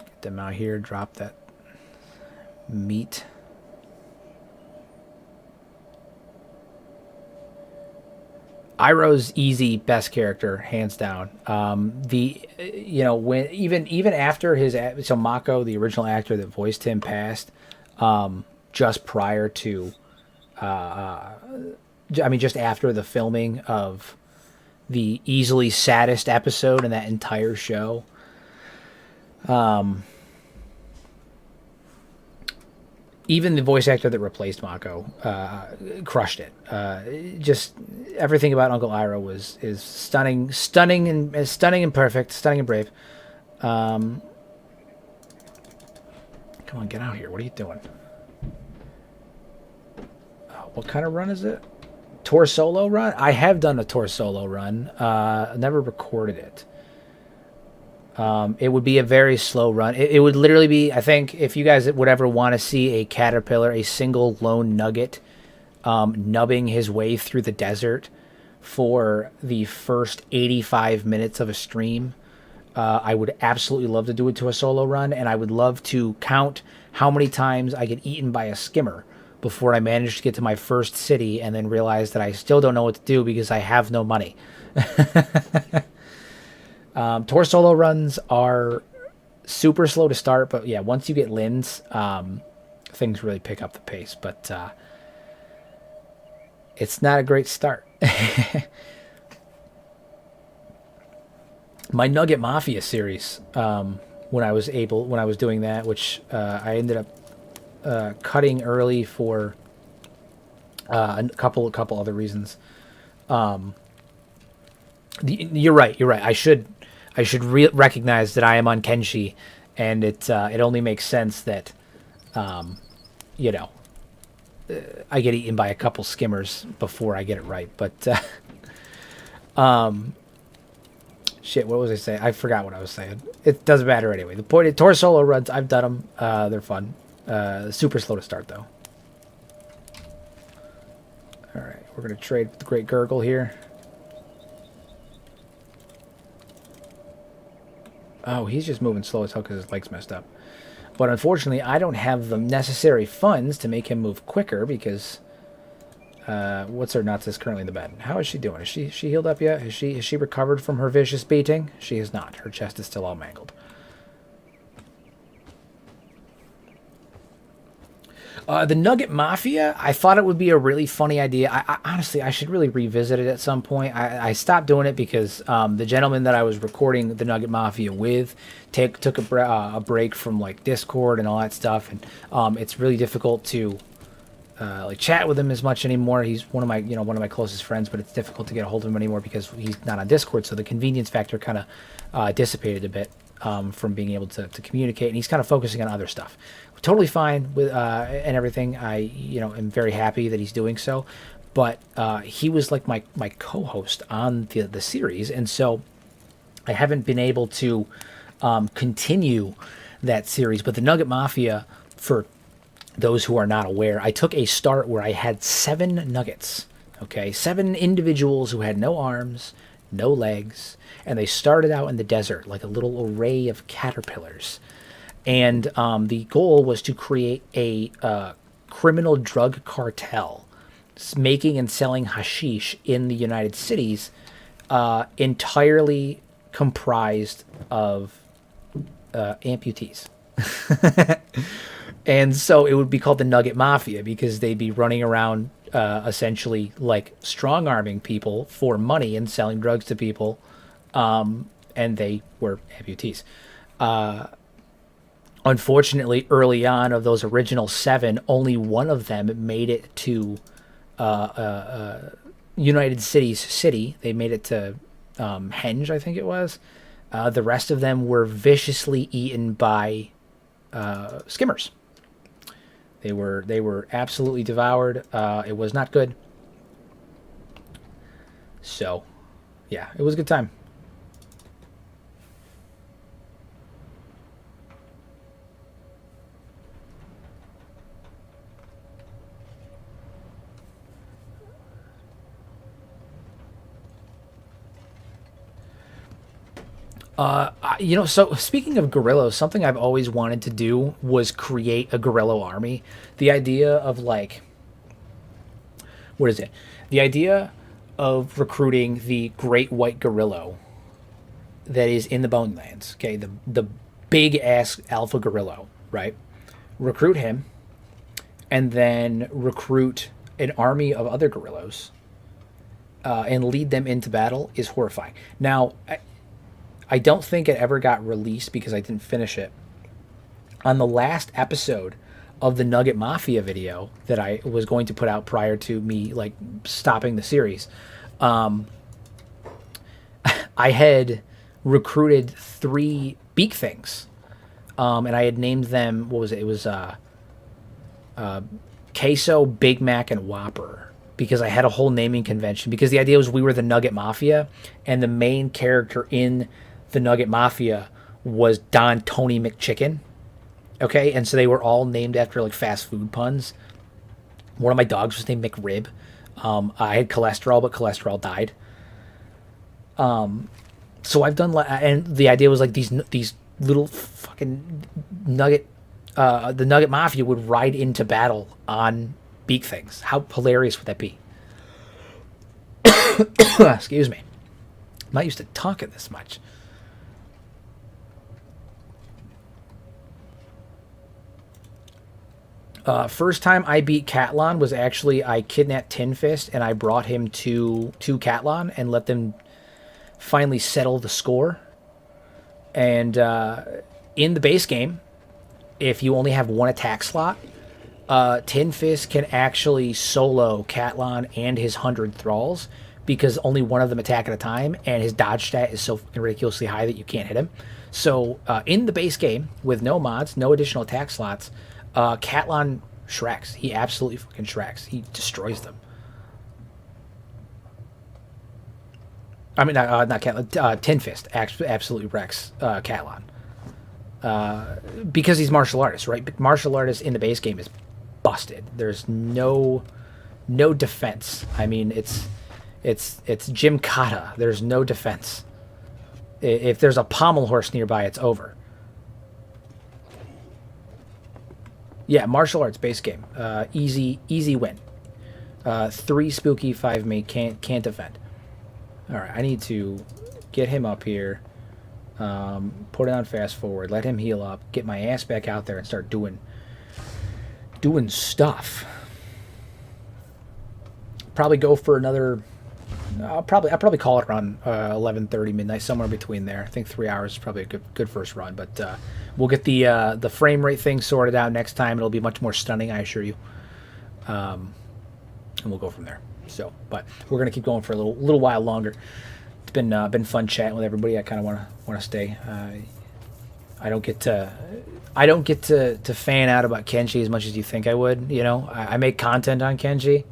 get them out here, drop that meat. Iroh's easy best character, hands down. When even after so Mako, the original actor that voiced him, passed, just prior to, just after the filming of the easily saddest episode in that entire show. Even the voice actor that replaced Mako crushed it. Just everything about Uncle Iroh is stunning and perfect, stunning and brave. Come on, get out here. What are you doing? What kind of run is it? Tour solo run? I have done a tour solo run. Never recorded it. It would be a very slow run. It would literally be, I think, if you guys would ever want to see a caterpillar, a single lone nugget, nubbing his way through the desert for the first 85 minutes of a stream, I would absolutely love to do it to a solo run, and I would love to count how many times I get eaten by a skimmer before I manage to get to my first city and then realize that I still don't know what to do because I have no money. Tour solo runs are super slow to start, but yeah, once you get Lins, things really pick up the pace, but it's not a great start. My Nugget Mafia series, when I was doing that, which I ended up cutting early for a couple other reasons. You're right. I should recognize that I am on Kenshi, and it only makes sense that you know I get eaten by a couple skimmers before I get it right. But shit, what was I saying? I forgot what I was saying. It doesn't matter anyway. The point is, tour solo runs, I've done them. They're fun. Super slow to start though. All right, we're gonna trade with the Great Gurgle here. Oh, he's just moving slow as hell because his leg's messed up. But unfortunately, I don't have the necessary funds to make him move quicker because what's her nuts is currently in the bed. How is she doing? Is she healed up yet? Has she recovered from her vicious beating? She is not. Her chest is still all mangled. The Nugget Mafia, I thought it would be a really funny idea. I honestly, I should really revisit it at some point. I stopped doing it because the gentleman that I was recording the Nugget Mafia with took a break from like Discord and all that stuff, and it's really difficult to like chat with him as much anymore. He's one of my closest friends, but it's difficult to get a hold of him anymore because he's not on Discord. So the convenience factor kind of dissipated a bit from being able to communicate, and he's kind of focusing on other stuff. Totally fine with and everything. I am very happy that he's doing so, but he was like my co-host on the series, and so I haven't been able to continue that series. But the Nugget Mafia, for those who are not aware, I took a start where I had 7 nuggets. Okay, 7 individuals who had no arms, no legs, and they started out in the desert like a little array of caterpillars. And the goal was to create a criminal drug cartel making and selling hashish in the United Cities, entirely comprised of amputees. And so it would be called the Nugget Mafia because they'd be running around essentially like strong-arming people for money and selling drugs to people, and they were amputees. Unfortunately, early on, of those original 7, only one of them made it to United Cities City. They made it to Henge, I think it was. The rest of them were viciously eaten by skimmers. They were absolutely devoured. It was not good. So, yeah, it was a good time. So speaking of guerrillas, something I've always wanted to do was create a guerrilla army. The idea of like, what is it? The idea of recruiting the great white gorilla that is in the Bone Lands. Okay, the big ass alpha gorilla, right? Recruit him, and then recruit an army of other gorillas, and lead them into battle is horrifying. Now, I don't think it ever got released because I didn't finish it. On the last episode of the Nugget Mafia video that I was going to put out prior to me like stopping the series, I had recruited 3 beak things, and I had named them. What was it? It was Queso, Big Mac, and Whopper. Because I had a whole naming convention. Because the idea was we were the Nugget Mafia, and the main character in the Nugget Mafia was Don Tony McChicken. Okay, and so they were all named after like fast food puns. One of my dogs was named McRib. I had cholesterol, but cholesterol died. So I've done, and the idea was like these little fucking nugget, the Nugget Mafia would ride into battle on beak things. How hilarious would that be? Excuse me. I'm not used to talking this much. First time I beat Catlon was actually I kidnapped Tin Fist and I brought him to Catlon and let them finally settle the score. And in the base game, if you only have one attack slot, Tin Fist can actually solo Catlon and his 100 thralls because only one of them attack at a time, and his dodge stat is so ridiculously high that you can't hit him. So in the base game, with no mods, no additional attack slots, Catlon shreks. He absolutely fucking shreks. He destroys them. I mean, not Catlon. Tin Fist absolutely wrecks Catlon. Because he's martial artist, right? Martial artist in the base game is busted. There's no defense. I mean, it's Jim Kata. There's no defense. If there's a pommel horse nearby, it's over. Yeah, martial arts base game. Easy win. 3 spooky, 5 me. Can't defend. All right, I need to get him up here. Put it on fast forward. Let him heal up. Get my ass back out there and start doing stuff. Probably go for another. I'll probably call it around 11:30 midnight, somewhere between there. I think 3 hours is probably a good first run. But we'll get the frame rate thing sorted out next time. It'll be much more stunning, I assure you. And we'll go from there. So, but we're gonna keep going for a little while longer. It's been fun chatting with everybody. I kind of want to stay. I don't get to fan out about Kenshi as much as you think I would. You know, I make content on Kenshi.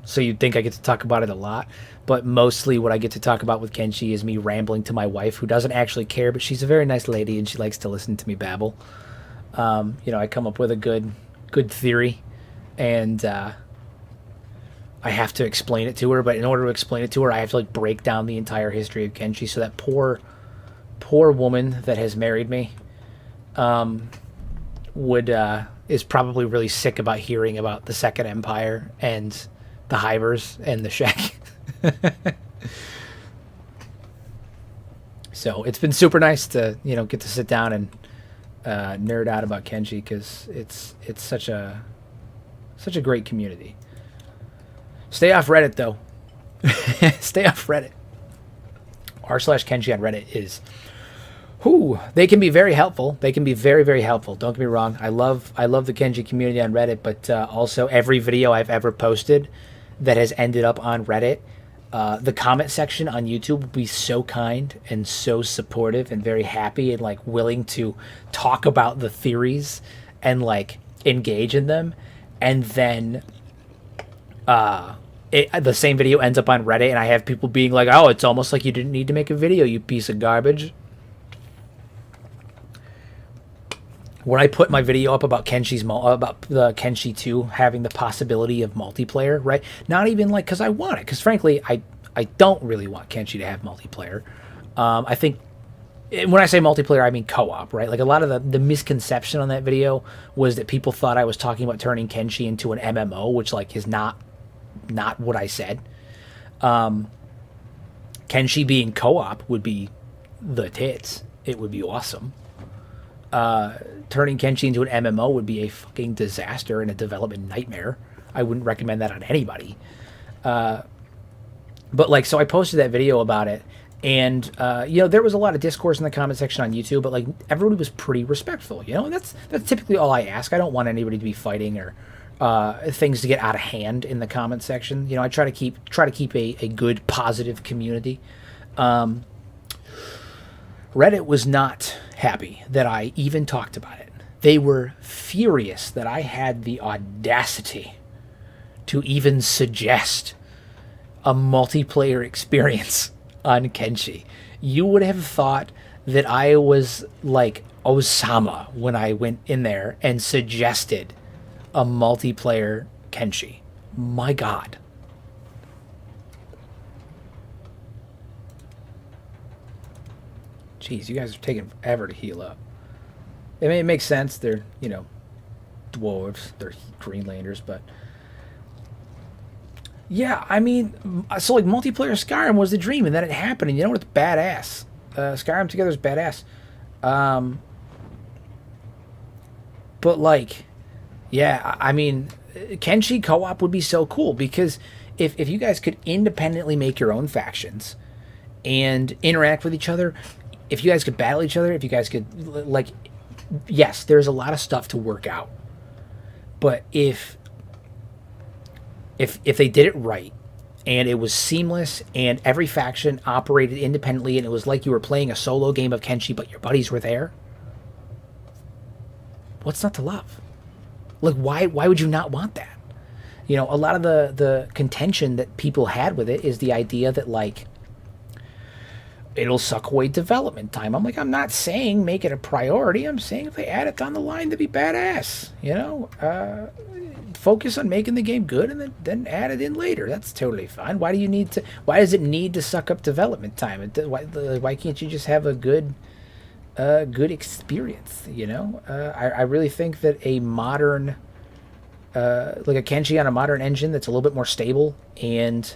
So you'd think I get to talk about it a lot, but mostly what I get to talk about with Kenshi is me rambling to my wife, who doesn't actually care, but she's a very nice lady and she likes to listen to me babble. You know, I come up with a good theory, and I have to explain it to her. But in order to explain it to her, I have to like break down the entire history of Kenshi. So that poor woman that has married me, is probably really sick about hearing about the Second Empire and the Hivers and the Shek. So it's been super nice to, you know, get to sit down and nerd out about Kenshi, because it's such a great community. Stay off Reddit though. Stay off Reddit. r/Kenshi on Reddit is. They can be very helpful. They can be very, very helpful. Don't get me wrong. I love the Kenshi community on Reddit, but also every video I've ever posted that has ended up on Reddit, the comment section on YouTube will be so kind and so supportive and very happy and like willing to talk about the theories and like engage in them. And then the same video ends up on Reddit, and I have people being like, "Oh, it's almost like you didn't need to make a video, you piece of garbage." When I put my video up about about the Kenshi 2 having the possibility of multiplayer, right? Not even like because I want it, because frankly, I don't really want Kenshi to have multiplayer. I think when I say multiplayer, I mean co-op, right? Like a lot of the misconception on that video was that people thought I was talking about turning Kenshi into an MMO, which like is not what I said. Kenshi being co-op would be the tits. It would be awesome. Turning Kenshi into an MMO would be a fucking disaster and a development nightmare. I wouldn't recommend that on anybody. But like, so I posted that video about it, and you know, there was a lot of discourse in the comment section on YouTube, but like everybody was pretty respectful. You know, and that's typically all I ask. I don't want anybody to be fighting or things to get out of hand in the comment section. You know, I try to keep a good positive community. Reddit was not happy that I even talked about it. They were furious that I had the audacity to even suggest a multiplayer experience on Kenshi. You would have thought that I was like Osama when I went in there and suggested a multiplayer Kenshi. My God. Jeez, you guys are taking forever to heal up. I mean, it makes sense. They're, dwarves. They're Greenlanders, but yeah, I mean, so like multiplayer Skyrim was the dream, and then it happened, and you know what? It's badass. Skyrim together is badass. Um, but like, yeah, I mean, Kenshi co-op would be so cool because if you guys could independently make your own factions and interact with each other, if you guys could battle each other, if you guys could like, yes, there's a lot of stuff to work out, but if they did it right and it was seamless and every faction operated independently and it was like you were playing a solo game of Kenshi but your buddies were there, what's not to love? Like why would you not want that? A lot of the contention that people had with it is the idea that like it'll suck away development time. I'm like, I'm not saying make it a priority. I'm saying if they add it down the line, that'd be badass. Focus on making the game good and then add it in later. That's totally fine. Why does it need to suck up development time? Why can't you just have a good experience? I really think that a modern like a Kenshi on a modern engine that's a little bit more stable and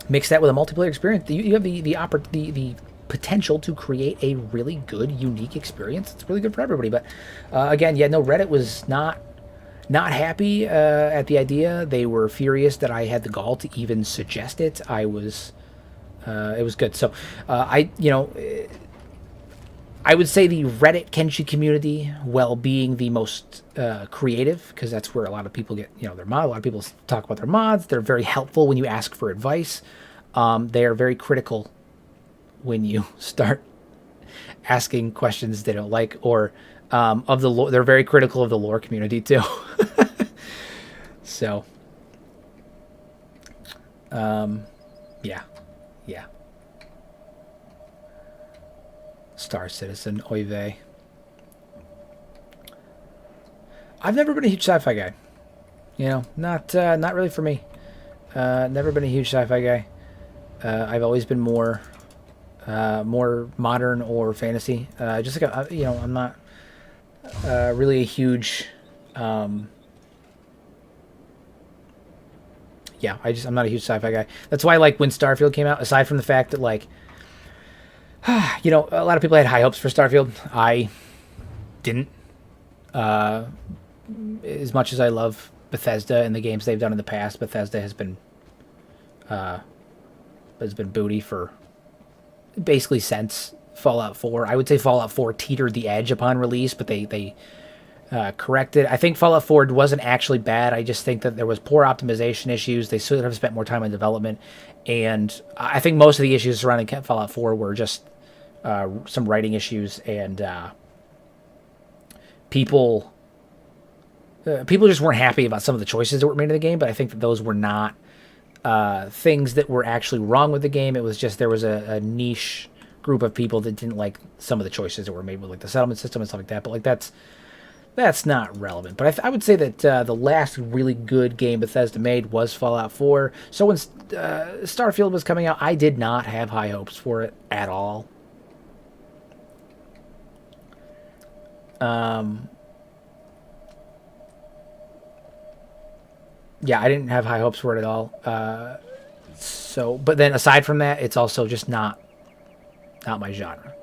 mix that with a multiplayer experience, you have the potential to create a really good, unique experience. It's really good for everybody. But again, yeah, no, Reddit was not happy at the idea. They were furious that I had the gall to even suggest it. It was good. So I would say the Reddit Kenshi community, while being the most creative, because that's where a lot of people get, their mod. A lot of people talk about their mods. They're very helpful when you ask for advice. They are very critical when you start asking questions they don't like, or of the lore. They're very critical of the lore community too. So, yeah. Star Citizen, oy vey. I've never been a huge sci-fi guy. Not really for me. Never been a huge sci-fi guy. I've always been more modern or fantasy. Just like I'm not really a huge. I'm not a huge sci-fi guy. That's why, like, when Starfield came out, aside from the fact that, like, a lot of people had high hopes for Starfield. I didn't. As much as I love Bethesda and the games they've done in the past, Bethesda has been booty for basically since Fallout 4. I would say Fallout 4 teetered the edge upon release, but they corrected. I think Fallout 4 wasn't actually bad. I just think that there was poor optimization issues. They should have spent more time on development, and I think most of the issues surrounding Fallout 4 were just some writing issues, and people just weren't happy about some of the choices that were made in the game. But I think that those were not things that were actually wrong with the game. It was just there was a niche group of people that didn't like some of the choices that were made with like the settlement system and stuff like that. But like that's not relevant. But I would say that the last really good game Bethesda made was Fallout 4. So when Starfield was coming out, I did not have high hopes for it at all. Yeah, I didn't have high hopes for it at all. But then aside from that, it's also just not my genre,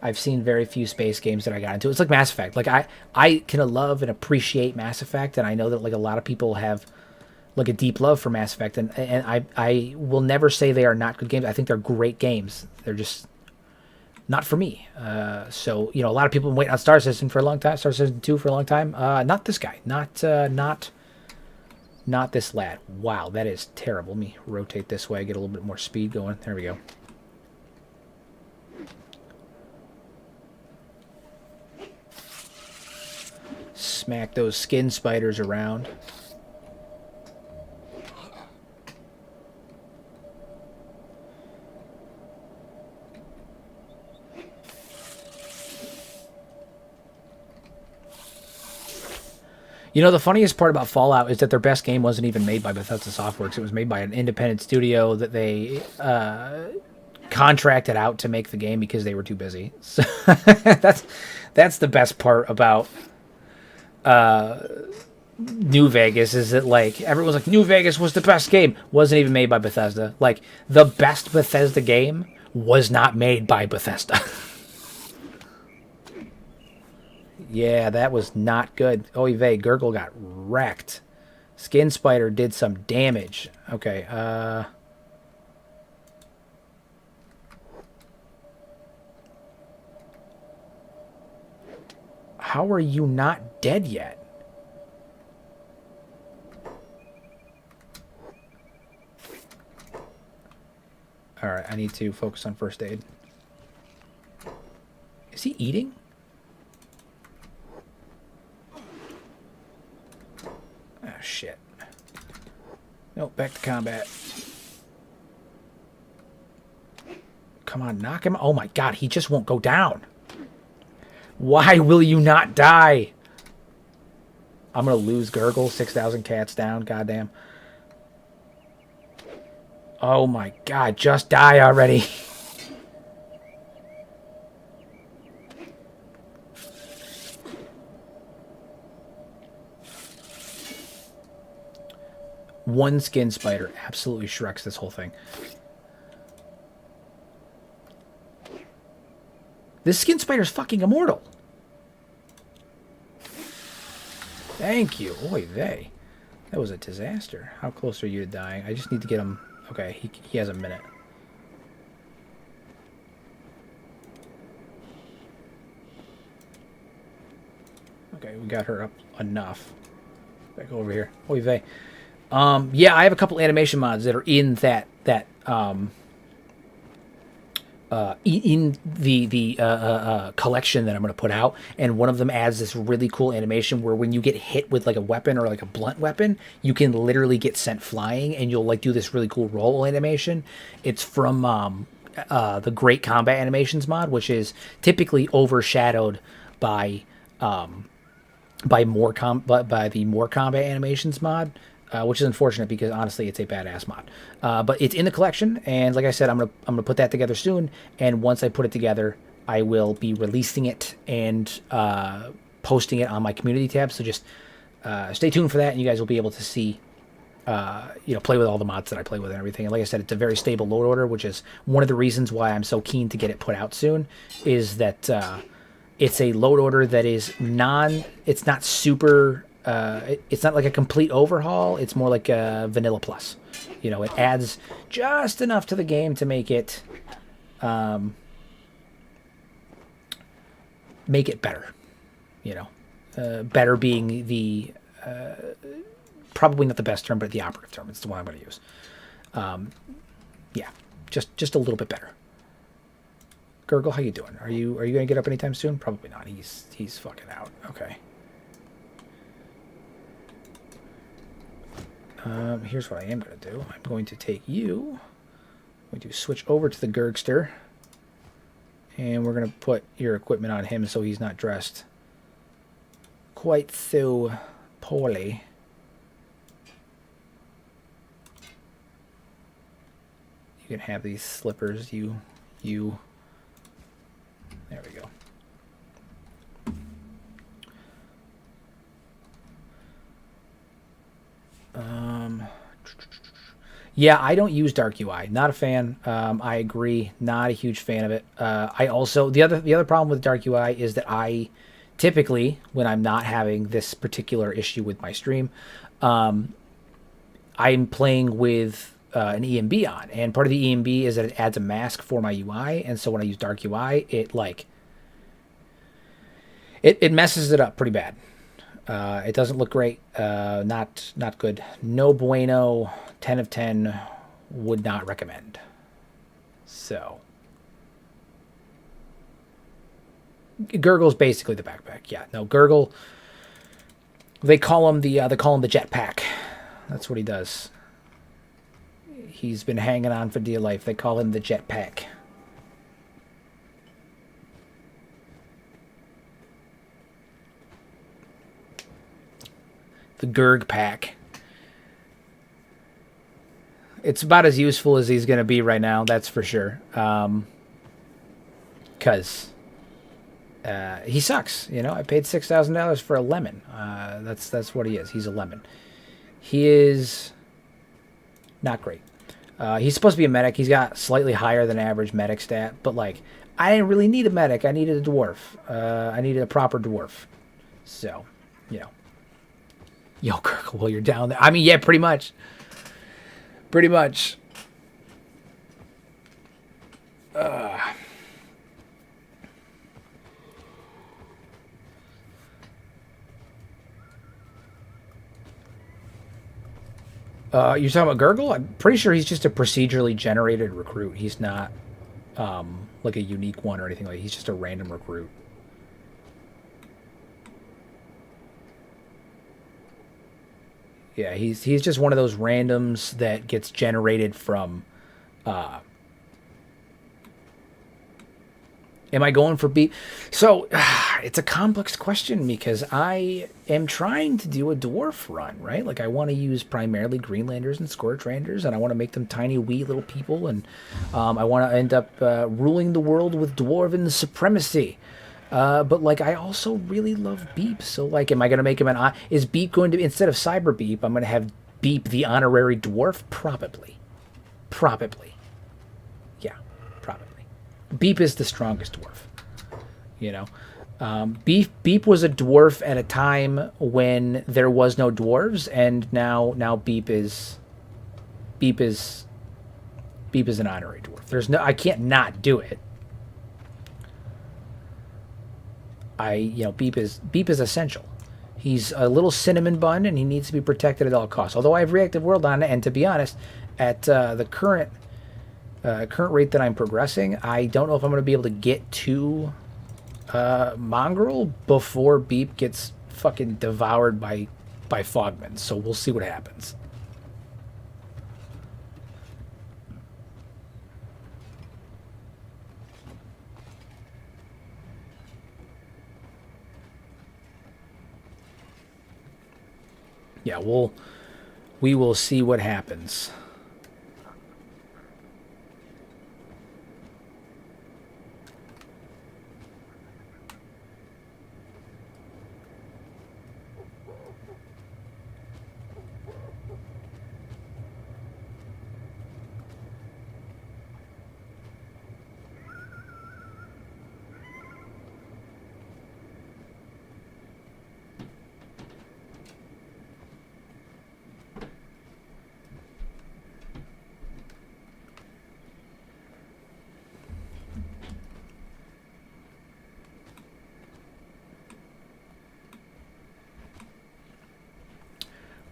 I've seen very few space games that I got into. It's like Mass Effect. Like I can love and appreciate Mass Effect, and I know that like a lot of people have like a deep love for Mass Effect, and I will never say they are not good games. I think they're great games. They're just not for me. So a lot of people have been waiting on Star Citizen for a long time. Star Citizen 2 for a long time. Not this guy. Not this lad. Wow, that is terrible. Let me rotate this way. Get a little bit more speed going. There we go. Smack those skin spiders around. You know, the funniest part about Fallout is that their best game wasn't even made by Bethesda Softworks. It was made by an independent studio that they contracted out to make the game because they were too busy. So that's the best part about New Vegas, is that like everyone's like New Vegas was the best game. Wasn't even made by Bethesda. Like the best Bethesda game was not made by Bethesda. Yeah, that was not good. Oy vey, Gurgle got wrecked. Skin Spider did some damage. Okay, how are you not dead yet? Alright, I need to focus on first aid. Is he eating? Ah, shit. Nope, back to combat. Come on, knock him. Oh my god, he just won't go down. Why will you not die? I'm gonna lose Gurgle. 6,000 cats down. Goddamn. Oh my god, just die already. One Skin Spider absolutely shreks this whole thing. This Skin Spider's fucking immortal. Thank you. Oy vey. That was a disaster. How close are you to dying? I just need to get him... Okay, he has a minute. Okay, we got her up enough. Back over here. Oy vey. Yeah, I have a couple animation mods that are in that in the collection that I'm going to put out, and one of them adds this really cool animation where when you get hit with like a weapon or like a blunt weapon, you can literally get sent flying, and you'll like do this really cool roll animation. It's from the Great Combat Animations mod, which is typically overshadowed by by the More Combat Animations mod. Which is unfortunate because honestly, it's a badass mod. But it's in the collection, and like I said, I'm gonna put that together soon. And once I put it together, I will be releasing it and posting it on my community tab. So just stay tuned for that, and you guys will be able to see, play with all the mods that I play with and everything. And like I said, it's a very stable load order, which is one of the reasons why I'm so keen to get it put out soon. Is that it's a load order that is it's not super. It's not like a complete overhaul. It's more like a vanilla plus. You know, it adds just enough to the game to make it better. You know, better being the probably not the best term, but the operative term. It's the one I'm going to use. Yeah, just a little bit better. Gurgle, how you doing? Are you going to get up anytime soon? Probably not. He's fucking out. Okay. Here's what I am going to do. I'm going to take you. I'm going to switch over to the Gurgster. And we're going to put your equipment on him so he's not dressed quite so poorly. You can have these slippers. You. There we go. Yeah, I don't use Dark UI. Not a fan. I agree. Not a huge fan of it. I also the other problem with Dark UI is that I typically, when I'm not having this particular issue with my stream, I'm playing with an EMB on, and part of the EMB is that it adds a mask for my UI, and so when I use Dark UI, it messes it up pretty bad. It doesn't look great. Not good. No bueno. 10 of 10. Would not recommend. So. Gurgle's basically the backpack. Yeah. No, Gurgle. They call him the jetpack. That's what he does. He's been hanging on for dear life. They call him the jetpack. the Gurg pack. It's about as useful as he's going to be right now, that's for sure. Because he sucks. You know, I paid $6,000 for a lemon. That's what he is. He's a lemon. He is not great. He's supposed to be a medic. He's got slightly higher than average medic stat, but like, I didn't really need a medic. I needed a dwarf. I needed a proper dwarf. So, you know. Yo, Kirk, well, you're down there. I mean, yeah, pretty much. Pretty much. You're talking about Gurgle? I'm pretty sure he's just a procedurally generated recruit. He's not like a unique one or anything like that. He's just a random recruit. Yeah, he's just one of those randoms that gets generated from. Am I going for beep? So it's a complex question because I am trying to do a dwarf run, right? Like I want to use primarily Greenlanders and Scorchrangers, and I want to make them tiny, wee little people, and I want to end up ruling the world with dwarven supremacy. But like I also really love Beep, so like, am I going to make him is Beep going to, instead of Cyber Beep, I'm going to have Beep the honorary dwarf? Probably. Yeah, probably. Beep is the strongest dwarf. You know, Beep was a dwarf at a time when there was no dwarves, and now Beep is an honorary dwarf. I can't not do it. Beep is essential. He's a little cinnamon bun, and he needs to be protected at all costs. Although I have reactive world on it, and to be honest, at the current rate that I'm progressing, I don't know if I'm going to be able to get to Mongrel before Beep gets fucking devoured by Fogmen. So we'll see what happens. Yeah, we will see what happens.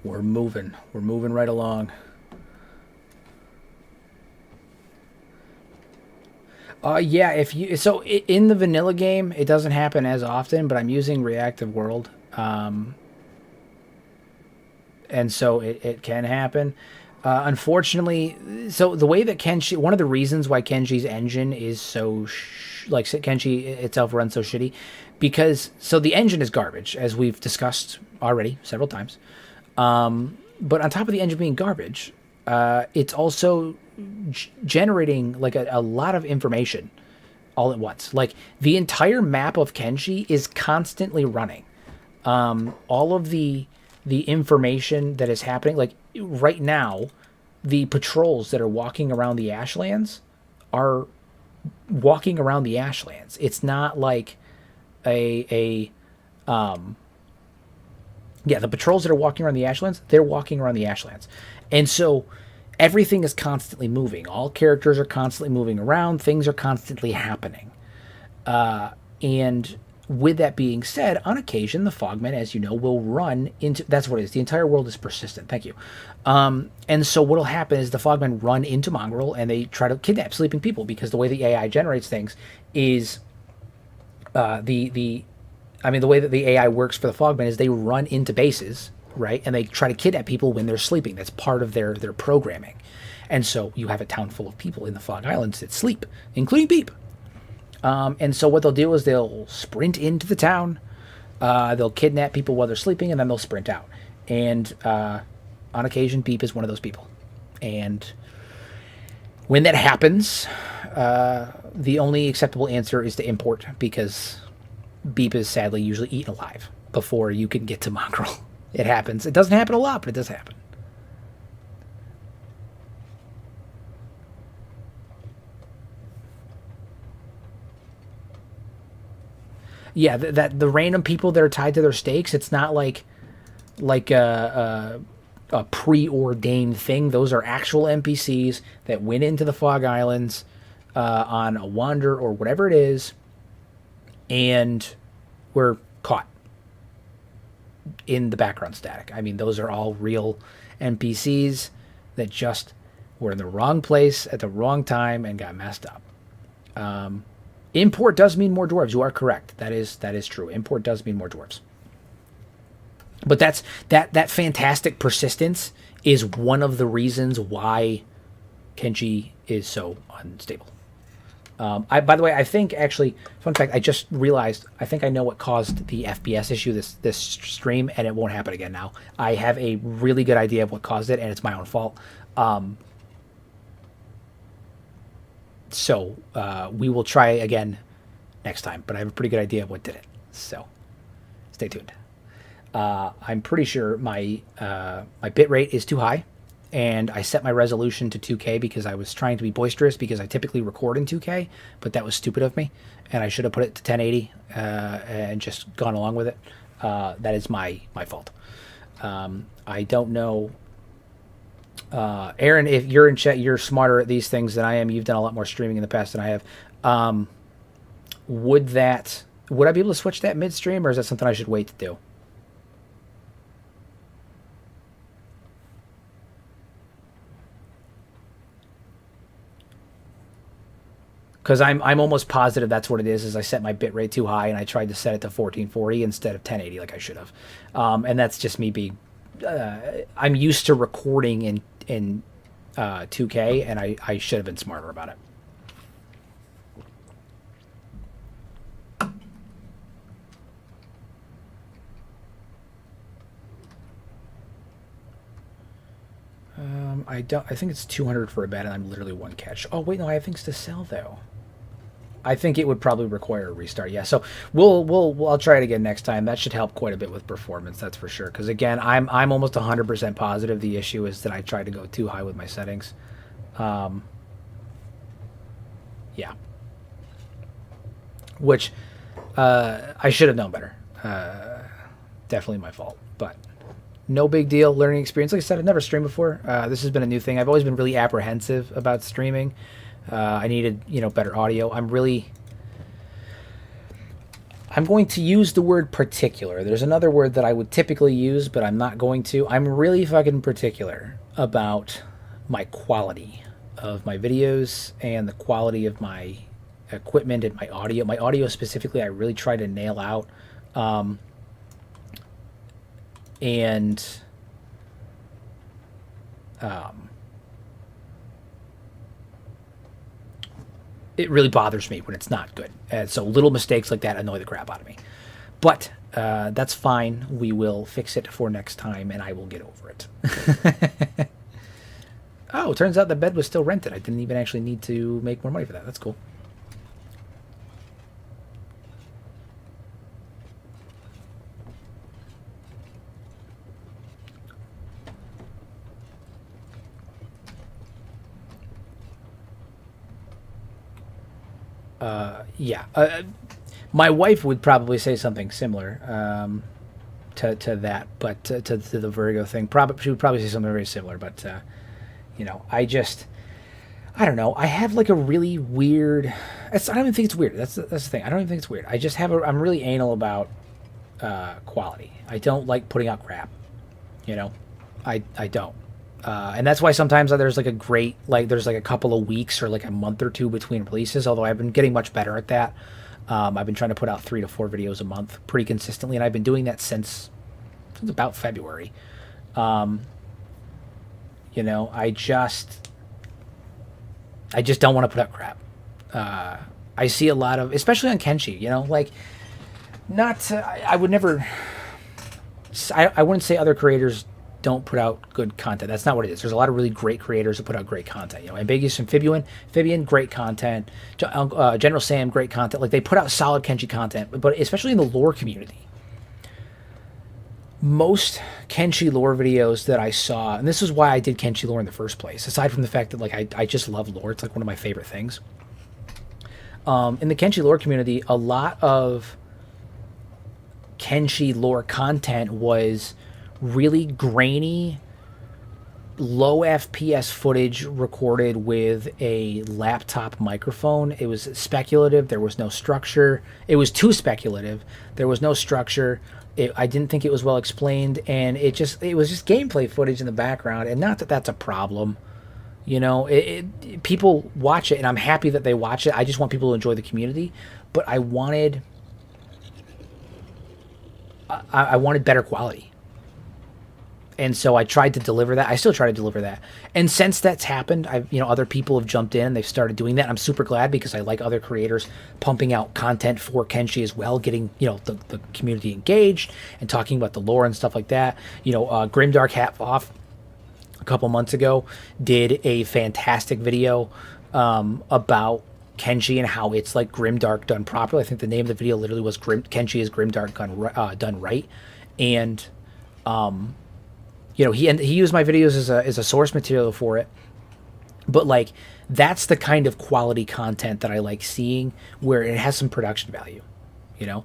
We're moving. We're moving right along. Yeah, in the vanilla game, it doesn't happen as often, but I'm using Reactive World. And so it can happen. Unfortunately, so the way that Kenshi, one of the reasons why Kenshi's engine is so, like Kenshi itself runs so shitty, because, so the engine is garbage, as we've discussed already several times. But on top of the engine being garbage, it's also generating like a lot of information all at once. Like the entire map of Kenshi is constantly running. All of the information that is happening, like right now, the patrols that are walking around the Ashlands are walking around the Ashlands. It's not like the patrols that are walking around the Ashlands, they're walking around the Ashlands. And so everything is constantly moving. All characters are constantly moving around. Things are constantly happening. And with that being said, on occasion, the Fogmen, as you know, will run into... That's what it is. The entire world is persistent. Thank you. And so what will happen is the Fogmen run into Mongrel, and they try to kidnap sleeping people, because the way the AI generates things is... the way that the AI works for the Fogmen is they run into bases, right? And they try to kidnap people when they're sleeping. That's part of their programming. And so you have a town full of people in the Fog Islands that sleep, including Beep. And so what they'll do is they'll sprint into the town, they'll kidnap people while they're sleeping, and then they'll sprint out. And on occasion, Beep is one of those people. And when that happens, the only acceptable answer is to import, because Beep is sadly usually eaten alive before you can get to Mongrel. It happens. It doesn't happen a lot, but it does happen. Yeah, that the random people that are tied to their stakes, it's not like a preordained thing. Those are actual NPCs that went into the Fog Islands on a wander or whatever it is, and were caught in the background static. I mean, those are all real NPCs that just were in the wrong place at the wrong time and got messed up. Import does mean more dwarves. You are correct. That is true. Import does mean more dwarves. But that fantastic persistence is one of the reasons why Kenshi is so unstable. By the way, I think actually, fun fact, I just realized, I think I know what caused the FPS issue this stream, and it won't happen again now. I have a really good idea of what caused it, and it's my own fault. So we will try again next time, but I have a pretty good idea of what did it. So stay tuned. I'm pretty sure my bit rate is too high, and I set my resolution to 2K because I was trying to be boisterous, because I typically record in 2K, but that was stupid of me, and I should have put it to 1080 and just gone along with it. That is my fault. I don't know. Aaron, if you're in chat, you're smarter at these things than I am. You've done a lot more streaming in the past than I have. Would I be able to switch that midstream, or is that something I should wait to do? Because I'm almost positive that's what it is I set my bit rate too high, and I tried to set it to 1440 instead of 1080 like I should have. And that's just me being... I'm used to recording in 2K, and I should have been smarter about it. I think it's 200 for a bet, and I'm literally one catch. Oh wait, no, I have things to sell though. I think it would probably require a restart. Yeah, so I'll try it again next time. That should help quite a bit with performance, that's for sure. Because again, I'm almost 100% positive the issue is that I tried to go too high with my settings. Yeah, which I should have known better. Definitely my fault, but no big deal. Learning experience. Like I said, I've never streamed before. This has been a new thing. I've always been really apprehensive about streaming. I needed, better audio. I'm going to use the word particular. There's another word that I would typically use, but I'm not going to. I'm really fucking particular about my quality of my videos and the quality of my equipment and my audio. My audio specifically, I really try to nail out. It really bothers me when it's not good. And so little mistakes like that annoy the crap out of me. But that's fine. We will fix it for next time, and I will get over it. Oh, it turns out the bed was still rented. I didn't even actually need to make more money for that. That's cool. Yeah. My wife would probably say something similar to that, but to the Virgo thing. She would probably say something very similar, but, I don't know. I have like a really weird... I don't even think it's weird. That's the thing. I don't even think it's weird. I just I'm really anal about quality. I don't like putting out crap. I don't. And that's why sometimes there's like there's like a couple of weeks or like a month or two between releases, although I've been getting much better at that. I've been trying to put out 3 to 4 videos a month pretty consistently, and I've been doing that since about February. I just don't want to put out crap. I see a lot of, especially on Kenshi, I would never... I wouldn't say other creators don't put out good content. That's not what it is. There's a lot of really great creators that put out great content. You know, Ambiguous Amphibian, great content. General Sam, great content. Like, they put out solid Kenshi content, but especially in the lore community. Most Kenshi lore videos that I saw, and this is why I did Kenshi lore in the first place, aside from the fact that, like, I just love lore. It's like one of my favorite things. In the Kenshi lore community, a lot of Kenshi lore content was really grainy, low FPS footage recorded with a laptop microphone. It was speculative. There was no structure. It was too speculative. There was no structure. I didn't think it was well explained, and it was just gameplay footage in the background. And not that that's a problem, you know. People watch it, and I'm happy that they watch it. I just want people to enjoy the community. But I wanted better quality. And so I tried to deliver that. I still try to deliver that. And since that's happened, other people have jumped in. They've started doing that. I'm super glad, because I like other creators pumping out content for Kenshi as well, getting, the community engaged and talking about the lore and stuff like that. Grimdark Hat Off a couple months ago did a fantastic video about Kenshi and how it's like Grimdark done properly. I think the name of the video literally was Kenshi is Grimdark done right. And he used my videos as a source material for it. But, like, that's the kind of quality content that I like seeing, where it has some production value, and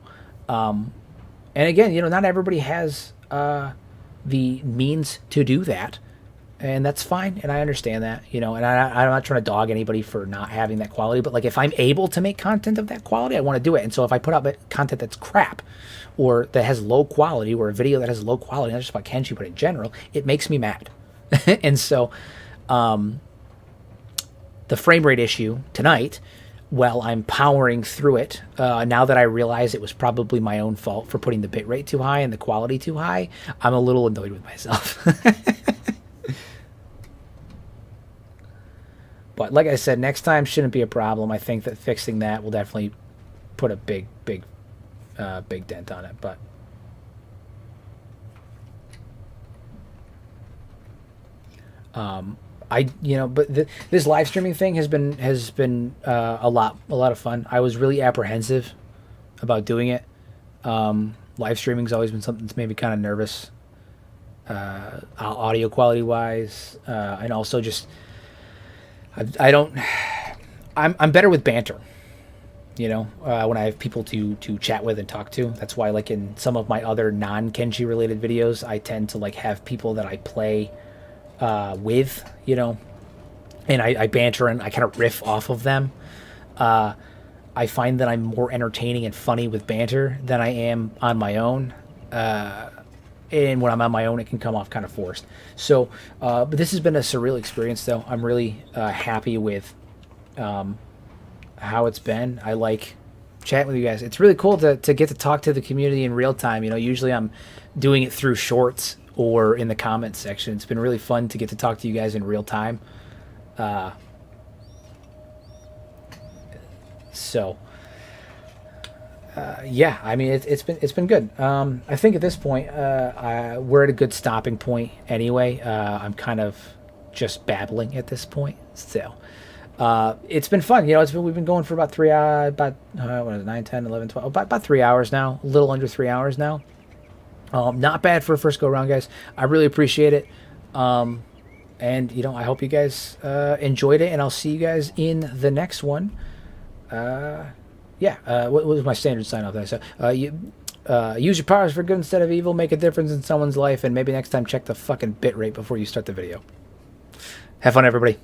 again, not everybody has the means to do that, and that's fine, and I understand that, and I'm not trying to dog anybody for not having that quality, but, like, if I'm able to make content of that quality, I want to do it. And so if I put out content that's crap, or that has low quality, or a video that has low quality, not just about Kenshi, but in general, it makes me mad. And so the frame rate issue tonight, well, I'm powering through it. Now that I realize it was probably my own fault for putting the bitrate too high and the quality too high, I'm a little annoyed with myself. But like I said, next time shouldn't be a problem. I think that fixing that will definitely put a big dent on it. But this live streaming thing has been a lot of fun. I was really apprehensive about doing it. Live streaming's always been something that's made me kind of nervous, audio quality wise, and also just I'm better with banter. When I have people to chat with and talk to. That's why, like, in some of my other non-Kenshi related videos, I tend to, like, have people that I play with, and I banter and I kind of riff off of them. I find that I'm more entertaining and funny with banter than I am on my own. And when I'm on my own, it can come off kind of forced. So, but this has been a surreal experience, though. I'm really happy with how it's been. I like chatting with you guys. It's really cool to get to talk to the community in real time. Usually I'm doing it through shorts or in the comments section. It's been really fun to get to talk to you guys in real time. Yeah, I mean, it's been good. I think at this point, we're at a good stopping point anyway. I'm kind of just babbling at this point. So, it's been fun. We've been going for about 3 hours, what is it, 9, 10, 11, 12, about 3 hours now, a little under 3 hours now. Not bad for a first go around, guys. I really appreciate it. And, I hope you guys enjoyed it, and I'll see you guys in the next one. What was my standard sign off there? So, use your powers for good instead of evil, make a difference in someone's life, and maybe next time check the fucking bitrate before you start the video. Have fun, everybody.